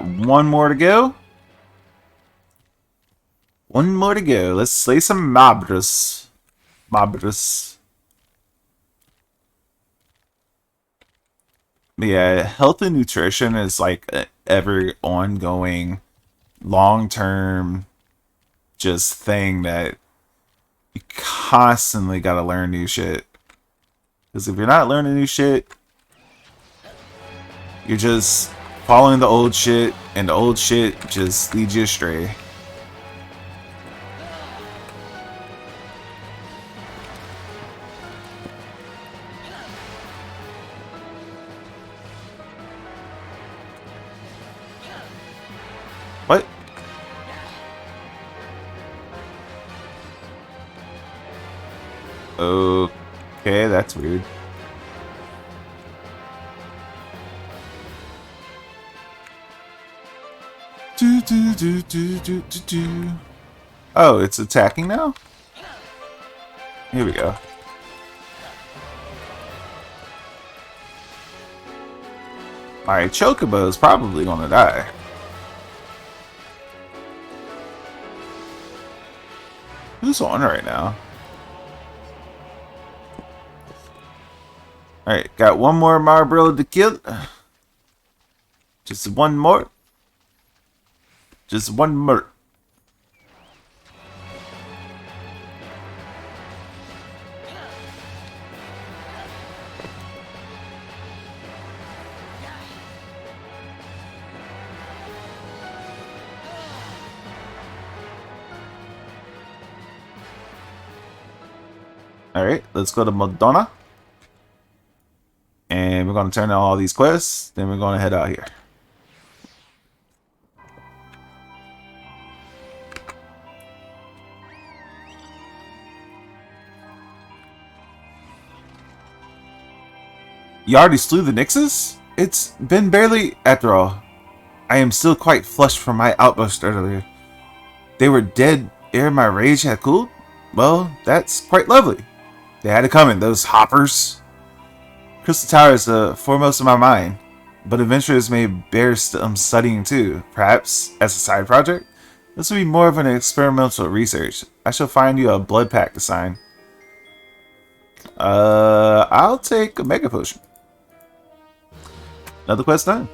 one more to go. One more to go. Let's slay some mobs. Mobs. Yeah, health and nutrition is like a ever ongoing, long-term just thing that you constantly gotta learn new shit. Because if you're not learning new shit, you're just following the old shit, and the old shit just leads you astray. What? Okay, that's weird. Oh, it's attacking now? Here we go. My Chocobo is probably gonna die. Who's on right now? Alright, got one more Marlboro to kill. Just one more. Just one more. Alright, let's go to Madonna. And we're going to turn on all these quests. Then we're going to head out here. You already slew the Nixes? It's been barely... After all, I am still quite flushed from my outburst earlier. They were dead ere my rage had cooled? Well, that's quite lovely. They had it coming, those hoppers. Crystal Tower is foremost in my mind, but adventurers may bear some studying too, perhaps as a side project. This will be more of an experimental research. I shall find you a blood pact to sign. I'll take a mega potion. Another quest done.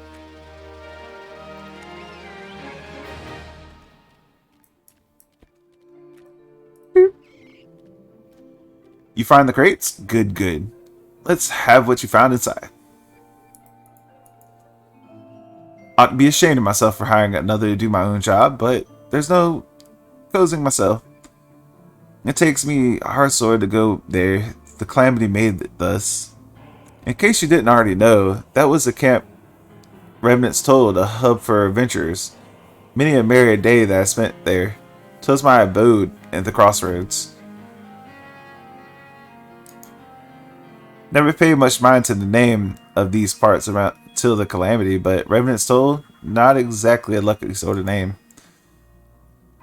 You find the crates? Good, good. Let's have what you found inside. Ought to be ashamed of myself for hiring another to do my own job, but there's no posing myself. It takes me a hard sword to go there. The calamity made it thus. In case you didn't already know, that was the camp Remnants told, a hub for adventurers. Many a merry day that I spent there. 'Twas my abode at the crossroads. Never paid much mind to the name of these parts around till the calamity, but Remnants told, not exactly a lucky sort of name.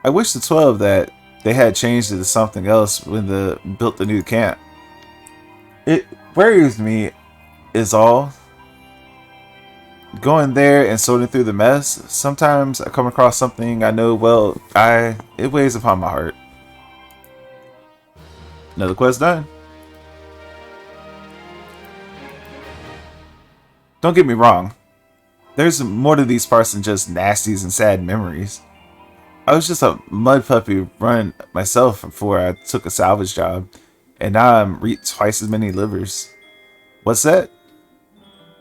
I wish the 12 that they had changed it to something else when they built the new camp. It worries me is all. Going there and sorting through the mess, sometimes I come across something I know well, it weighs upon my heart. Another quest done. Don't get me wrong, there's more to these parts than just nasties and sad memories. I was just a mud puppy run myself before I took a salvage job, and now I'm reaped twice as many livers. What's that?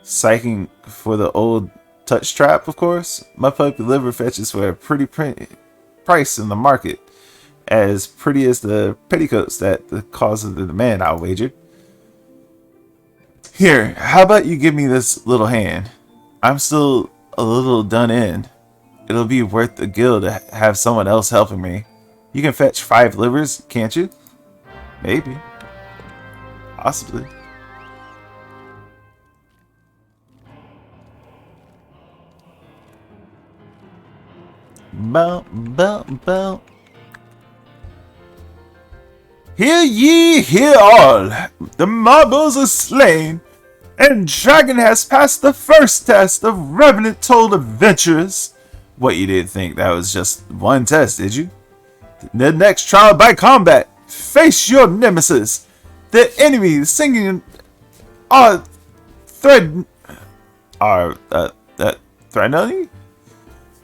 Psyching for the old touch trap, of course. Mud puppy liver fetches for a pretty price in the market, as pretty as the petticoats that the cause of the demand, I'll wager. Here, how about you give me this little hand? I'm still a little done in. It'll be worth the gil to have someone else helping me. You can fetch 5 livers, can't you? Maybe. Possibly. Bow. Hear ye, hear all. The marbles are slain, and Dragon has passed the first test of Revenant Told adventurers. What, you didn't think that was just one test, did you? The next trial by combat, face your nemesis. The enemy singing our threatening.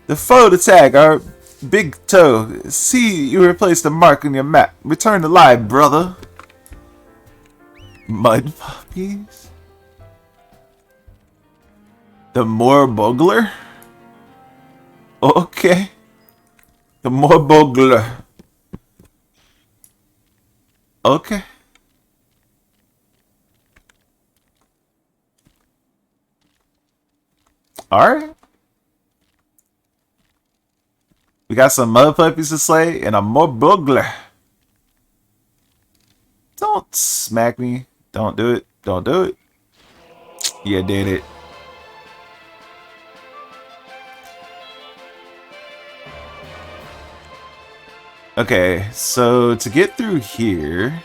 The foe to tag our big toe. See you replace the mark on your map. Return to life, brother. Mud puppies? The more bugler? Okay. The more bugler. Okay. Alright. We got some mud puppies to slay and a more bugler. Don't smack me. Don't do it. Don't do it. You did it. Okay, so to get through here,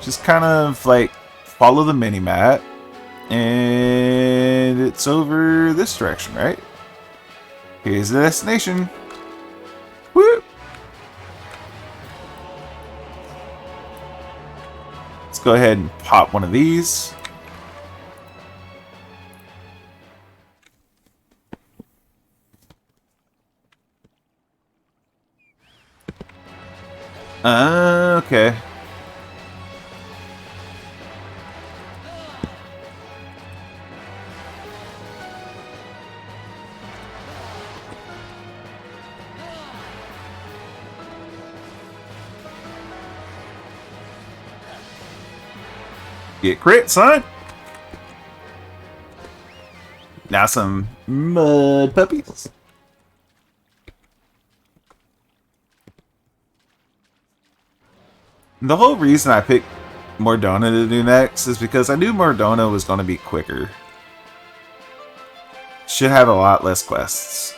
just kind of like follow the mini-map, and it's over this direction, right? Here's the destination. Woo! Let's go ahead and pop one of these. Okay. Get crit, son. Now some mud puppies. The whole reason I picked Mordona to do next is because I knew Mordona was going to be quicker. Should have a lot less quests.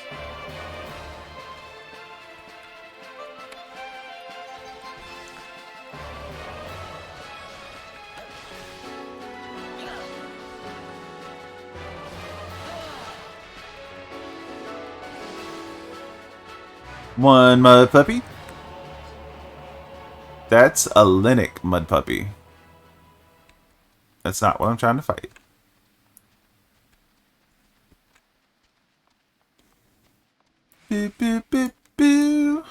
One mud puppy. That's a Linux mud puppy. That's not what I'm trying to fight. Boo, boo, boo, boo.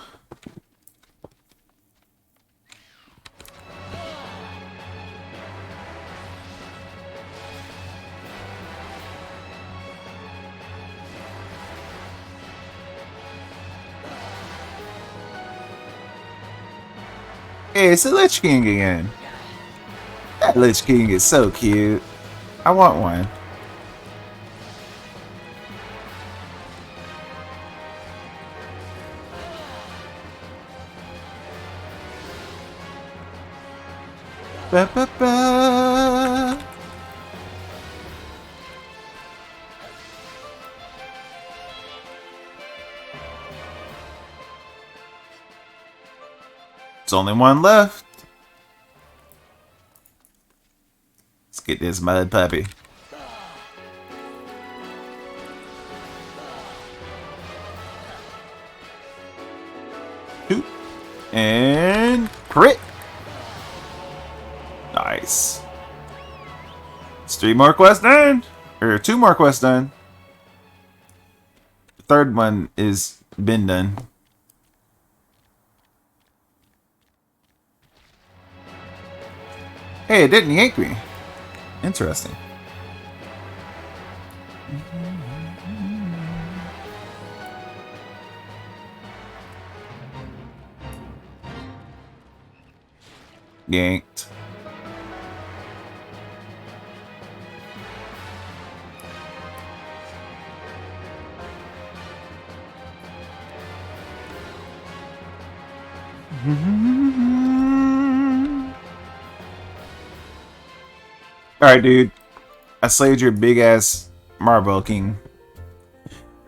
Hey, it's the Lich King again. That Lich King is so cute. I want one. Ba, ba, ba. There's only one left. Let's get this mud puppy. Shoot. And crit. Nice. It's 3 more quests done. Or 2 more quests done. The third one is been done. Hey, it didn't yank me. Interesting. Yanked. Alright, dude. I slayed your big ass Marble King.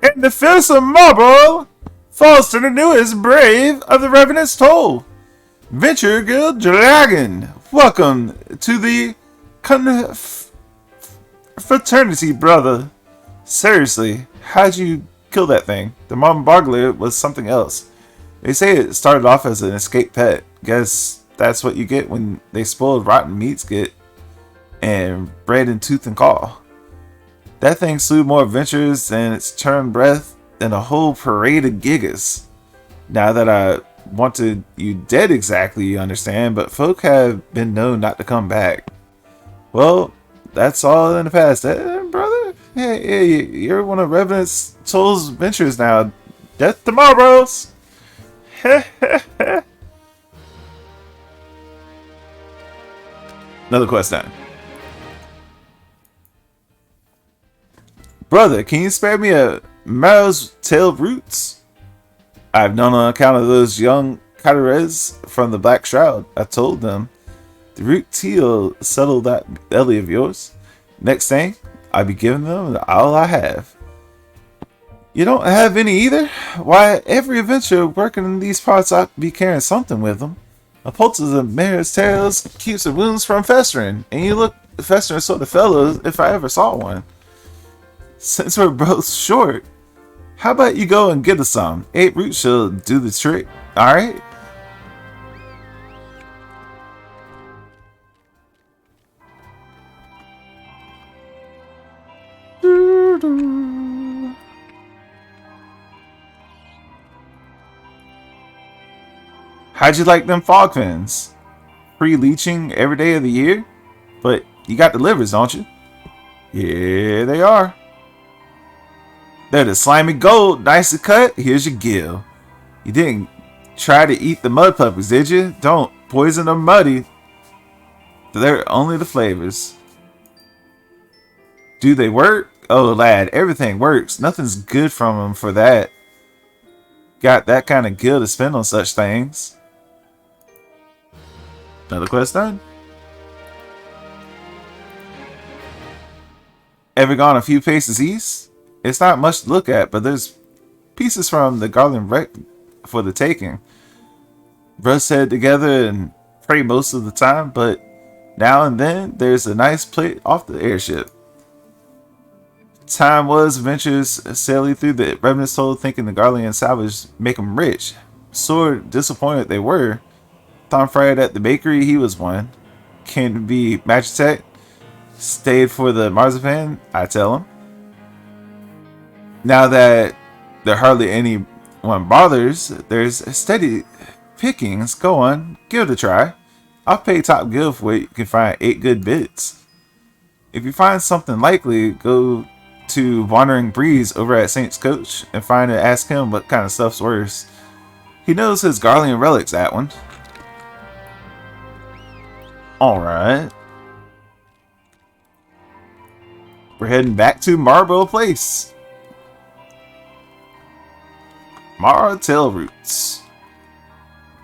And the fearsome Marble falls to the newest brave of the Revenant's Toll. Venture Guild Dragon. Welcome to the fraternity, brother. Seriously, how'd you kill that thing. The Marbogler was something else. They say it started off as an escaped pet. Guess that's what you get when they spoiled rotten meats get and bred in tooth and claw. That thing slew more adventures than its term breath than a whole parade of gigas. Now that I wanted you dead exactly, you understand, but folk have been known not to come back. Well, that's all in the past, brother. Hey, you're one of Revenant's Soul's ventures now. Death tomorrow, bros. Another quest done. Brother, can you spare me a marrow's tail roots? I've known on account of those young Catarez from the Black Shroud. I told them the root tea'll settle that belly of yours. Next thing, I'll be giving them all I have. You don't have any either? Why, every adventurer working in these parts ought to be carrying something with them. A poultice of mare's tails keeps the wounds from festering, and you look festering sort of fellow if I ever saw one. Since we're both short, how about you go and get us some? 8 roots shall do the trick, alright? How'd you like them fog fins? Free leeching every day of the year? But you got the livers, don't you? Here they are. They're the slimy gold, nicely cut. Here's your gill. You didn't try to eat the mud puppies, did you? Don't poison or muddy. They're only the flavors. Do they work? Oh, lad, everything works. Nothing's good from them for that. Got that kind of gill to spend on such things. Another quest done. Ever gone a few paces east? It's not much to look at, but there's pieces from the Goblin wreck for the taking. Bros head together and pray most of the time, but now and then there's a nice plate off the airship. Time was adventures sailing through the Revenant Soul thinking the Guardian salvage make them rich. Sore disappointed they were. Tom Fried at the bakery, he was one. Came to be Magitech. Stayed for the marzipan, I tell him. Now that there hardly anyone bothers, there's steady pickings. Go on, give it a try. I'll pay top gift for it. You can find 8 good bits. If you find something likely, go to Wandering Breeze over at Saint's Coach and find and ask him what kind of stuff's worse. He knows his Garlean relics, that one. Alright. We're heading back to Marble Place. Mara tail roots.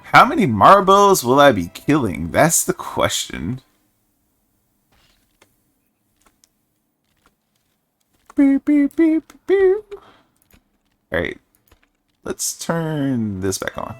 How many marbles will I be killing? That's the question. Beep, beep, beep, beep. Alright. Let's turn this back on.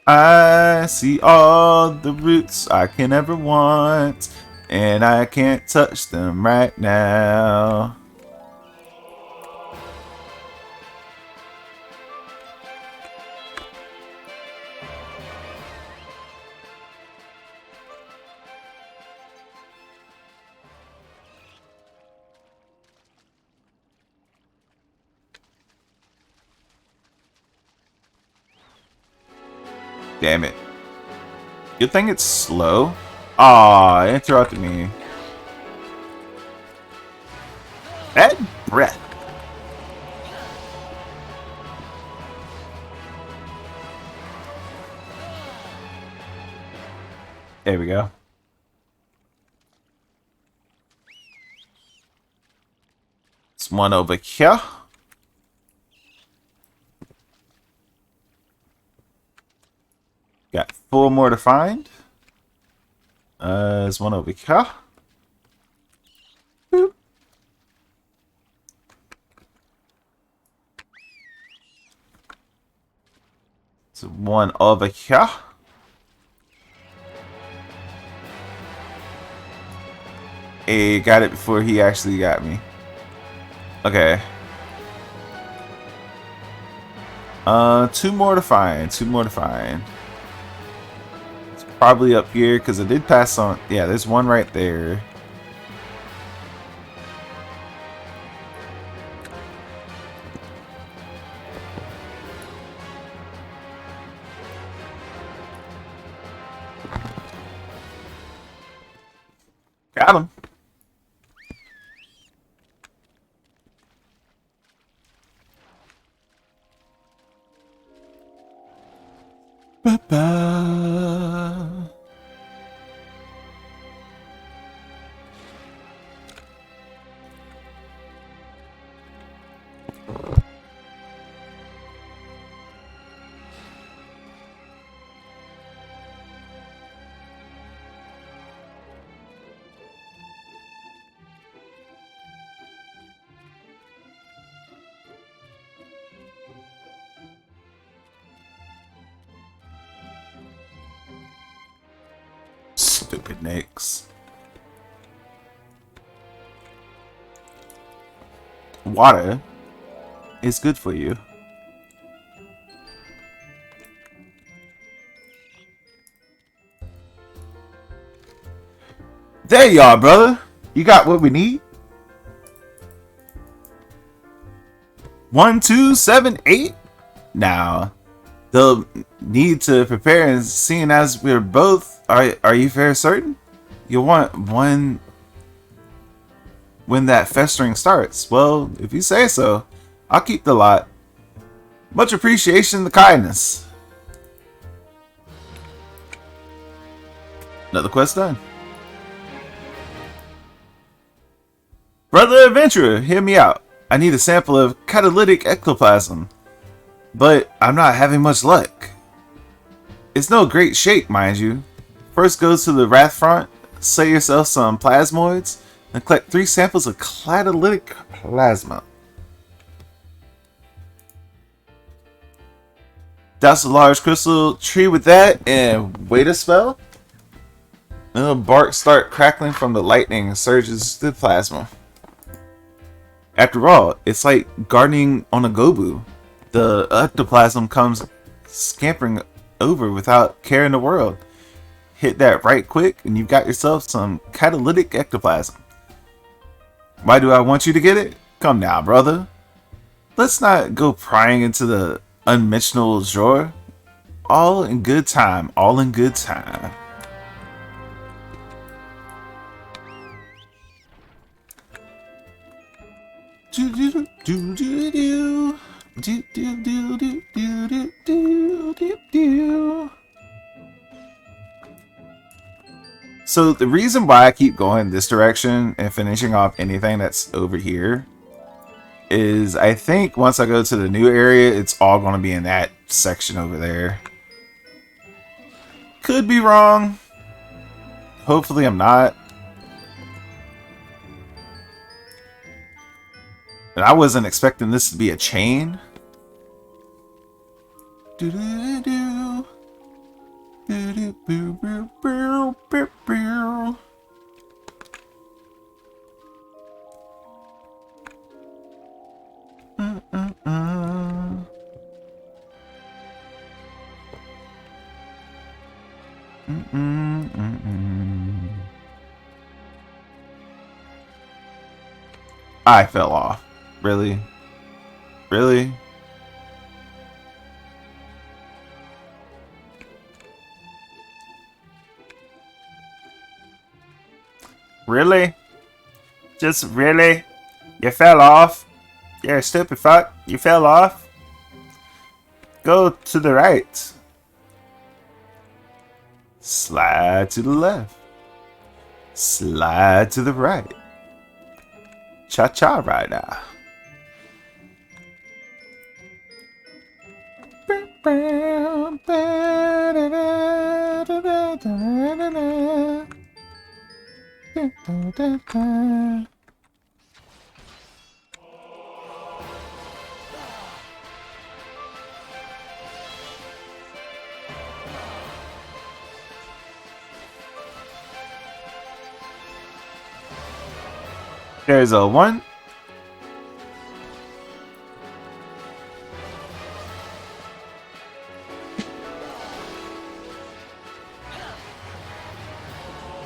I see all the roots I can ever want, and I can't touch them right now. Damn it. Good thing it's slow. Aw, it interrupted me. Bad breath. There we go. It's one over here. Got 4 more to find. There's one over here. Boop. There's one over here. Hey, got it before he actually got me. Okay. 2 more to find. 2 more to find. It's probably up here because I did pass on. Yeah, there's one right there. Got him. Ba-ba. Stupid Nicks. Water is good for you. There you are, brother. You got what we need. 1, 2, 7, 8. Now, they'll need to prepare, and seeing as we're both, are you very certain? You want one when that festering starts. Well, if you say so, I'll keep the lot. Much appreciation, the kindness. Another quest done. Brother adventurer, hear me out. I need a sample of catalytic ectoplasm, but I'm not having much luck. It's no great shake, mind you. First go to the Wrath front, set yourself some plasmoids, and collect 3 samples of catalytic plasma. Douse a large crystal tree with that and wait a spell. And the bark start crackling from the lightning and surges through the plasma. After all, it's like gardening on a gobu. The ectoplasm comes scampering over without care in the world. Hit that right quick and you've got yourself some catalytic ectoplasm. Why do I want you to get it? Come now, brother. Let's not go prying into the unmentionable drawer. All in good time. All in good time. Do do do do do do do do do do do do do. So the reason why I keep going this direction and finishing off anything that's over here is I think once I go to the new area, it's all going to be in that section over there. Could be wrong. Hopefully I'm not. And I wasn't expecting this to be a chain. Do do do. Do do boo boo boo boo boo. I fell off. Really? Really? Really? Just really? You fell off? You're a stupid fuck. You fell off? Go to the right. Slide to the left. Slide to the right. Cha-cha right now. There's a 1.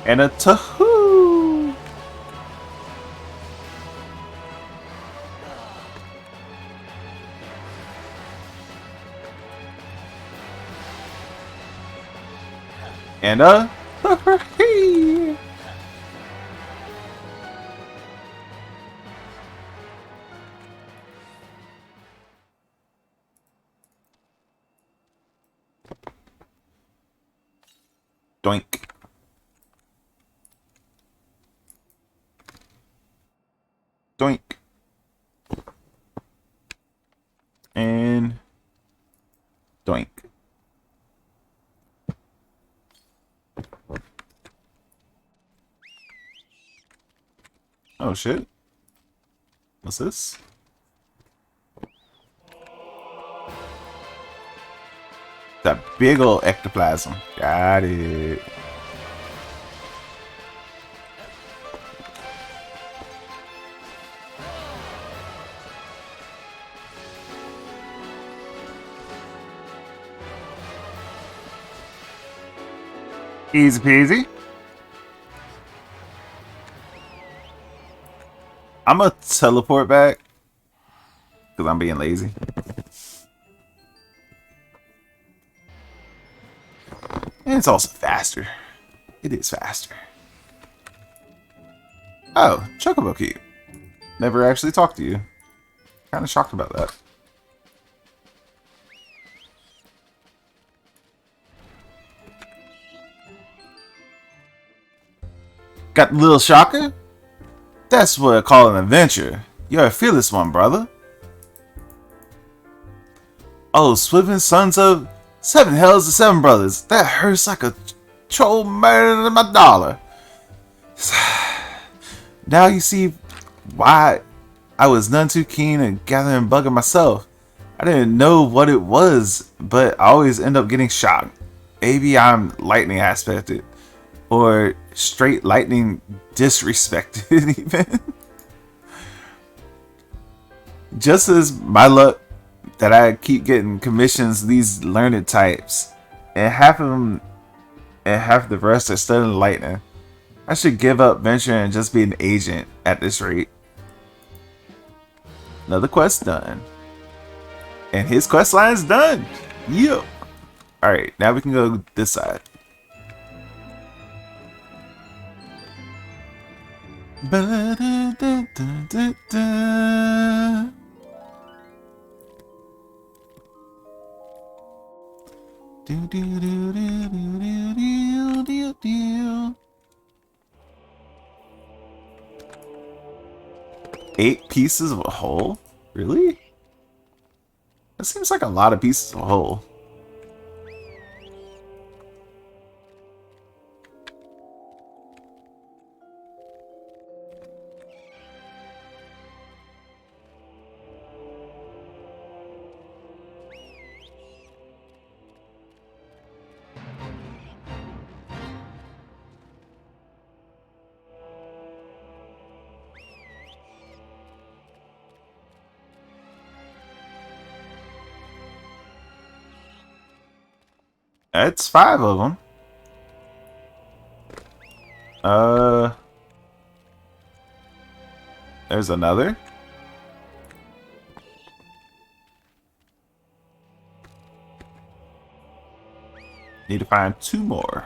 And a 2. And a 3. Doink. Doink. And doink. Oh shit. What's this? That big old ectoplasm. Got it. Easy peasy. I'm gonna teleport back because I'm being lazy. And it's also faster. It is faster. Oh, Chocobo Cube. Never actually talked to you. Kind of shocked about that. Got the little shocker? That's what I call an adventure. You're a fearless one, brother. Oh, Swiven, sons of 7 hells of 7 brothers. That hurts like a troll murder than my dollar. Now you see why I was none too keen in gathering bugger myself. I didn't know what it was, but I always end up getting shocked. Maybe I'm lightning aspected. Or straight lightning disrespected even. Just as my luck that I keep getting commissions these learned types, and half of them and half the rest are studying lightning. I should give up venturing and just be an agent at this rate. Another quest done. And his quest line is done. Yep. Alright, now we can go this side. Eight pieces of a hole? Really? That seems like a lot of pieces of a hole. That's 5 of them. There's another. Need to find 2 more.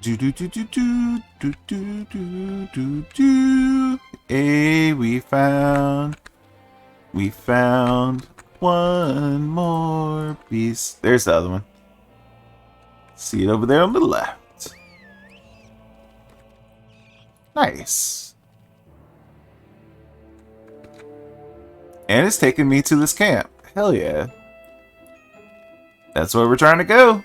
Do do do do do do do do do do. Hey, we found one more piece. There's the other one. See it over there on the left. Nice. And it's taking me to this camp. Hell yeah. That's where we're trying to go.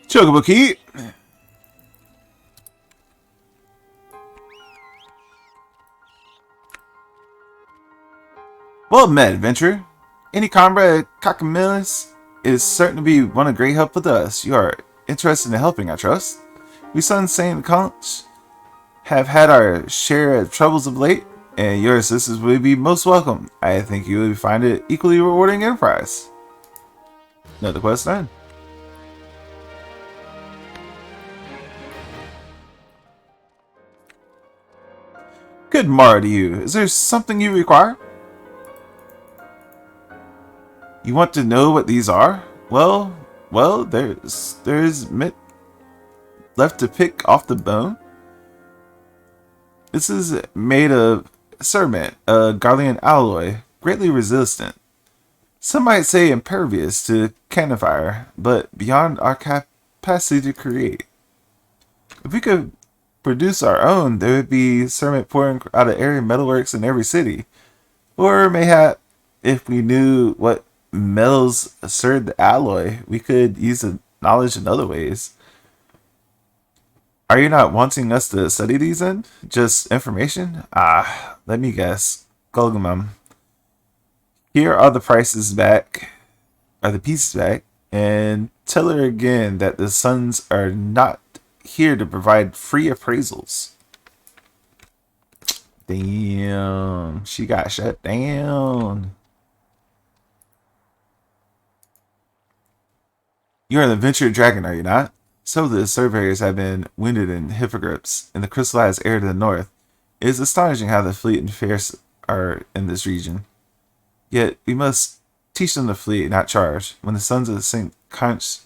Chocobo key. Well met, adventurer. Any comrade Kakamilis is certain to be one of great help with us. You are interested in helping, I trust. We Sun Saint Conch have had our share of troubles of late, and your assistance would be most welcome. I think you would find it equally rewarding enterprise. Another quest done. Good morrow to you. Is there something you require? You want to know what these are? Well, there's meat left to pick off the bone. This is made of cermet, a Garlean alloy, greatly resistant. Some might say impervious to cannon fire, but beyond our capacity to create. If we could produce our own, there would be cermet pouring out of area metalworks in every city. Or mayhap, if we knew what metals assert the alloy, we could use the knowledge in other ways. Are you not wanting us to study these then? Just information? Let me guess. Golgumum. Here are the prices back, are the pieces back, and tell her again that the Suns are not here to provide free appraisals. Damn, she got shut down. You are the adventurer dragon, are you not? Some of the surveyors have been wounded in hippogrips in the crystallized air to the north. It is astonishing how the fleet and fierce are in this region. Yet we must teach them to flee, not charge, when the sons of St. Conch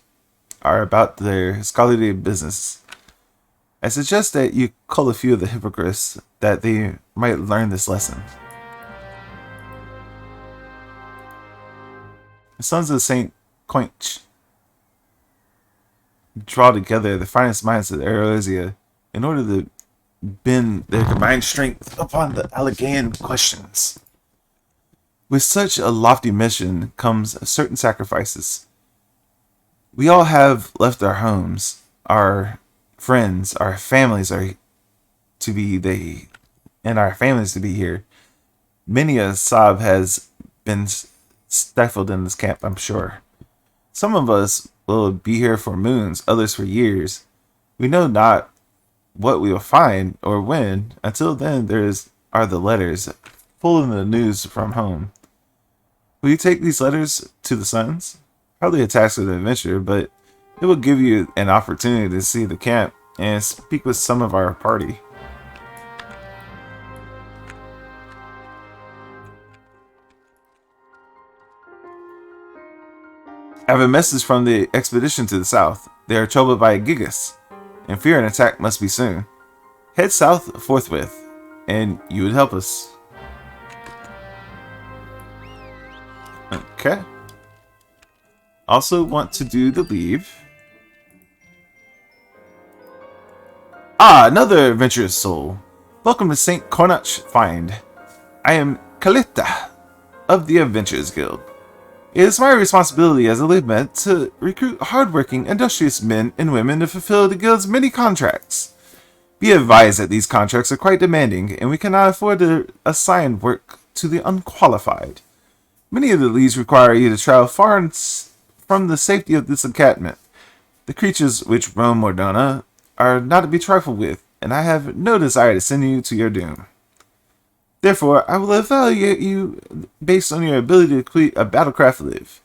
are about their scholarly business. I suggest that you cull a few of the hippogriffs that they might learn this lesson. The sons of St. Conch draw together the finest minds of the Erosia in order to bend their combined strength upon the Alleghanian questions. With such a lofty mission comes certain sacrifices. We all have left our homes, our friends, our families are to be our families to be here. Many a sob has been stifled in this camp, I'm sure. Some of us will be here for moons, others for years. We know not what we will find or when. Until then, are the letters, full of the news from home. Will you take these letters to the Suns? Hardly a task of the adventure, but it will give you an opportunity to see the camp and speak with some of our party. I have a message from the expedition to the south. They are troubled by a Gigas, and fear an attack must be soon. Head south forthwith, and you would help us. Okay. Also want to do the leave. Another adventurous soul. Welcome to St. Conach Find. I am Kalita of the Adventurers Guild. It is my responsibility as a lieutenant to recruit hardworking, industrious men and women to fulfill the guild's many contracts. Be advised that these contracts are quite demanding, and we cannot afford to assign work to the unqualified. Many of the leads require you to travel far from the safety of this encampment. The creatures which roam Mordona are not to be trifled with, and I have no desire to send you to your doom. Therefore, I will evaluate you based on your ability to complete a battlecraft live.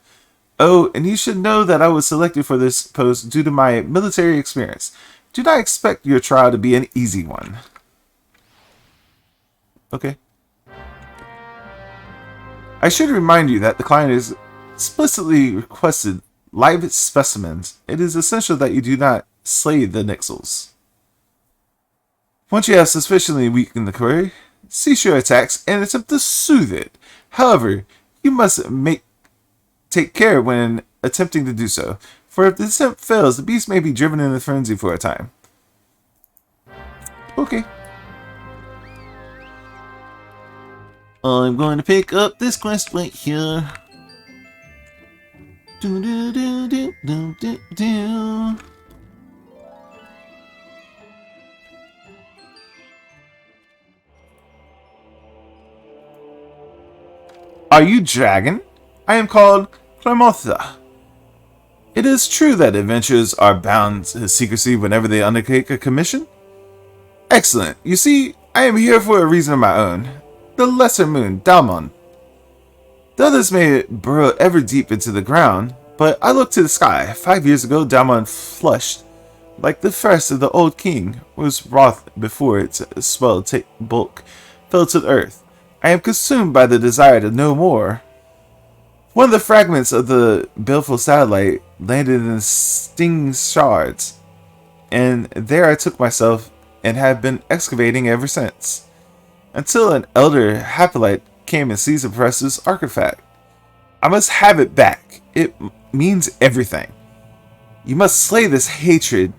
Oh, and you should know that I was selected for this post due to my military experience. Do not expect your trial to be an easy one. Okay. I should remind you that the client has explicitly requested live specimens. It is essential that you do not slay the Nixels. Once you have sufficiently weakened the quarry, cease your attacks and attempt to soothe it. However, you must take care when attempting to do so, for if the attempt fails, the beast may be driven into frenzy for a time. Okay. I'm going to pick up this quest right here. Do do do do do do do. Are you dragon? I am called Clemotha. It is true that adventurers are bound to secrecy whenever they undertake a commission? Excellent. You see, I am here for a reason of my own. The lesser moon, Dalmon. The others may burrow ever deep into the ground, but I look to the sky. 5 years ago, Dalmon flushed, like the first of the old king, was wroth before its swelled bulk fell to the earth. I am consumed by the desire to know more. One of the fragments of the baleful satellite landed in sting shards, and there I took myself and have been excavating ever since, until an elder Hapolite came and seized the professor's artifact. I must have it back. It means everything. You must slay this hatred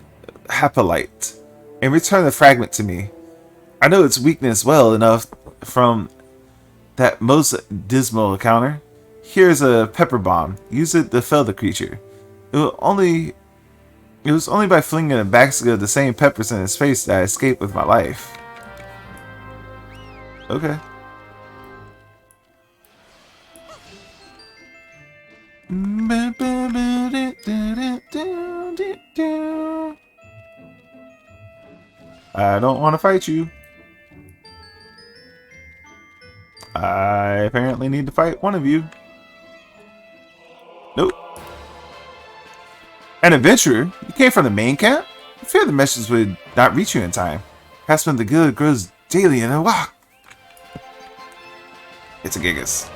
Hapolite and return the fragment to me. I know its weakness well enough from that most dismal encounter. Here's a pepper bomb. Use it to fell the creature. It was only by flinging a basket of the same peppers in his face that I escaped with my life. Okay. I don't want to fight you. I apparently need to fight one of you. Nope. An adventurer? You came from the main camp? I fear the message would not reach you in time. Perhaps when the good grows daily in a walk. It's a Gigas.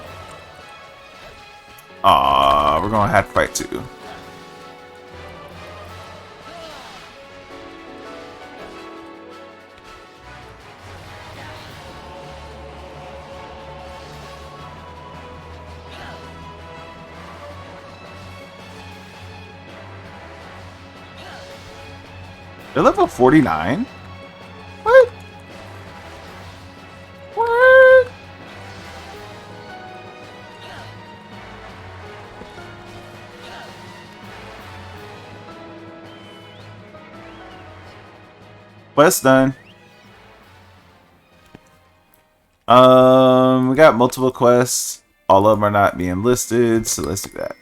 Aw, we're gonna have to fight too. They're level 49? What? What? Quest done. We got multiple quests. All of them are not being listed, so let's do that.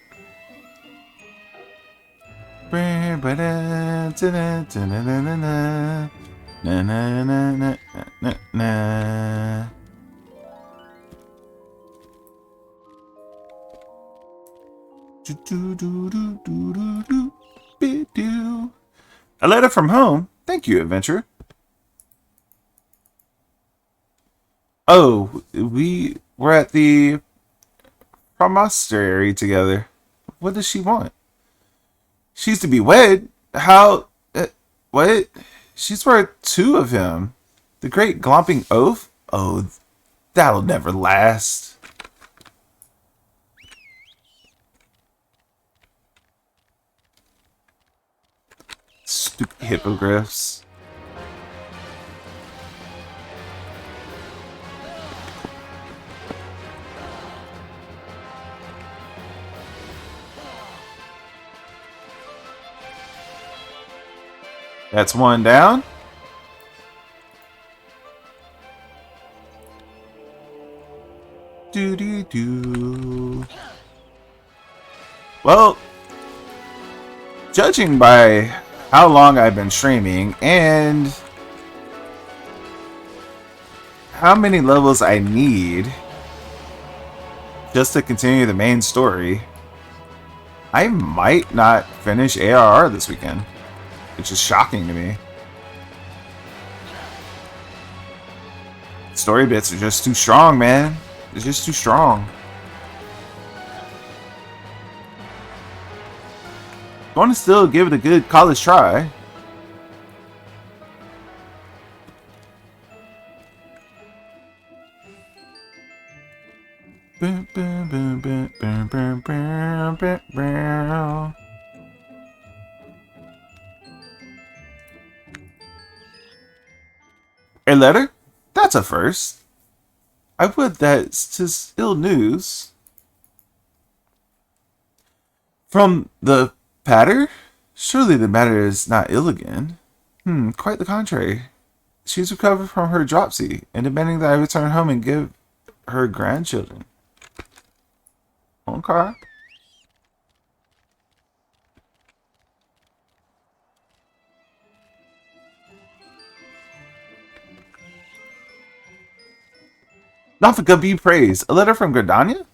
A letter from home. Thank you, adventurer. Oh, we were at the promontory together. What does she want? She's to be wed? How? What? She's worth 2 of him. The great glomping oath? Oh, that'll never last. Stupid hippogriffs. That's one down. Do. Well, judging by how long I've been streaming and how many levels I need just to continue the main story, I might not finish ARR this weekend. Which is shocking to me. Story bits are just too strong, man. It's just too strong. Going to still give it a good college try. Boom, boom, boom, boom, boom, boom, boom, boom, boom. A letter? That's a first. I would that's just ill news. From the Patter? Surely the matter is not ill again. Quite the contrary. She's recovered from her dropsy and demanding that I return home and give her grandchildren. Okay. Nafika be praised. A letter from Gardania?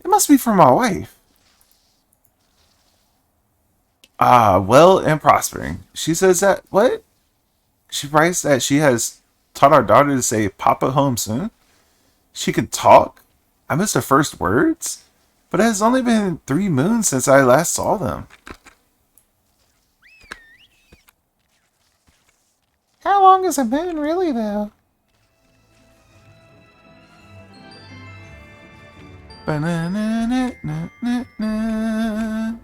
It must be from my wife. Ah, well and prospering. She says that, what? She writes that she has taught our daughter to say Papa home soon. She can talk. I missed her first words. But it has only been 3 moons since I last saw them. How long has it been, really, though? Ba-na-na-na-na-na-na.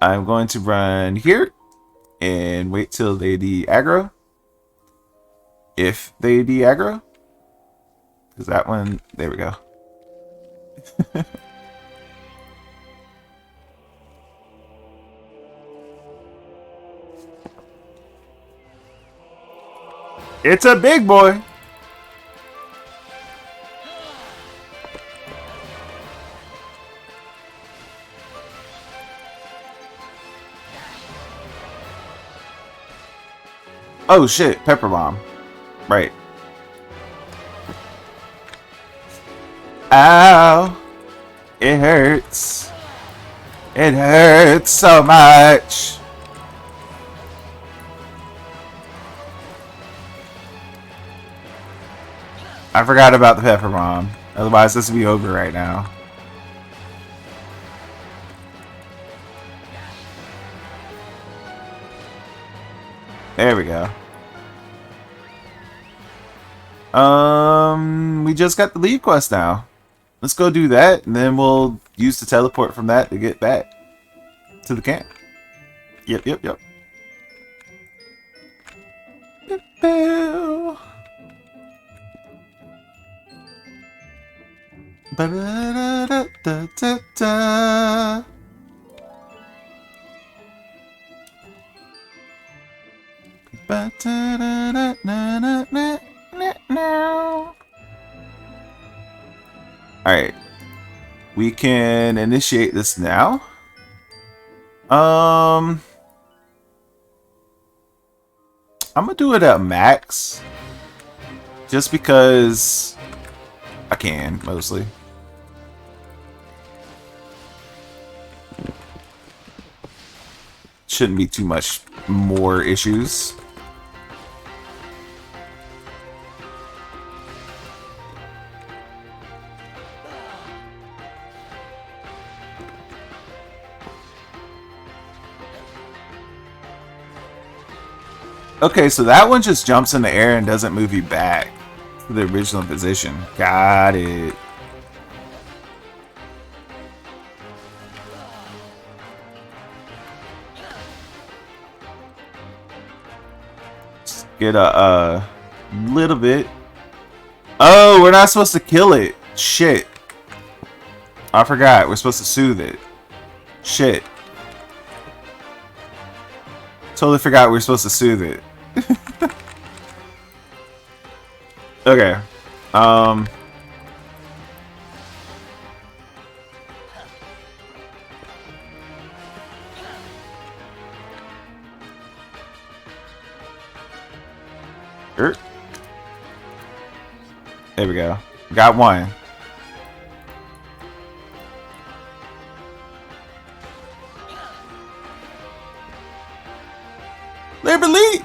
I'm going to run here and wait till they de-aggro. If they de-aggro. Because that one, there we go. It's a big boy. Oh shit, pepper bomb. Right. Ow. It hurts. It hurts so much. I forgot about the pepper bomb. Otherwise, this would be over right now. There we go. We just got the lead quest now. Let's go do that, and then we'll use the teleport from that to get back to the camp. Yep. Ba-da-da-da-da-da-da. Alright. We can initiate this now. I'm gonna do it at max. Just because I can, mostly. Shouldn't be too much more issues. Okay, so that one just jumps in the air and doesn't move you back to the original position. Got it. Just get a little bit. Oh, we're not supposed to kill it. Shit. I forgot. We're supposed to soothe it. Shit. Totally forgot we were supposed to soothe it. Okay. There we go. Got one. Liberty!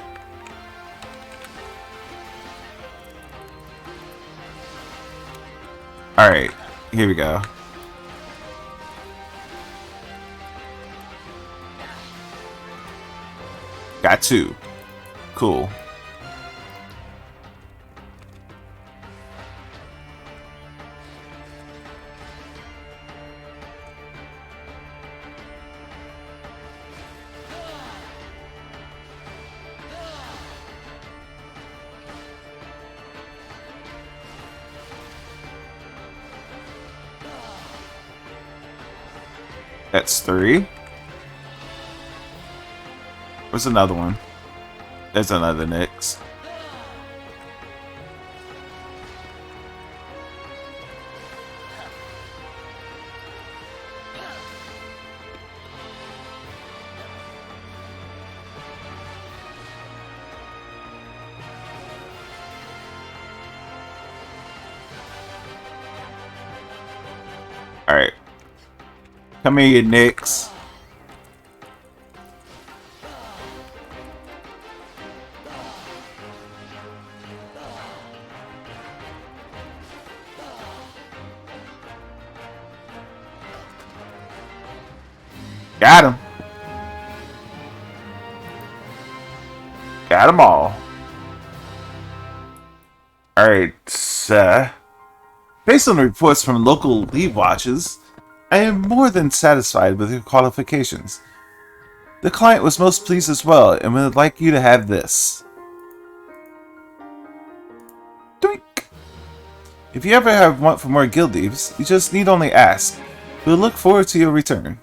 Alright, here we go. Got two. Cool. That's 3. Where's another one? There's another Nyx. Alright. Come here, you Nyx. Got him. Got them all. Alright, based on the reports from local lead watches, I am more than satisfied with your qualifications. The client was most pleased as well, and would like you to have this. Doink! If you ever have want for more guild leaves, you just need only ask. We'll look forward to your return.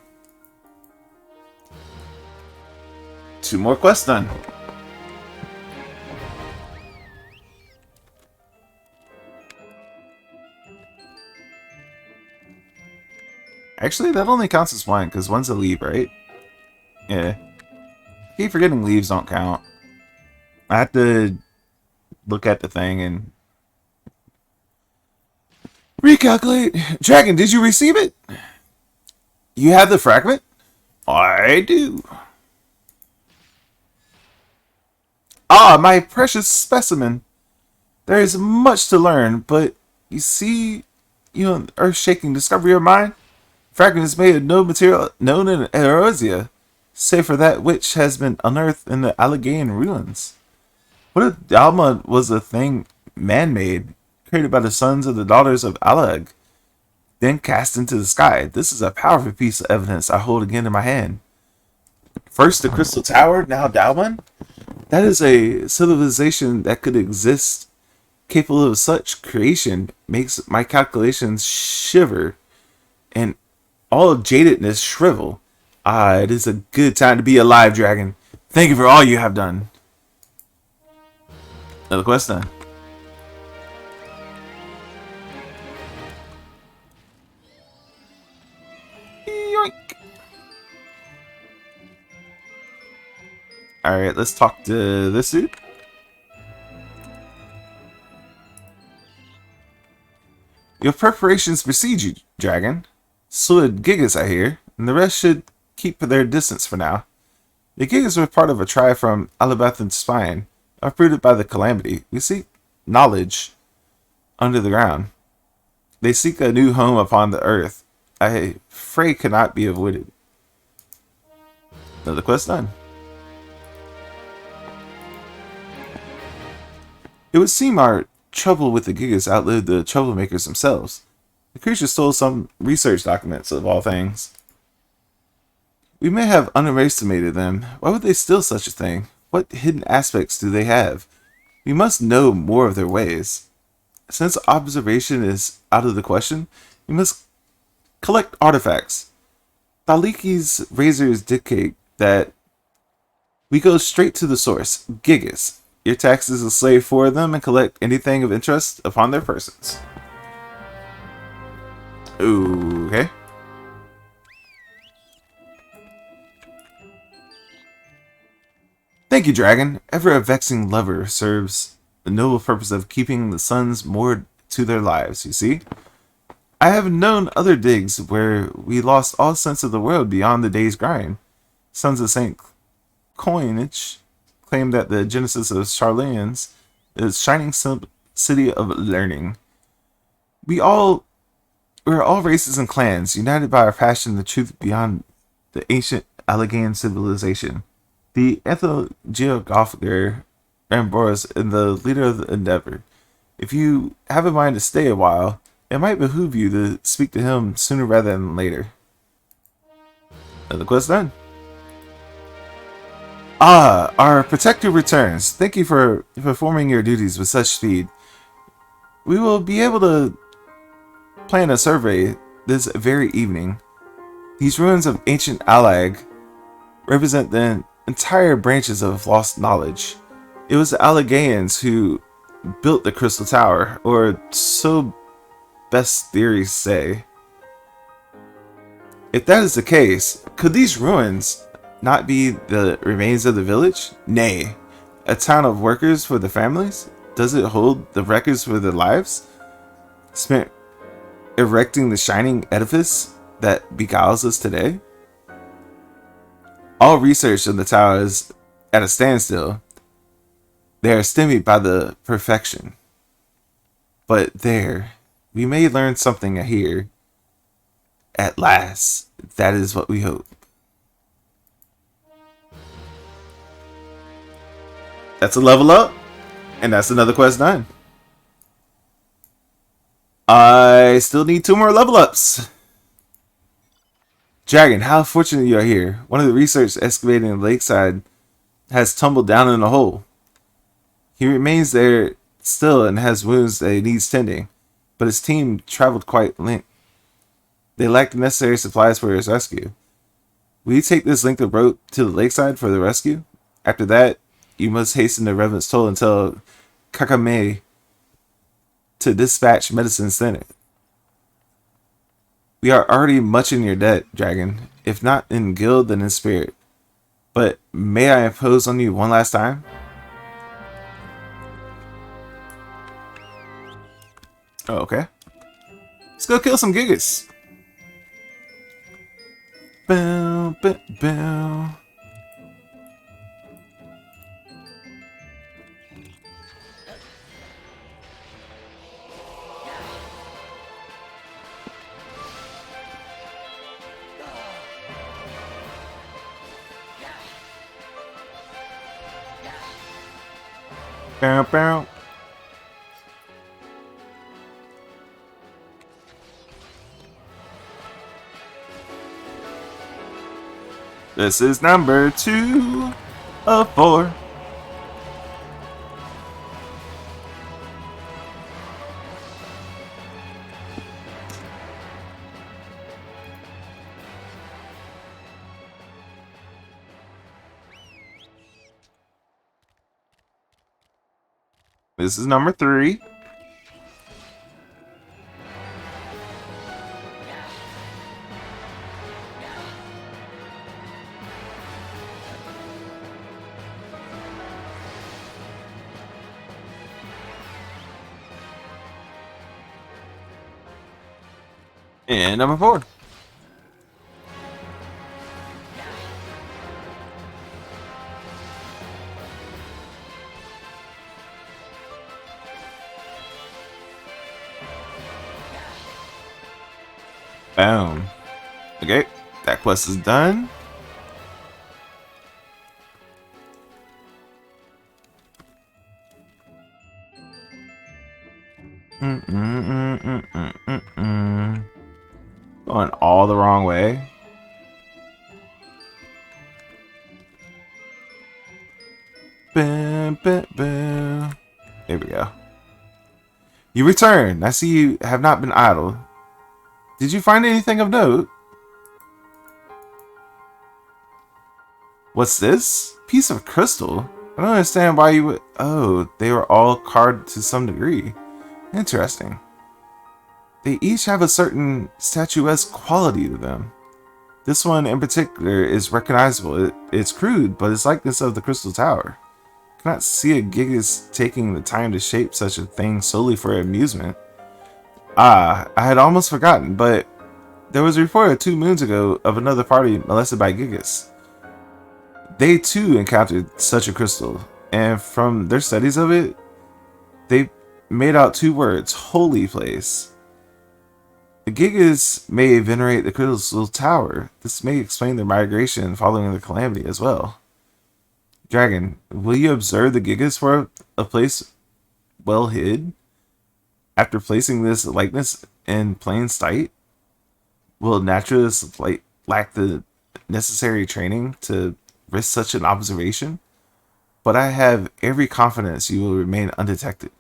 2 more quests done. Actually, that only counts as 1, because 1's a leave, right? Yeah. I keep forgetting leaves don't count. I have to look at the thing and recalculate. Dragon, did you receive it? You have the fragment? I do. Ah, my precious specimen. There is much to learn, but you see, an earth-shaking discovery of mine? Fragment is made of no material known in Eorzea, save for that which has been unearthed in the Alleghanian ruins. What if Dalma was a thing man-made, created by the sons of the daughters of Alag, then cast into the sky? This is a powerful piece of evidence I hold again in my hand. First the Crystal Tower, now Dalman? That is a civilization that could exist, capable of such creation, makes my calculations shiver, and all jadedness shrivel. Ah, it is a good time to be alive, Dragon. Thank you for all you have done. Another quest done. Yoink. Alright, let's talk to this dude. Your preparations precede you, Dragon. So did Gigas, I hear, and the rest should keep their distance for now. The Gigas were part of a tribe from Alabathan Spine, uprooted by the calamity. We seek knowledge under the ground. They seek a new home upon the earth. I afraid cannot be avoided. Another quest done. It would seem our trouble with the Gigas outlived the troublemakers themselves. The creature stole some research documents, of all things. We may have underestimated them. Why would they steal such a thing? What hidden aspects do they have? We must know more of their ways. Since observation is out of the question, we must collect artifacts. Thaliki's razors dictate that we go straight to the source, Gigas. Your task is to slave 4 of them and collect anything of interest upon their persons. Okay. Thank you, Dragon. Ever a vexing lover serves the noble purpose of keeping the sons moored to their lives, you see? I have known other digs where we lost all sense of the world beyond the day's grind. Sons of St. Coinage claim that the genesis of Charlanians is shining city of learning. We're all races and clans, united by our passion and the truth beyond the ancient Alleghanian civilization. The ethnogeographer Ramboros and the leader of the endeavor. If you have a mind to stay a while, it might behoove you to speak to him sooner rather than later. Another quest done. Ah, our protector returns. Thank you for performing your duties with such speed. We will be able to plan a survey this very evening. These ruins of ancient Allag represent the entire branches of lost knowledge. It was the Allagaeans who built the Crystal Tower, or so best theories say. If that is the case, could these ruins not be the remains of the village? Nay, a town of workers for the families? Does it hold the records for their lives? Spent erecting the shining edifice that beguiles us today? All research on the tower is at a standstill. They are stymied by the perfection. But there, we may learn something here. At last, that is what we hope. That's a level up, and that's another quest done. I still need 2 more level ups. Dragon, how fortunate you are here. One of the researchers excavating the lakeside has tumbled down in a hole. He remains there still and has wounds that he needs tending, but his team traveled quite length. They lack the necessary supplies for his rescue. Will you take this length of rope to the lakeside for the rescue? After that, you must hasten to Revenant's Toll and tell Kakame to dispatch Medicine Center. We are already much in your debt, Dragon, if not in guild, then in spirit. But may I impose on you one last time? Oh, okay. Let's go kill some Gigas. Bow, bow, bow. Bow, bow. This is number 2 of 4. This is number 3. And number 4. Boom. Okay, that quest is done. Going all the wrong way. Boom, boom, boom. There we go. You return. I see you have not been idle. Did you find anything of note? What's this? Piece of crystal? I don't understand why you would... Oh, they were all carved to some degree. Interesting. They each have a certain statuesque quality to them. This one in particular is recognizable. It's crude, but its likeness of the Crystal Tower. I cannot see a Gigas taking the time to shape such a thing solely for amusement. Ah, I had almost forgotten, but there was a report 2 moons ago of another party molested by Gigas. They too encountered such a crystal, and from their studies of it, they made out 2 words, holy place. The Gigas may venerate the Crystal Tower. This may explain their migration following the calamity as well. Dragon, will you observe the Gigas for a place well hid? After placing this likeness in plain sight, will naturalists lack the necessary training to risk such an observation? But I have every confidence you will remain undetected.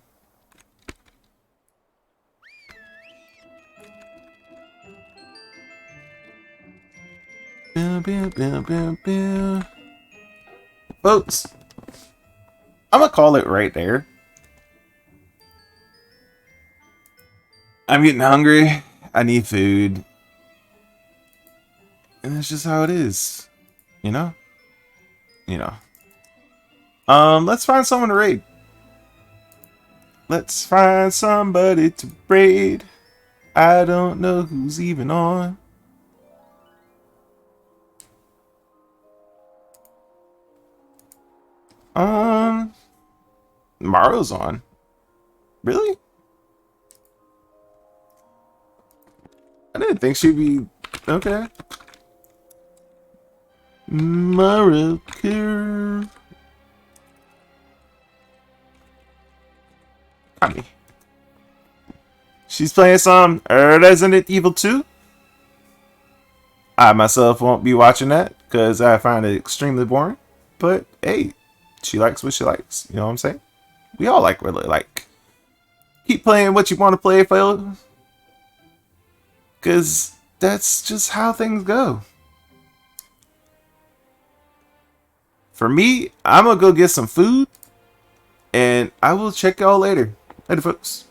Folks, I'm gonna call it right there. I'm getting hungry. I need food. And that's just how it is. You know? You know. Let's find someone to raid. Let's find somebody to raid. I don't know who's even on. Maro's on. Really? I didn't think she'd be... Okay. Maro Curve. Honey. She's playing some Resident Evil 2. I myself won't be watching that because I find it extremely boring. But hey, she likes what she likes. You know what I'm saying? We all like what we like. Keep playing what you want to play, fellas. Because that's just how things go. For me, I'm going to go get some food. And I will check y'all later. Later, folks.